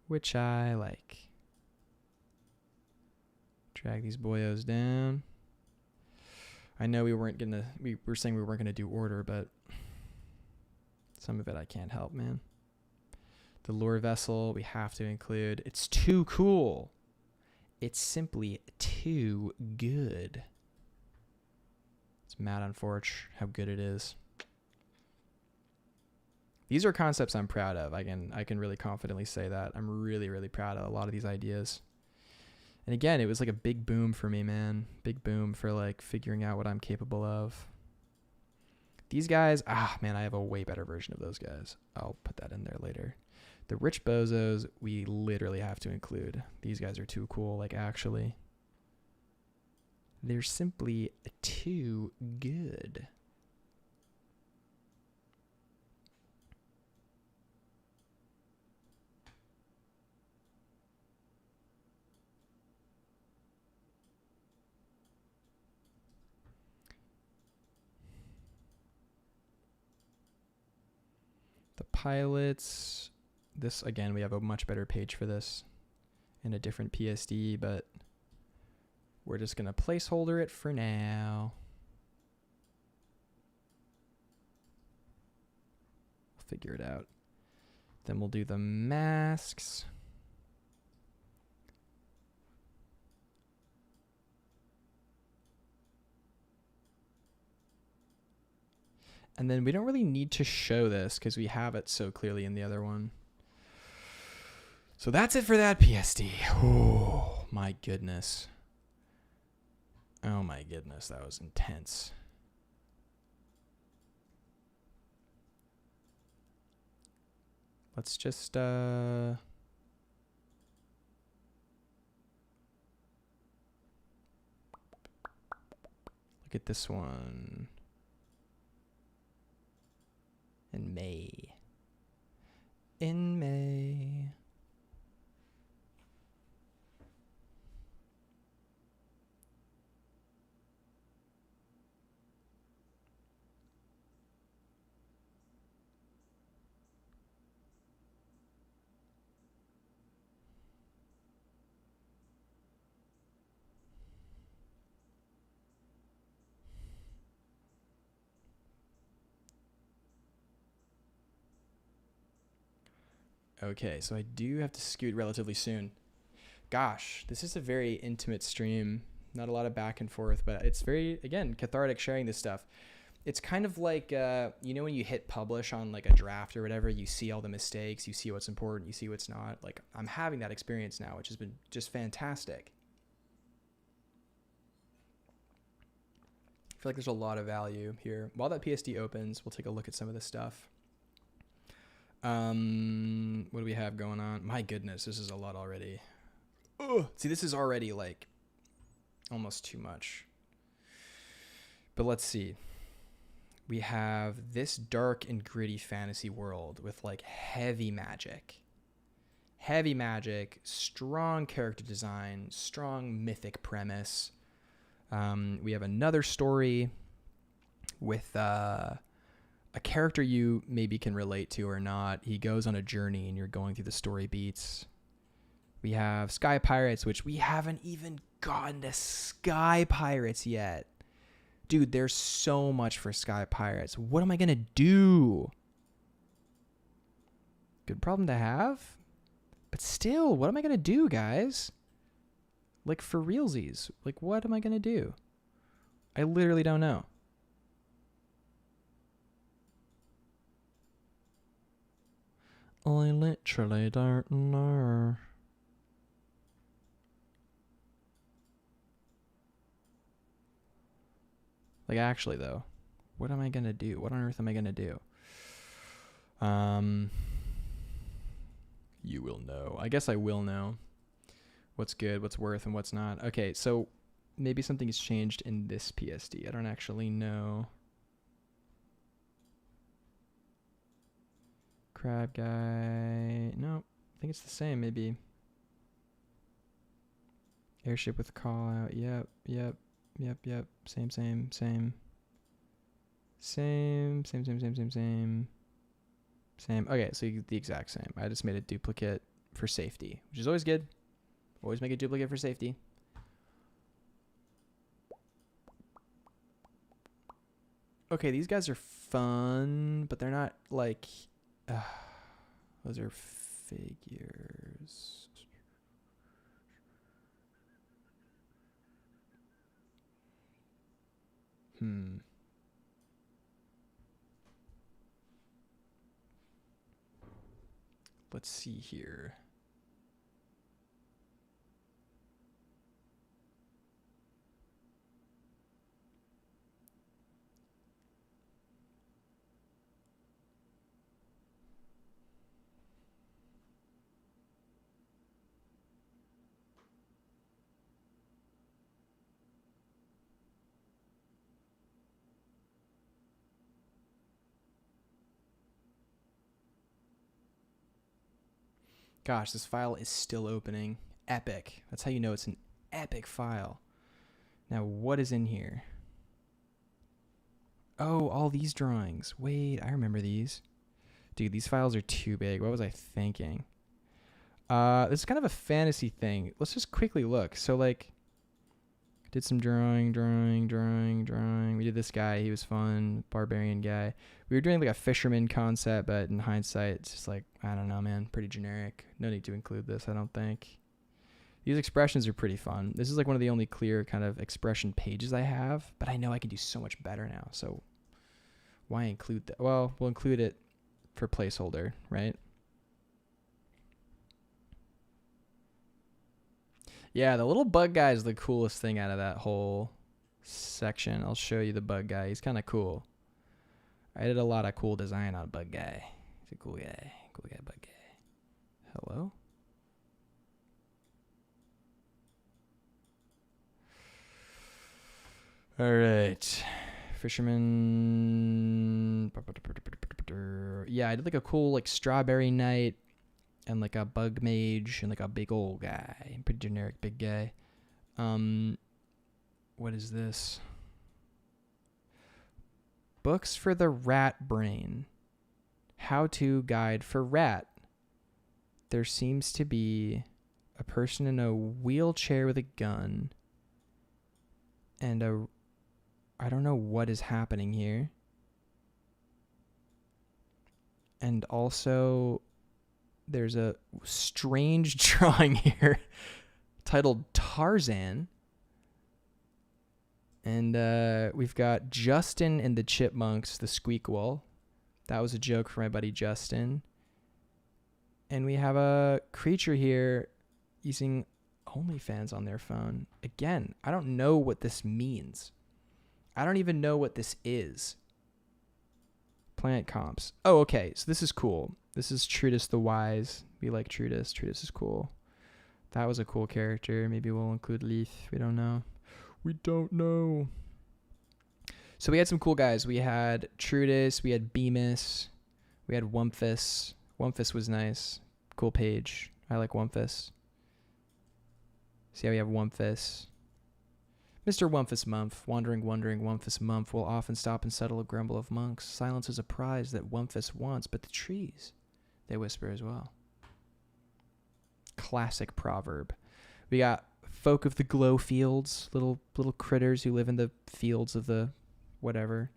which I like. Drag these boyos down. I know we were saying we weren't gonna do order, but some of it I can't help, man. The lure vessel we have to include. It's too cool. It's simply too good. It's mad on Forge how good it is. These are concepts I'm proud of. I can really confidently say that. I'm really, really proud of a lot of these ideas. And again, it was like a big boom for me, man. Big boom for like figuring out what I'm capable of. These guys, man, I have a way better version of those guys. I'll put that in there later. The rich bozos, we literally have to include. These guys are too cool, like actually. They're simply too good. The pilots, this again, we have a much better page for this in a different PSD, but we're just going to placeholder it for now. We'll figure it out. Then we'll do the masks. And then we don't really need to show this because we have it so clearly in the other one. So that's it for that PSD. Oh, my goodness. Oh, my goodness. That was intense. Let's just... look at this one. In May. In May. Okay, so I do have to scoot relatively soon. Gosh, this is a very intimate stream. Not a lot of back and forth, but it's very, again, cathartic sharing this stuff. It's kind of like, you know, when you hit publish on like a draft or whatever, you see all the mistakes, you see what's important, you see what's not. Like, I'm having that experience now, which has been just fantastic. I feel like there's a lot of value here. While that PSD opens, we'll take a look at some of this stuff. What do we have going on? My goodness, this is a lot already. Ugh. See, this is already like almost too much. But let's see. We have this dark and gritty fantasy world with like heavy magic, strong character design, strong mythic premise. We have another story with a character you maybe can relate to or not. He goes on a journey and you're going through the story beats. We have Sky Pirates, which we haven't even gotten to Sky Pirates yet. Dude, there's so much for Sky Pirates. What am I going to do? Good problem to have. But still, what am I going to do, guys? Like, for realsies. Like, what am I going to do? I literally don't know. I literally don't know. Like, actually, though, what am I going to do? What on earth am I going to do? You will know. I guess I will know what's good, what's worth, and what's not. Okay, so maybe something has changed in this PSD. I don't actually know. Crab guy. No, I think it's the same, maybe. Airship with call out. Yep. Same. Okay, so the exact same. I just made a duplicate for safety, which is always good. Always make a duplicate for safety. Okay, these guys are fun, but they're not like... those are figures. Let's see here. Gosh, this file is still opening. Epic. That's how you know it's an epic file. Now, what is in here? Oh, all these drawings. Wait, I remember these. Dude, these files are too big. What was I thinking? This is kind of a fantasy thing. Let's just quickly look. So, like, did some drawing. We did this guy. He was fun. Barbarian guy. We were doing, like, a fisherman concept, but in hindsight, it's just like, I don't know, man. Pretty generic. No need to include this, I don't think. These expressions are pretty fun. This is, like, one of the only clear kind of expression pages I have, but I know I can do so much better now, so why include that? Well, we'll include it for placeholder, right? Yeah, the little bug guy is the coolest thing out of that whole section. I'll show you the bug guy. He's kind of cool. I did a lot of cool design on bug guy. He's a cool guy. Cool guy, bug guy. Hello? All right. Fisherman. Yeah, I did like a cool like strawberry night and like a bug mage and like a big old guy. Pretty generic big guy. What is this? Books for the rat brain. How-to guide for rat. There seems to be a person in a wheelchair with a gun and I don't know what is happening here. And also, there's a strange drawing here titled Tarzan. And we've got Justin and the Chipmunks, the Squeakquel. That was a joke for my buddy Justin. And we have a creature here using OnlyFans on their phone. Again, I don't know what this means. I don't even know what this is. Plant comps. Oh, okay. So this is cool. This is Trutus the Wise. We like Trutus. Trutus is cool. That was a cool character. Maybe we'll include Leaf. We don't know. We don't know. So we had some cool guys. We had Trutus. We had Bemis. We had Wumpus. Wumpus was nice. Cool page. I like Wumpus. See how we have Wumpus. Mr. Wumpus Mumph, wandering Wumpus Mumph, will often stop and settle a grumble of monks. Silence is a prize that Wumpus wants, but the trees, they whisper as well. Classic proverb. We got folk of the glow fields, little critters who live in the fields of the whatever.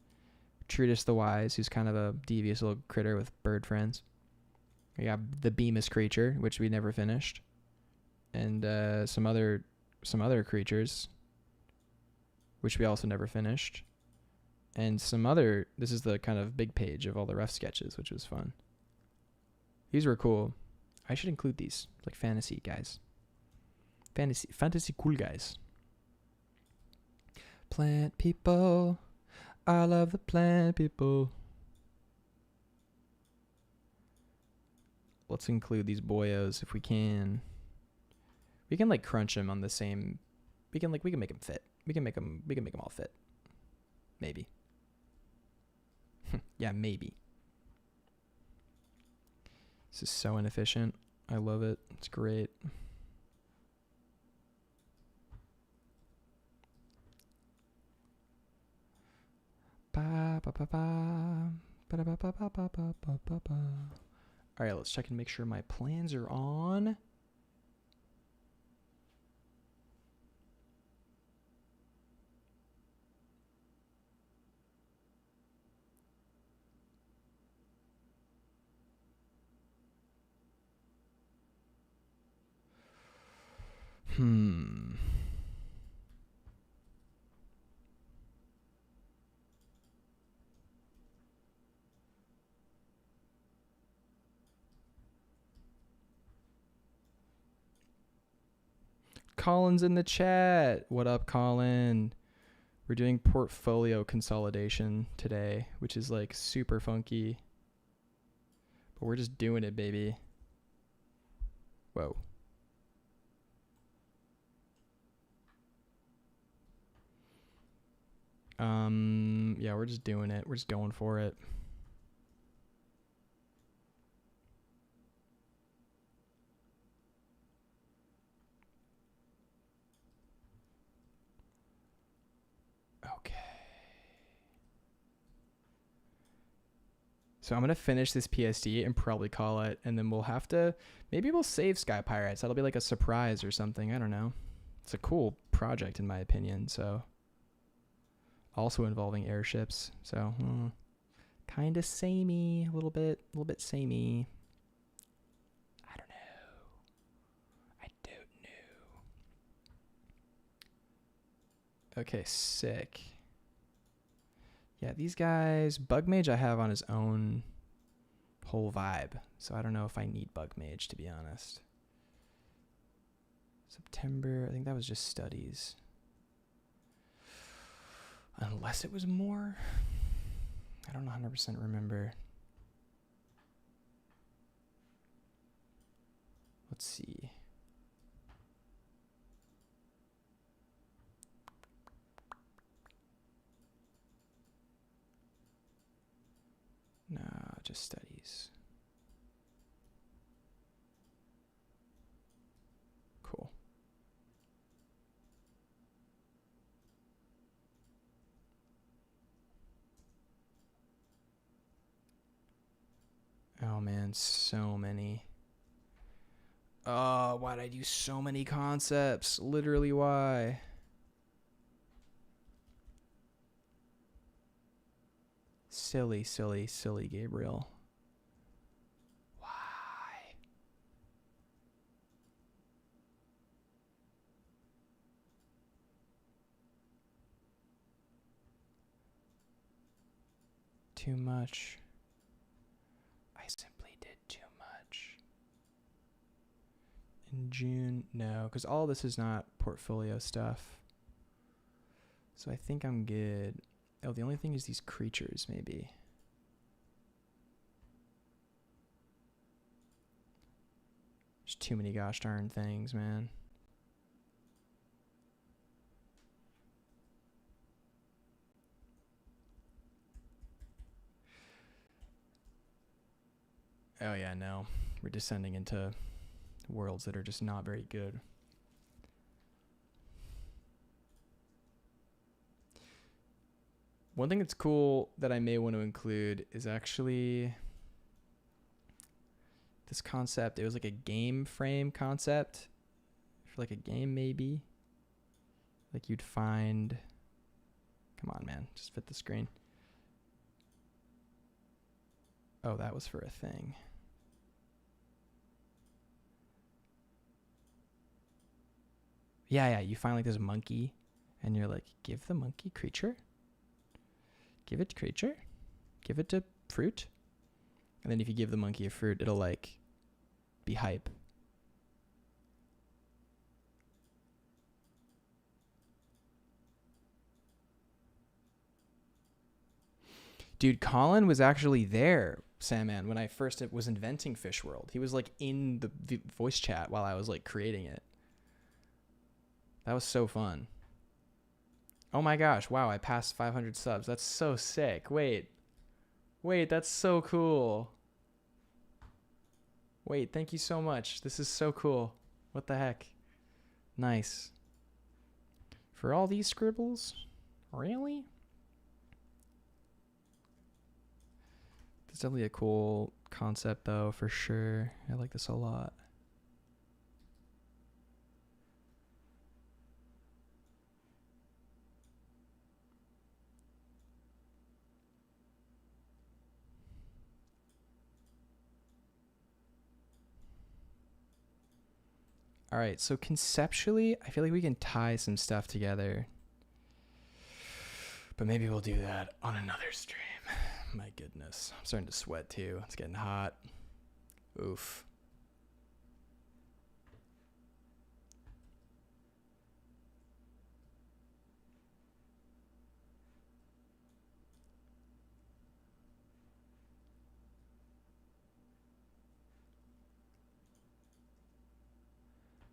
Trutus the Wise, who's kind of a devious little critter with bird friends. We got the Bemis creature, which we never finished, and some other creatures, which we also never finished, and some other. This is the kind of big page of all the rough sketches, which was fun. These were cool. I should include these, like fantasy guys. Fantasy cool guys. Plant people. I love the plant people. Let's include these boyos if we can. We can like crunch them on the same. We can make them fit. We can make them all fit. Maybe. Yeah, maybe. This is so inefficient. I love it. It's great. All right, let's check and make sure my plans are on. Colin's in the chat. What up, Colin? We're doing portfolio consolidation today, which is like super funky. But we're just doing it, baby. Whoa. Yeah, we're just doing it. We're just going for it. So I'm going to finish this PSD and probably call it. And then we'll have to, maybe we'll save Sky Pirates. That'll be like a surprise or something. I don't know. It's a cool project in my opinion. So also involving airships. So kind of samey, a little bit samey. I don't know. Okay, sick. Yeah, these guys, Bug Mage I have on his own whole vibe. So I don't know if I need Bug Mage, to be honest. September, I think that was just studies. Unless it was more. I don't 100% remember. Let's see. No, just studies. Cool. Oh man, so many. Oh, why'd I do so many concepts? Literally, why? Silly, Gabriel. Why? Too much. I simply did too much. In June, no, because all this is not portfolio stuff. So I think I'm good. Oh, the only thing is these creatures, maybe. There's too many gosh darn things, man. Oh yeah, no. We're descending into worlds that are just not very good. One thing that's cool that I may want to include is actually this concept. It was like a game frame concept for like a game, maybe. Like you'd find, come on, man, just fit the screen. Oh, that was for a thing. Yeah, you find like this monkey and you're like, give the monkey creature. Give it creature. Give it to fruit. And then if you give the monkey a fruit, it'll like be hype. Dude, Colin was actually there, Sandman, when I first was inventing Fish World. He was like in the voice chat while I was like creating it. That was so fun. Oh my gosh, wow, I passed 500 subs. That's so sick. Wait, that's so cool. Wait, thank you so much. This is so cool. What the heck? Nice. For all these scribbles? Really? It's definitely a cool concept though, for sure. I like this a lot. All right, so conceptually, I feel like we can tie some stuff together. But maybe we'll do that on another stream. My goodness. I'm starting to sweat too. It's getting hot. Oof.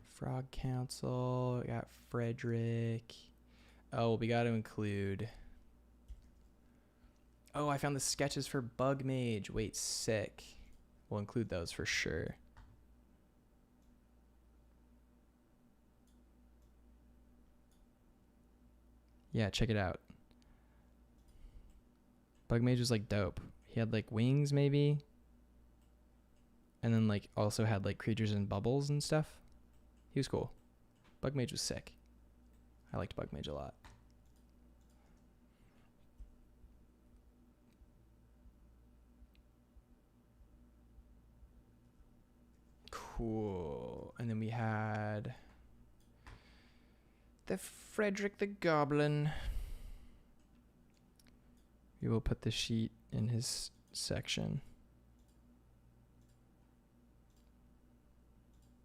Frog Council. We got Frederick. Oh, we got to include. Oh, I found the sketches for Bug Mage. Wait, sick. We'll include those for sure. Yeah, check it out. Bug Mage is like dope. He had like wings maybe. And then like also had like creatures and bubbles and stuff. He was cool. Bug Mage was sick. I liked Bug Mage a lot. Cool. And then we had the Frederick the Goblin. We will put the sheet in his section.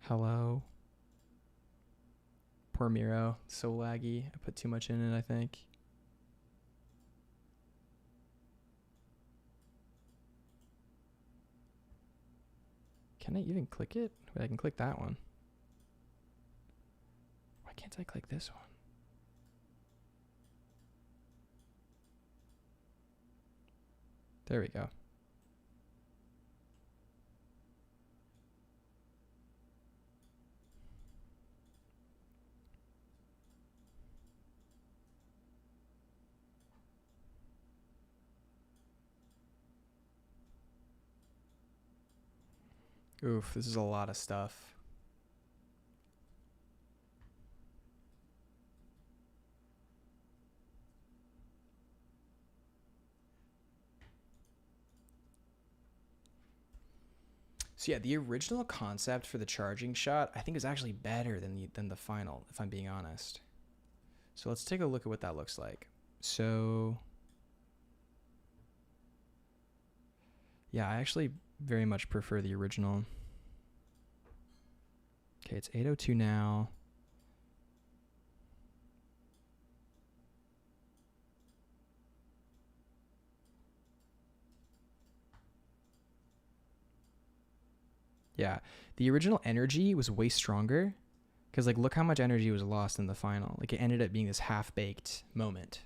Hello. Poor Miro. So laggy. I put too much in it, I think. Can I even click it? Wait, I can click that one. Why can't I click this one? There we go. Oof, this is a lot of stuff. So yeah, the original concept for the charging shot, I think is actually better than the final, if I'm being honest. So let's take a look at what that looks like. So yeah, I actually very much prefer the original. Okay, it's 8:02 now. Yeah, the original energy was way stronger because like look how much energy was lost in the final. Like it ended up being this half-baked moment,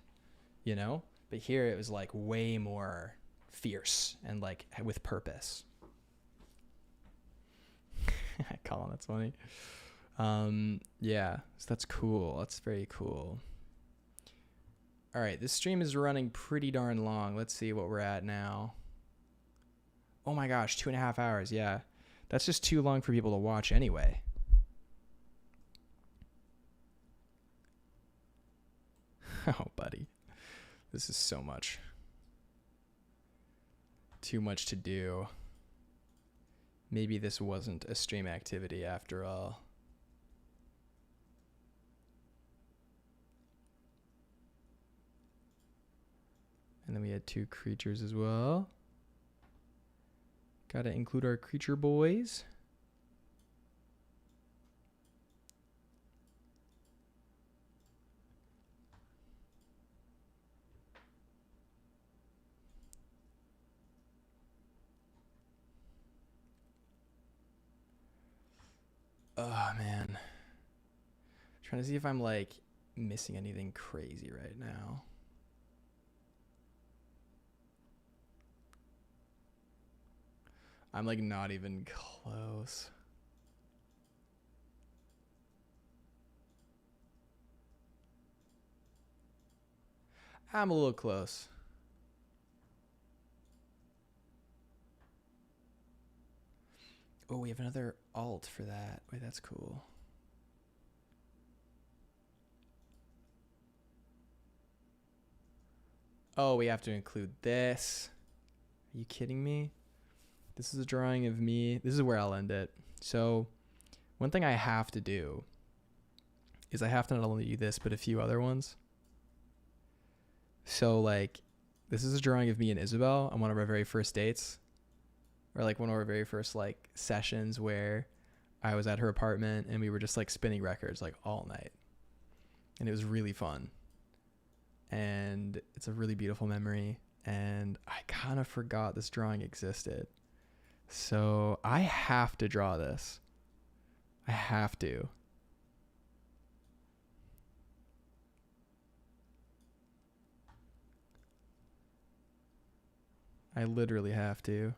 you know? But here it was like way more fierce and like with purpose. Colin, that's funny. Yeah, so that's cool. That's very cool. All right, this stream is running pretty darn long. Let's see what we're at now. Oh my gosh, 2.5 hours. Yeah, that's just too long for people to watch anyway. Oh, buddy. This is so much. Too much to do. Maybe this wasn't a stream activity after all. And then we had 2 creatures as well. Gotta include our creature boys. Oh, man. Trying to see if I'm, like, missing anything crazy right now. I'm, like, not even close. I'm a little close. Oh, we have another alt for that. Wait, that's cool. Oh, we have to include this. Are you kidding me? This is a drawing of me. This is where I'll end it. So one thing I have to do is I have to not only do this, but a few other ones. So like, this is a drawing of me and Isabel on one of our very first dates. Or like one of our very first like sessions where I was at her apartment and we were just like spinning records like all night. And it was really fun. And it's a really beautiful memory. And I kind of forgot this drawing existed. So I have to draw this. I have to. I literally have to.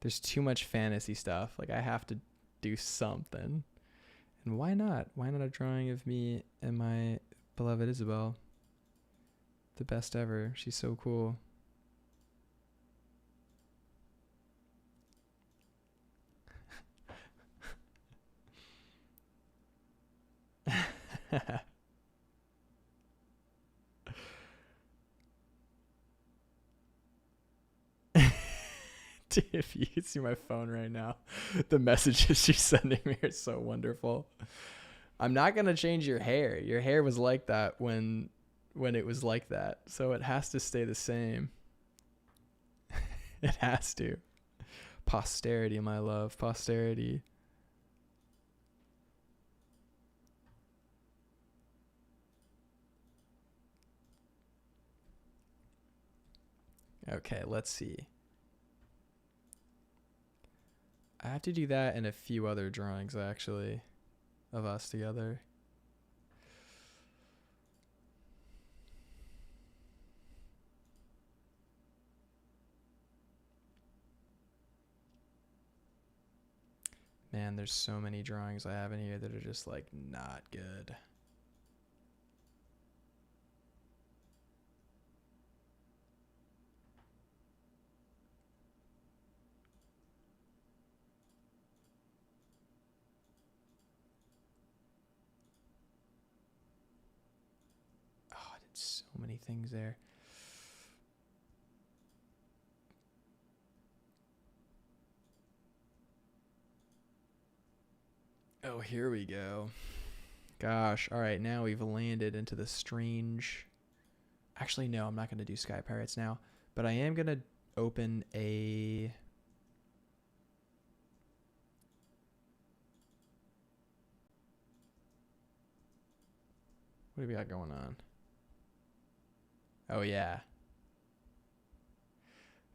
There's too much fantasy stuff. Like I have to do something. And why not? Why not a drawing of me and my beloved Isabel? The best ever. She's so cool. Dude, if you could see my phone right now, the messages she's sending me are so wonderful. I'm not gonna change your hair. Your hair was like that when it was like that, so it has to stay the same. It has to. Posterity, my love. Posterity. Okay, let's see. I have to do that and a few other drawings, actually, of us together. Man, there's so many drawings I have in here that are just, like, not good. So many things there. Oh, here we go. Gosh. All right, now we've landed into the strange... Actually, no, I'm not going to do Sky Pirates now. But I am going to open a... What do we got going on? Oh, yeah.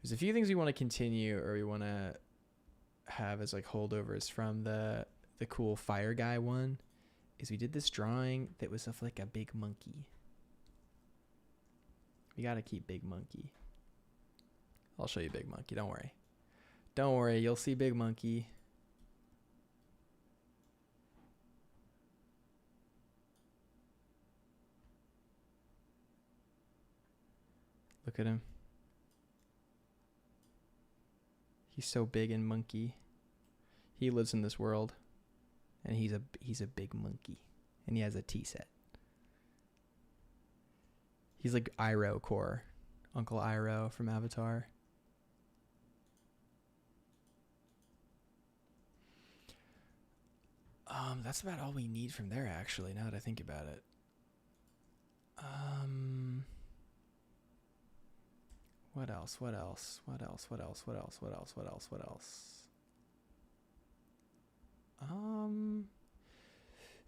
There's a few things we want to continue or we want to have as like holdovers from the cool fire guy one. Is we did this drawing that was of like a big monkey. We got to keep Big Monkey. I'll show you Big Monkey. Don't worry. Don't worry. You'll see Big Monkey. Look at him. He's so big and monkey. He lives in this world. And he's a big monkey. And he has a tea set. He's like Iroh core. Uncle Iroh from Avatar. That's about all we need from there, actually, now that I think about it. What else?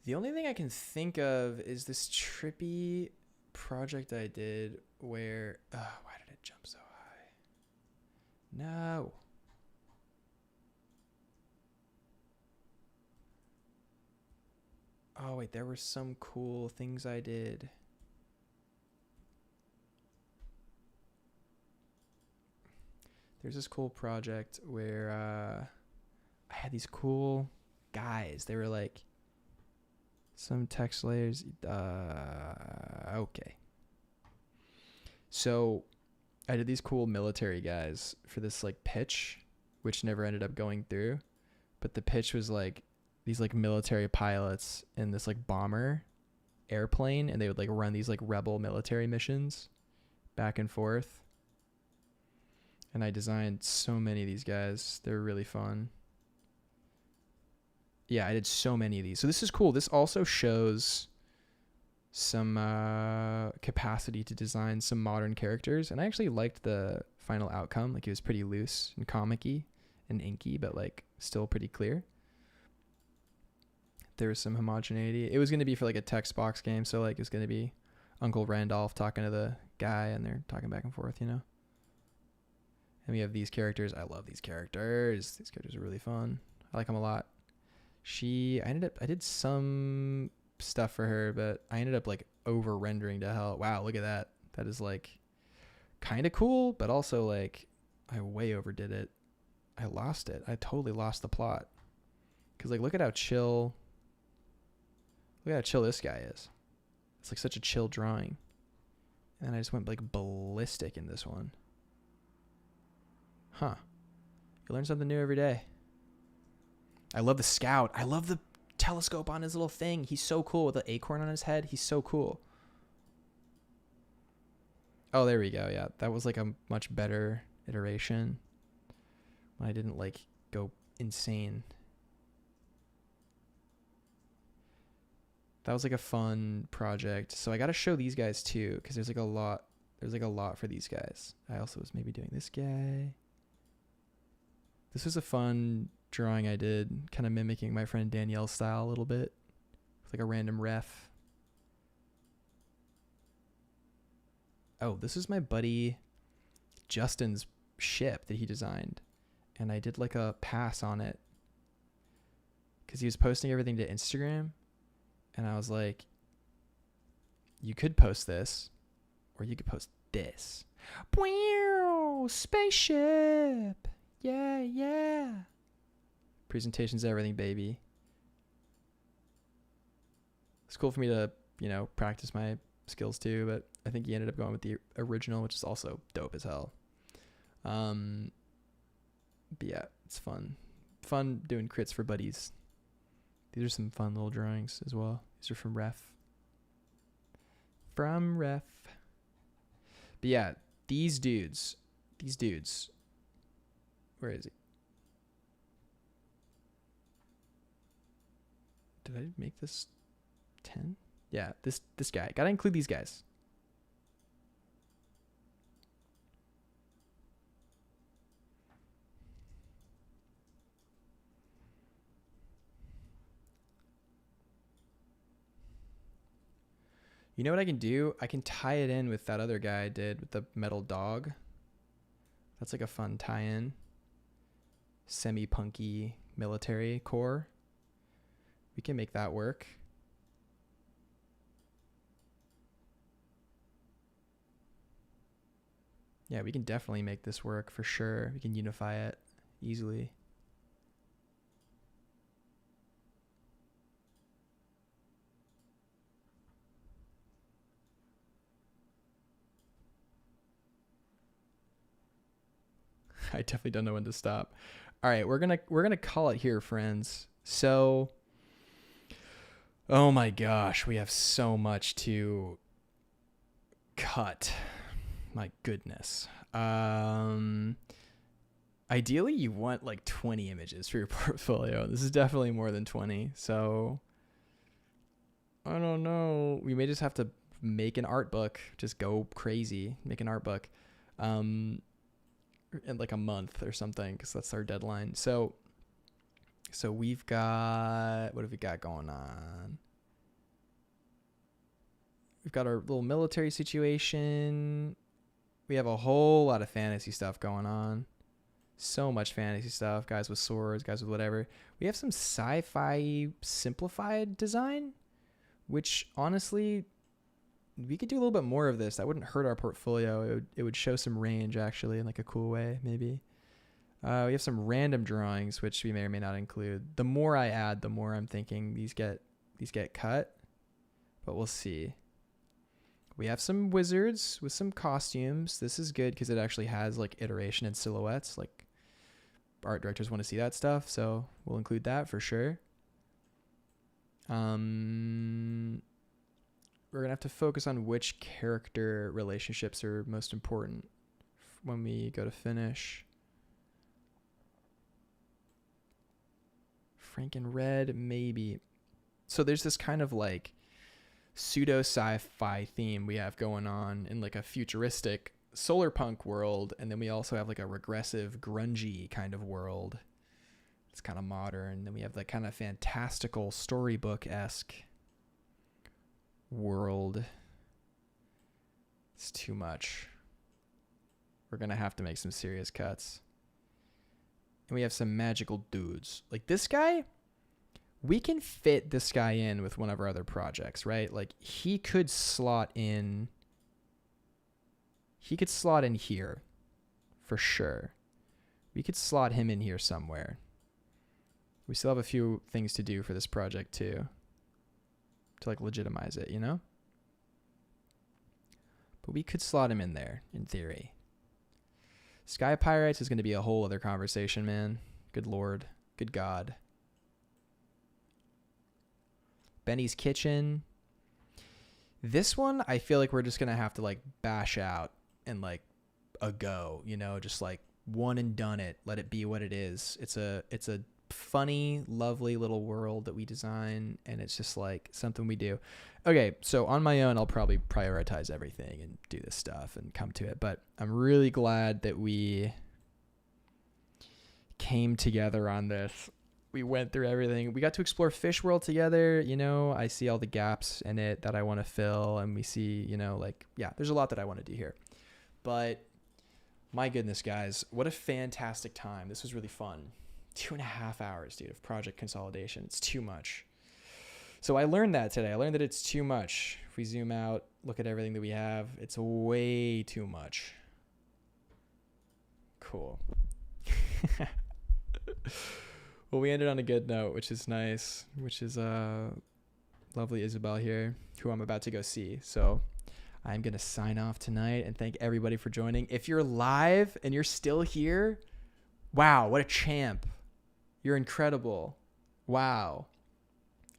The only thing I can think of is this trippy project I did where... why did it jump so high? No. Oh, wait, there were some cool things I did. There's this cool project where I had these cool guys. They were like some text layers. Okay. So I did these cool military guys for this like pitch, which never ended up going through. But the pitch was like these like military pilots in this like bomber airplane, and they would like run these like rebel military missions back and forth. And I designed so many of these guys. They're really fun. Yeah, I did so many of these. So this is cool. This also shows some capacity to design some modern characters. And I actually liked the final outcome. Like, it was pretty loose and comic-y and inky, but like still pretty clear. There was some homogeneity. It was going to be for like a text box game. So like it's going to be Uncle Randolph talking to the guy and they're talking back and forth, you know? And we have these characters. I love these characters. These characters are really fun. I like them a lot. I did some stuff for her, but I ended up like over rendering to hell. Wow, look at that. That is like kind of cool, but also like I way overdid it. I lost it. I totally lost the plot. Cause like, look at how chill Look how chill this guy is. It's like such a chill drawing. And I just went like ballistic in this one. Huh. You learn something new every day. I love the scout. I love the telescope on his little thing. He's so cool with the acorn on his head. He's so cool. Oh, there we go. Yeah, that was like a much better iteration. When I didn't like go insane. That was like a fun project. So I got to show these guys too, because there's like a lot. There's like a lot for these guys. I also was maybe doing this guy. This was a fun drawing I did, kind of mimicking my friend Danielle's style a little bit, with like a random ref. Oh, this is my buddy Justin's ship that he designed, and I did like a pass on it because he was posting everything to Instagram, and I was like, you could post this, or you could post this. Wow, spaceship. Yeah, yeah. Presentations, everything, baby. It's cool for me to, you know, practice my skills too, but I think he ended up going with the original, which is also dope as hell. But yeah, it's fun. Fun doing crits for buddies. These are some fun little drawings as well. These are from Ref. From Ref. But yeah, these dudes. Where is he? Did I make this 10? Yeah, this guy. Gotta include these guys. You know what I can do? I can tie it in with that other guy I did with the metal dog. That's like a fun tie-in. Semi-punky military core. We can make that work. Yeah, we can definitely make this work for sure. We can unify it easily. I definitely don't know when to stop. All right, we're gonna call it here, friends. So, oh my gosh, we have so much to cut. My goodness. Ideally, you want like 20 images for your portfolio. This is definitely more than 20. So, I don't know. We may just have to make an art book. Just go crazy. Make an art book. In like a month or something, because that's our deadline. So we've got, what have we got going on? We've got our little military situation. We have a whole lot of fantasy stuff going on. So much fantasy stuff. Guys with swords, guys with whatever. We have some sci-fi simplified design, which honestly, we could do a little bit more of this. That wouldn't hurt our portfolio. It would show some range actually in like a cool way, maybe. We have some random drawings, which we may or may not include. The more I add, the more I'm thinking these get cut, but we'll see. We have some wizards with some costumes. This is good because it actually has like iteration and silhouettes. Like art directors want to see that stuff, so we'll include that for sure. We're going to have to focus on which character relationships are most important when we go to finish. Frank and Red, maybe. So there's this kind of like pseudo sci-fi theme we have going on in like a futuristic solar punk world. And then we also have like a regressive grungy kind of world. It's kind of modern. Then we have that kind of fantastical storybook-esque world. It's too much. We're gonna have to make some serious cuts. And we have some magical dudes. Like this guy, we can fit this guy in with one of our other projects, right? Like he could slot in here for sure. We could slot him in here somewhere. We still have a few things to do for this project too, to like legitimize it, you know? But we could slot him in there in theory. Sky Pirates is going to be a whole other conversation, man. Good Lord. Good God. Benny's Kitchen. This one, I feel like we're just going to have to like bash out and like a go, you know, just like one and done it. Let it be what it is. It's a funny, lovely little world that we design, and it's just like something we do. Okay, so on my own, I'll probably prioritize everything and do this stuff and come to it, but I'm really glad that we came together on this. We went through everything. We got to explore Fish World together. You know, I see all the gaps in it that I want to fill, and we see, you know, like, yeah, there's a lot that I want to do here. But my goodness, guys, what a fantastic time. This was really fun. 2.5 hours, dude, of project consolidation. It's too much. So I learned that today. I learned that it's too much. If we zoom out, look at everything that we have, it's way too much. Cool. Well, we ended on a good note, which is nice, which is lovely Isabel here, who I'm about to go see. So I'm going to sign off tonight and thank everybody for joining. If you're live and you're still here, wow, what a champ. You're incredible. Wow.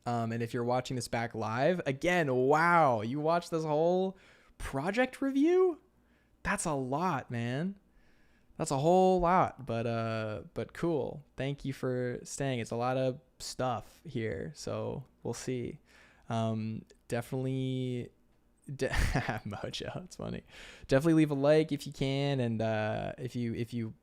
And if you're watching this back live, again, wow, you watched this whole project review? That's a lot, man. That's a whole lot, but cool. Thank you for staying. It's a lot of stuff here, so we'll see. Definitely Mojo, it's funny. Definitely leave a like if you can, and if you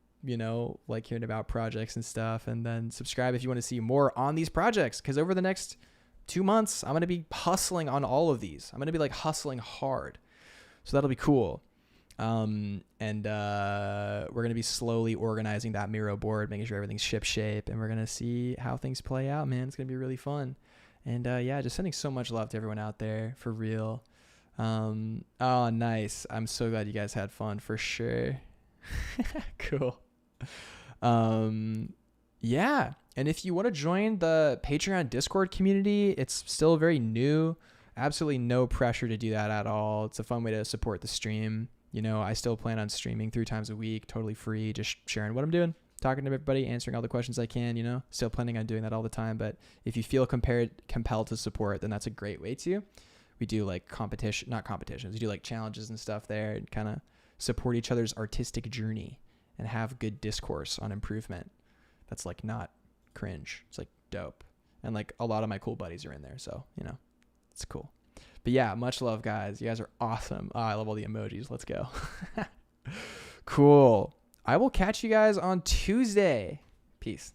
like hearing about projects and stuff, and then subscribe if you want to see more on these projects, because over the next 2 months, I'm going to be hustling on all of these. I'm going to be like hustling hard. So that'll be cool. And we're going to be slowly organizing that Miro board, making sure everything's ship shape, and we're going to see how things play out, man. It's going to be really fun. And yeah, just sending so much love to everyone out there, for real. Oh, nice. I'm so glad you guys had fun, for sure. Cool. Yeah. And if you want to join the Patreon Discord community, it's still very new. Absolutely no pressure to do that at all. It's a fun way to support the stream. You know, I still plan on streaming 3 times a week, totally free, just sharing what I'm doing, talking to everybody, answering all the questions I can, you know, still planning on doing that all the time. But if you feel compelled to support, then that's a great way to. We do like not competitions. We do like challenges and stuff there, and kind of support each other's artistic journey and have good discourse on improvement. That's like not cringe. It's like dope. And like a lot of my cool buddies are in there. So, you know, it's cool. But yeah, much love, guys. You guys are awesome. Oh, I love all the emojis. Let's go. Cool. I will catch you guys on Tuesday. Peace.